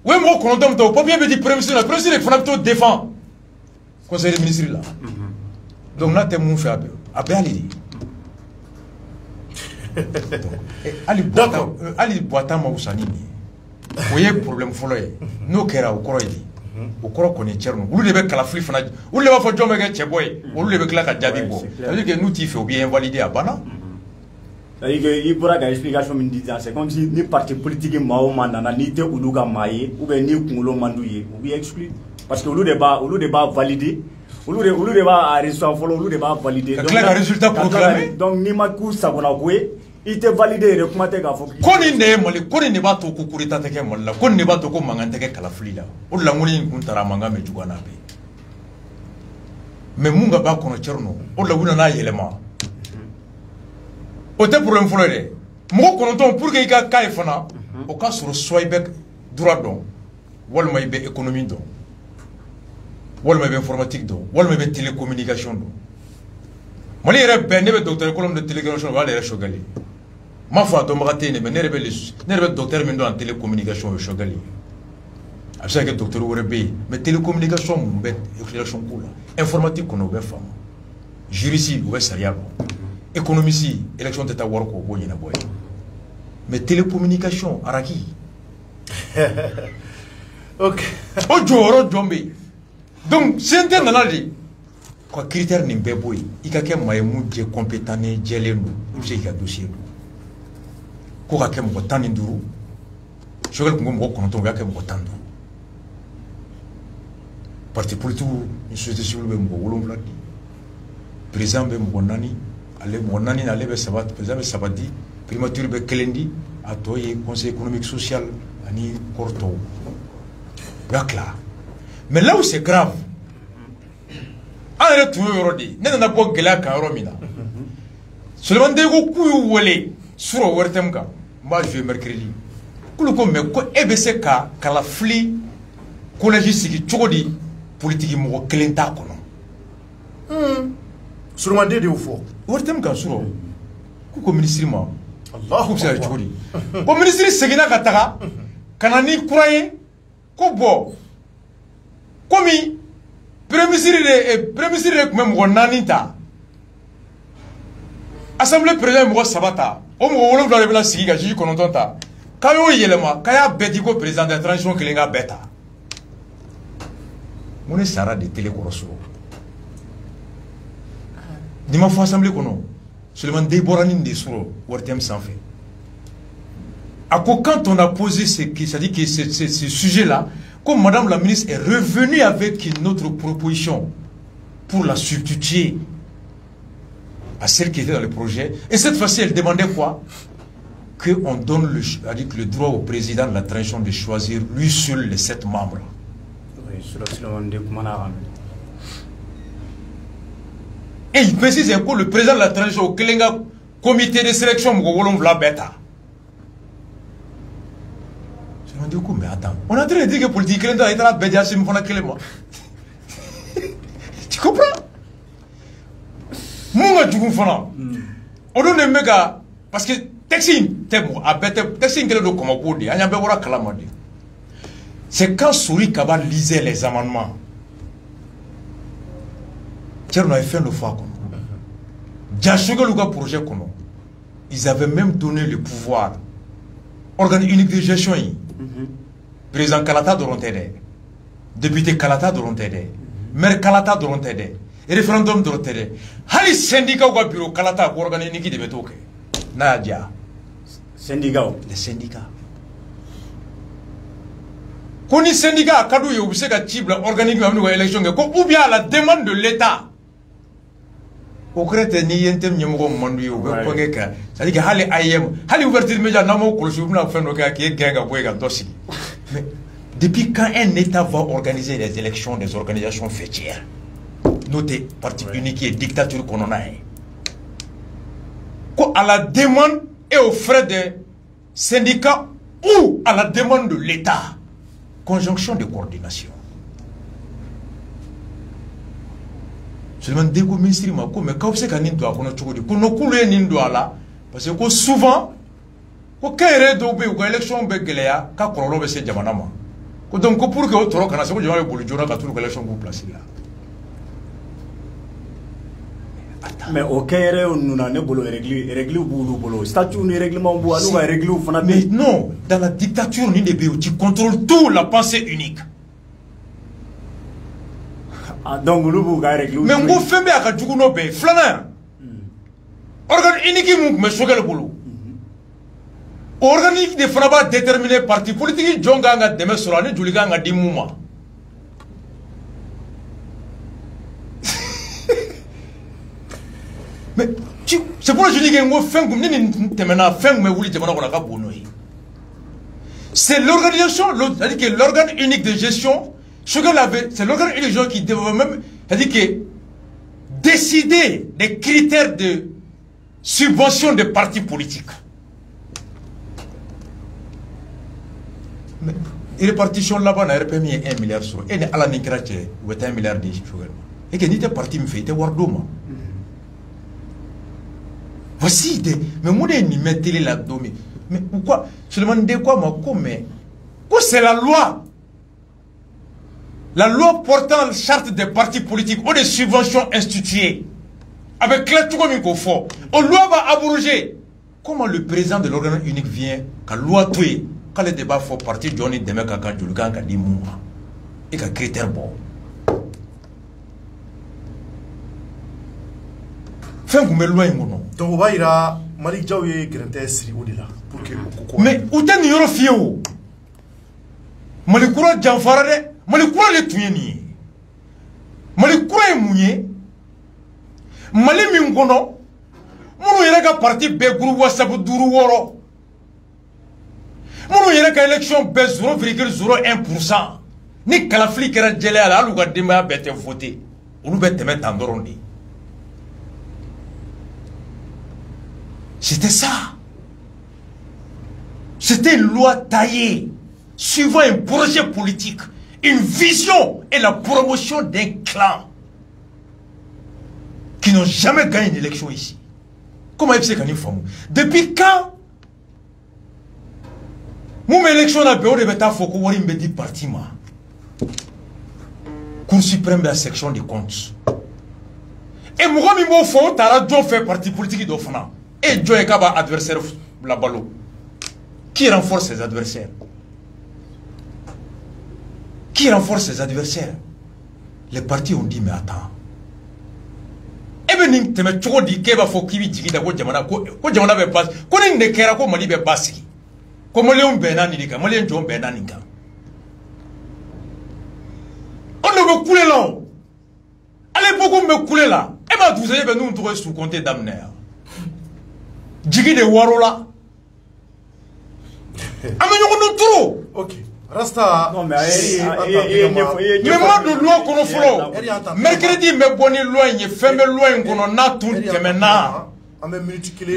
ou Mouro Konontonta, ou Papier Bedi Prémission, la prémission des Fonapto défend. Conseil des ministres là. Donc là, tu es mon frère. Ali Boatan Maoussani. Vous voyez le problème follow. Nous qui sommes au Koroïdi. Au Koro connaît Tcherno. Vous devez que la flif. Vous devez faire John Mega Tcheboy. Vous devez que la Djabibo. C'est-à-dire que nous, il faut bien valider à Bana. C'est-à-dire qu'il pourra une explication. C'est comme si les partis politiques Mahoumana n'étaient ou Louga Maye ou bien ni Koulo Mandouye ou bien exclu. Parce que au lieu de valider, au lieu de recevoir, au lieu de valider. Donc, le résultat proclamé. Donc, Nimakou Sabonakoué, il était validé. Koni ne ba to ko kurita teke molla koni ne ba to ko manganteke kala flila o la ngoni kuntara manga me jugana be mais munga ba kono cherno o la wuna na yelema o te problème folo de mo kono ton pour que i ka kay fana o ka sur soybe droit don wal may be économie don wal may be informatique don wal may be télécommunication don mali re be ne be docteur colonne de télécommunication wala re shogali ma foi domagate ne mais ne rebe docteur min do en télécommunication au Chogali a ça que docteur Orebe mais télécommunication mun be éclairage ko la informatique kono be fam juriste ou be saria économie élection tata war ko bo nyina boy mais télécommunication araki ok o joro jombe donc c'est un analyse quoi critère ni be boy ikake mayemu je compétent ne jelenu je ka dossier ko ka kem ko tani nduru jogal ko mo ko to ga kem ko tandu parti politique une société civile be mo wolon flati président be mo nani ale be sabat président be sabati primature be kelendi atoye conseil économique social ani corto gakla mais là où c'est grave en tout yorodi ne na ko gela ka romina seulement de ko ku wole suro wertem ka moi je mercredi kuluko me ko ebc ka kala fli collège sigi chogodi politique mo kelenta kono sûrement de fo wertem ka suro ko ministre ma Allah ko sa chogodi ko ministre segina ka taga kanani kuraye ko bo komi premier ministre ko mo nanita assemblée président mo sabata o mo wolo vla bela sigi ga ji kono tonta kayo yelema kaya beti ko président de transition kelenga beta mon sara de télé koroso dima fo assemblée kono seulement des borani de suro wortem sans fait quand on a posé c'est-à-dire que ce sujet-là, comme Madame la ministre est revenue avec une autre proposition pour la substituer à celle qui était dans le projet, et cette fois-ci, elle demandait quoi? Qu'on donne le droit au président de la transition de choisir lui seul les 7 membres. Oui, et il précise que le président de la transition au Kelenga comité de sélection Mgolon Beta. Mais attends, on est en train de dire que politique est la bédia c'est mon accueillement. Tu comprends? Mon du fana. On donne méga parce que texting temo a bête texting que le comme pour dire, anya be wora kalamadi. C'est quand Souri Kaba lisait les amendements. Tiens, on avait fait une fois comme. Diachoga Luga projet comme. Ils avaient même donné le pouvoir. Organe unique de gestion. Président Kalata de l'Ontede, député Kalata de l'Ontede, maire Kalata de l'Ontede, référendum de l'Ontede. Hali syndicat ou bureau Kalata pour organiser qui devait toquer. Nadia. Syndicat. Les syndicats. Quand les syndicats, quand vous savez que cible organique une élection, ou bien à la demande de l'État. Au crédit ni yentem nyemugo mandu yo ko ngeka c'est-à-dire que hali ayem hali ouverture média namo ko sur na feno ka ki genga boyga dosi mais depuis quand un État va organiser les élections des organisations fêtières notez parti unique et dictature qu'on en a quoi à la demande et aux frais des syndicats ou à la demande de l'État conjonction de coordination. Seulement des ministres mais quand vous savez qu'on doit parce que souvent quand il y a élection quand donc pour que autre kana seko jama bolu jona ka tulu élection pour placer là. Mais au Caire on n'a ne bolo régler bolo bolo statut ni règlement bo anu va régler fana. Mais non, dans la dictature ni de tu contrôles tout la pensée unique. Ah donc le bo ga régler. Mais on fait bien ka juguno be flana. Organe unique mu me sogal bolo. Organique de Fraba déterminé parti politique jonga nga deme solane juliga nga dimuma. Mais c'est pour ça que je dis que moi fin comme ni temena fin me wuli jamana ko ka bono yi. C'est l'organisation, c'est-à-dire que l'organe unique de gestion, ce que l'avait, c'est l'organe unique de gestion qui devait même, c'est-à-dire que décider des critères de subvention des partis politiques. Mais les répartition là-bas n'a pas mis 1 milliard sur et à la Nikrache ou 1 milliard de et que ni tes partis me fait tes wardoma. Voici des... Mais moi, je n'y mets télé là-dedans. Mais pourquoi? Je demande de quoi, moi, mais... Quoi, c'est la loi? La loi portant la charte des partis politiques ou des subventions instituées. Avec la tout comme il faut. On loi va abroger. Comment le président de l'organe unique vient, quand la loi tuée, quand le débat faut partir, Johnny Demek, quand Julgan, quand dit mouvement. Et quand critère bon. Donc on va ir à Malik Djaoué Grente Sri Odila pour que mais où t'es n'y fiou Malikoura Djanfarade Malikoura le tuyeni Malikoura est mouillé Mali Mingono Mounou yérega parti Beguru Wasabu Duru Woro Mounou yérega élection B 0,01%. Ni Kalafli Kera Djele ala Alouga Dema bête voté ou nous bête mettre en dorondi. C'était ça. C'était une loi taillée, suivant un projet politique, une vision et la promotion d'un clan qui n'ont jamais gagné une élection ici. Comment est-ce que nous faisons? Depuis quand? Mon élection n'a pas eu de bêta faut qu'on me dit parti ma. Cour suprême de la section des comptes. Et moi mi mo fo tara jo fait parti politique d'Ofana. Et Joe Kaba adversaire la ballot. Qui renforce ses adversaires? Qui renforce ses adversaires? Les partis ont dit mais attends. Eh bien tu me trop dit que va faut qu'il dise que Jamana ko Jamana be passe. Ko ni ne kera ko Mali be passe. Ko Mali on benani ni ka Mali on benani ka. On ne veut couler là. Allez beaucoup me couler là. Eh bien vous avez nous trouver sous compter d'amener. Djigi de Warola. Ok. Rasta. Non, mais moi de loi qu'on a mercredi, mais bonne loi, il fait mes lois qu'on a tout maintenant.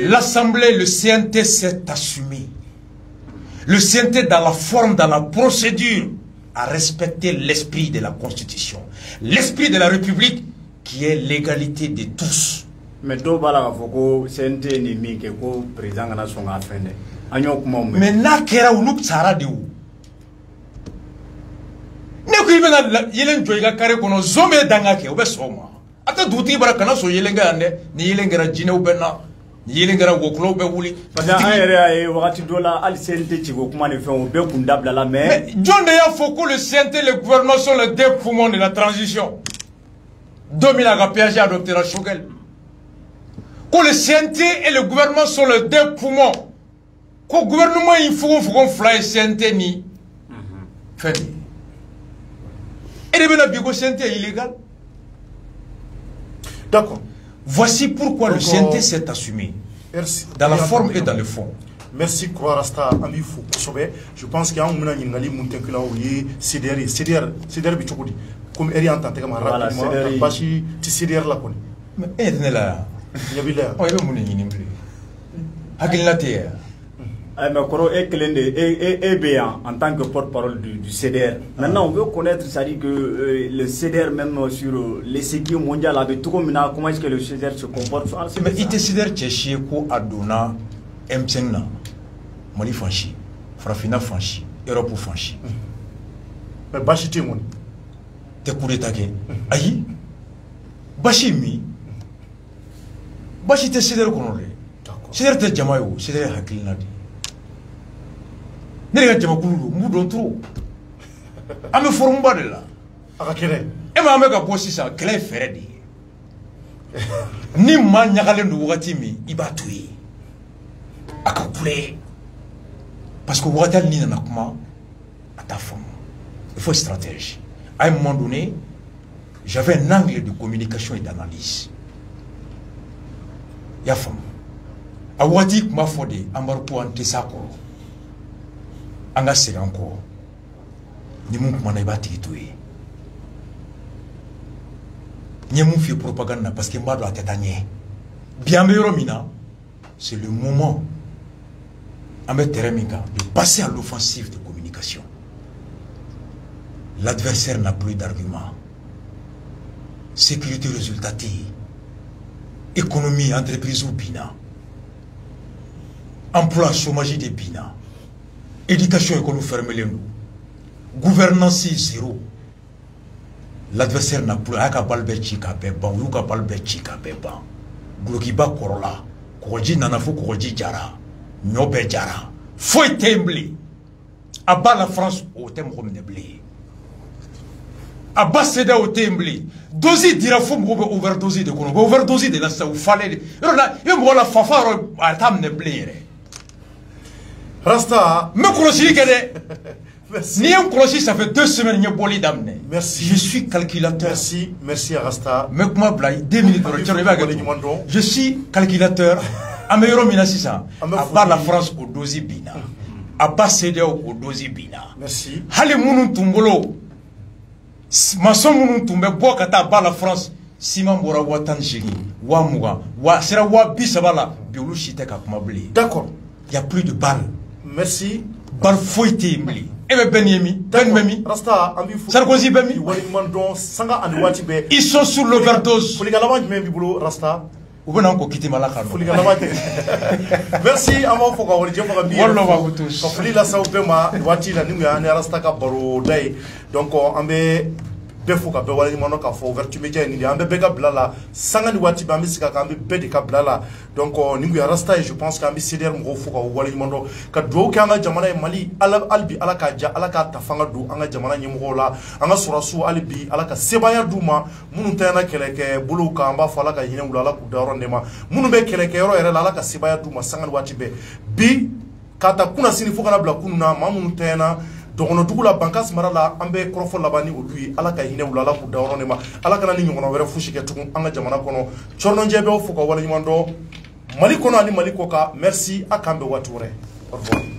L'Assemblée, le CNT s'est assumé. Le CNT, dans la forme, dans la procédure, a respecté l'esprit de la Constitution. L'esprit de la République, qui est l'égalité de tous. Mais tout va là, faut que CNT ni mi que ko président na son affaire. Mais na kera ou nous sara de où? Ne ko ibena yelen joiga kare kono zombe danga ke obe soma. Ata duti bara kana so yelenga ande ni yelengara jine ubena ni yelengara woklo be wuli. Parce que ayere ay wakati dola al CNT ci go kuma ne fe obe kundabla la mais John de ya faut que le CNT le gouvernement sont les deux poumons de la transition. 2000 a PAG adopté la Choguel. Que le CNT et le gouvernement sont les deux poumons. Que le gouvernement, il faut qu'on fly CNT ni. Fini. Et le bigo CNT est illégal. D'accord. Voici pourquoi le CNT s'est assumé. Merci. Dans la forme et dans le fond. Merci, Rasta Amifou Kosobe. Je pense qu'il y a un moment où il y a CDR Bichokodi. Comme Eri entente comme rapidement, Bashi, tu CDR la connaît. Mais elle est là. Il y a là. Oh, il est mon ennemi. Hakil Naté. Mais Koro est béant en tant que porte-parole du CDR. Maintenant, on veut connaître, ça dit que le CDR, même sur l'échiquier mondial, avec tout comme comment est-ce que le CDR se comporte. Mais il te CDR tchéché ko adona M5 Mali franchi, Frafina franchi, Europe franchi. Mais Bashi Timon. Te coup d'état que aïe Bashi mi Bashi te CDR kono le. CDR te jamayo, CDR hakil nadi. Nega jama kulu mu don trop. Ame forumba de la. Aka kele. E ma ame ka bossi sa kele fere di. Ni ma nyagale ndo wati mi iba tuyi. Aka kule. Parce que wata ni na kuma ata fond. Il faut stratégie. À un moment donné, j'avais un angle de communication et d'analyse. Il y a femme. A wadi kuma fode ambarko ante sakoro. Anga c'est encore ni mon kuma na ibati tué ni mon fait propagande parce que mbado atetanye bien meilleur mina c'est le moment avec Teremika de passer à l'offensive de communication. L'adversaire n'a plus d'arguments. Sécurité résultative, économie, entreprise ou bina. emploi chômage de bina éducation école fermée gouvernance zéro l'adversaire n'a plus aka balbe chika beba ou ka balbe chika beba gulukiba korola koji nana fo koji jara nyobe jara foi temble aba la France au thème comme neblé aba seda au temble dosi dira fo mo overdose de kono overdose de la sa fallait là yo la fafa atam neblé Rasta me kolosi kede ni un kolosi ça fait 2 semaines ni boli d'amener. Merci. Je suis calculateur. Merci à Rasta. Me kuma blay 2 minutes je suis calculateur. Ameiro minasisa. À part la France au dosi bina. À part CDO au dosi bina. Merci. Hali munu tumbolo. Mason munu tumbe bokata ba la France. Sima mbora watan jigi. Wa muga. Wa sera wa bisabala. Biolu shite ka kuma blé. D'accord. Il y a plus de balles. Merci. Balle foité mbli. Ebe Benyemi, Benmemi, Rasta, Sarkozy Bemi, ils sont sur l'overdose. Rasta. Merci, donc befo ka be wala ni mono ka fo vertu media ni ambe bega blala sanga ni wati ba misika ka ambe bedi ka blala donc ningu ya rasta je pense ka ambe ceder mo fo ka wala ni mono ka do ka nga jamana Mali albi ala ka ja ala ka tafanga do anga jamana nyimo la anga surasu albi ala ka sebaya duma munu tayana keleke bulu ka amba fala ka yine wala ku daro ndema munu be keleke yoro ere ala ka sebaya duma sanga ni wati be bi kata kuna sini fo kana bla kununa mamunu tayana donc on a la banque marala ambe krofo labani odui ala ka hine wala ku dawro ne ma ala kana ni ngono were fushi ke tukun anga jamana kono chorno njebe o fuko wala nyimando Mali kono ali Mali koka merci akambe watu re au revoir.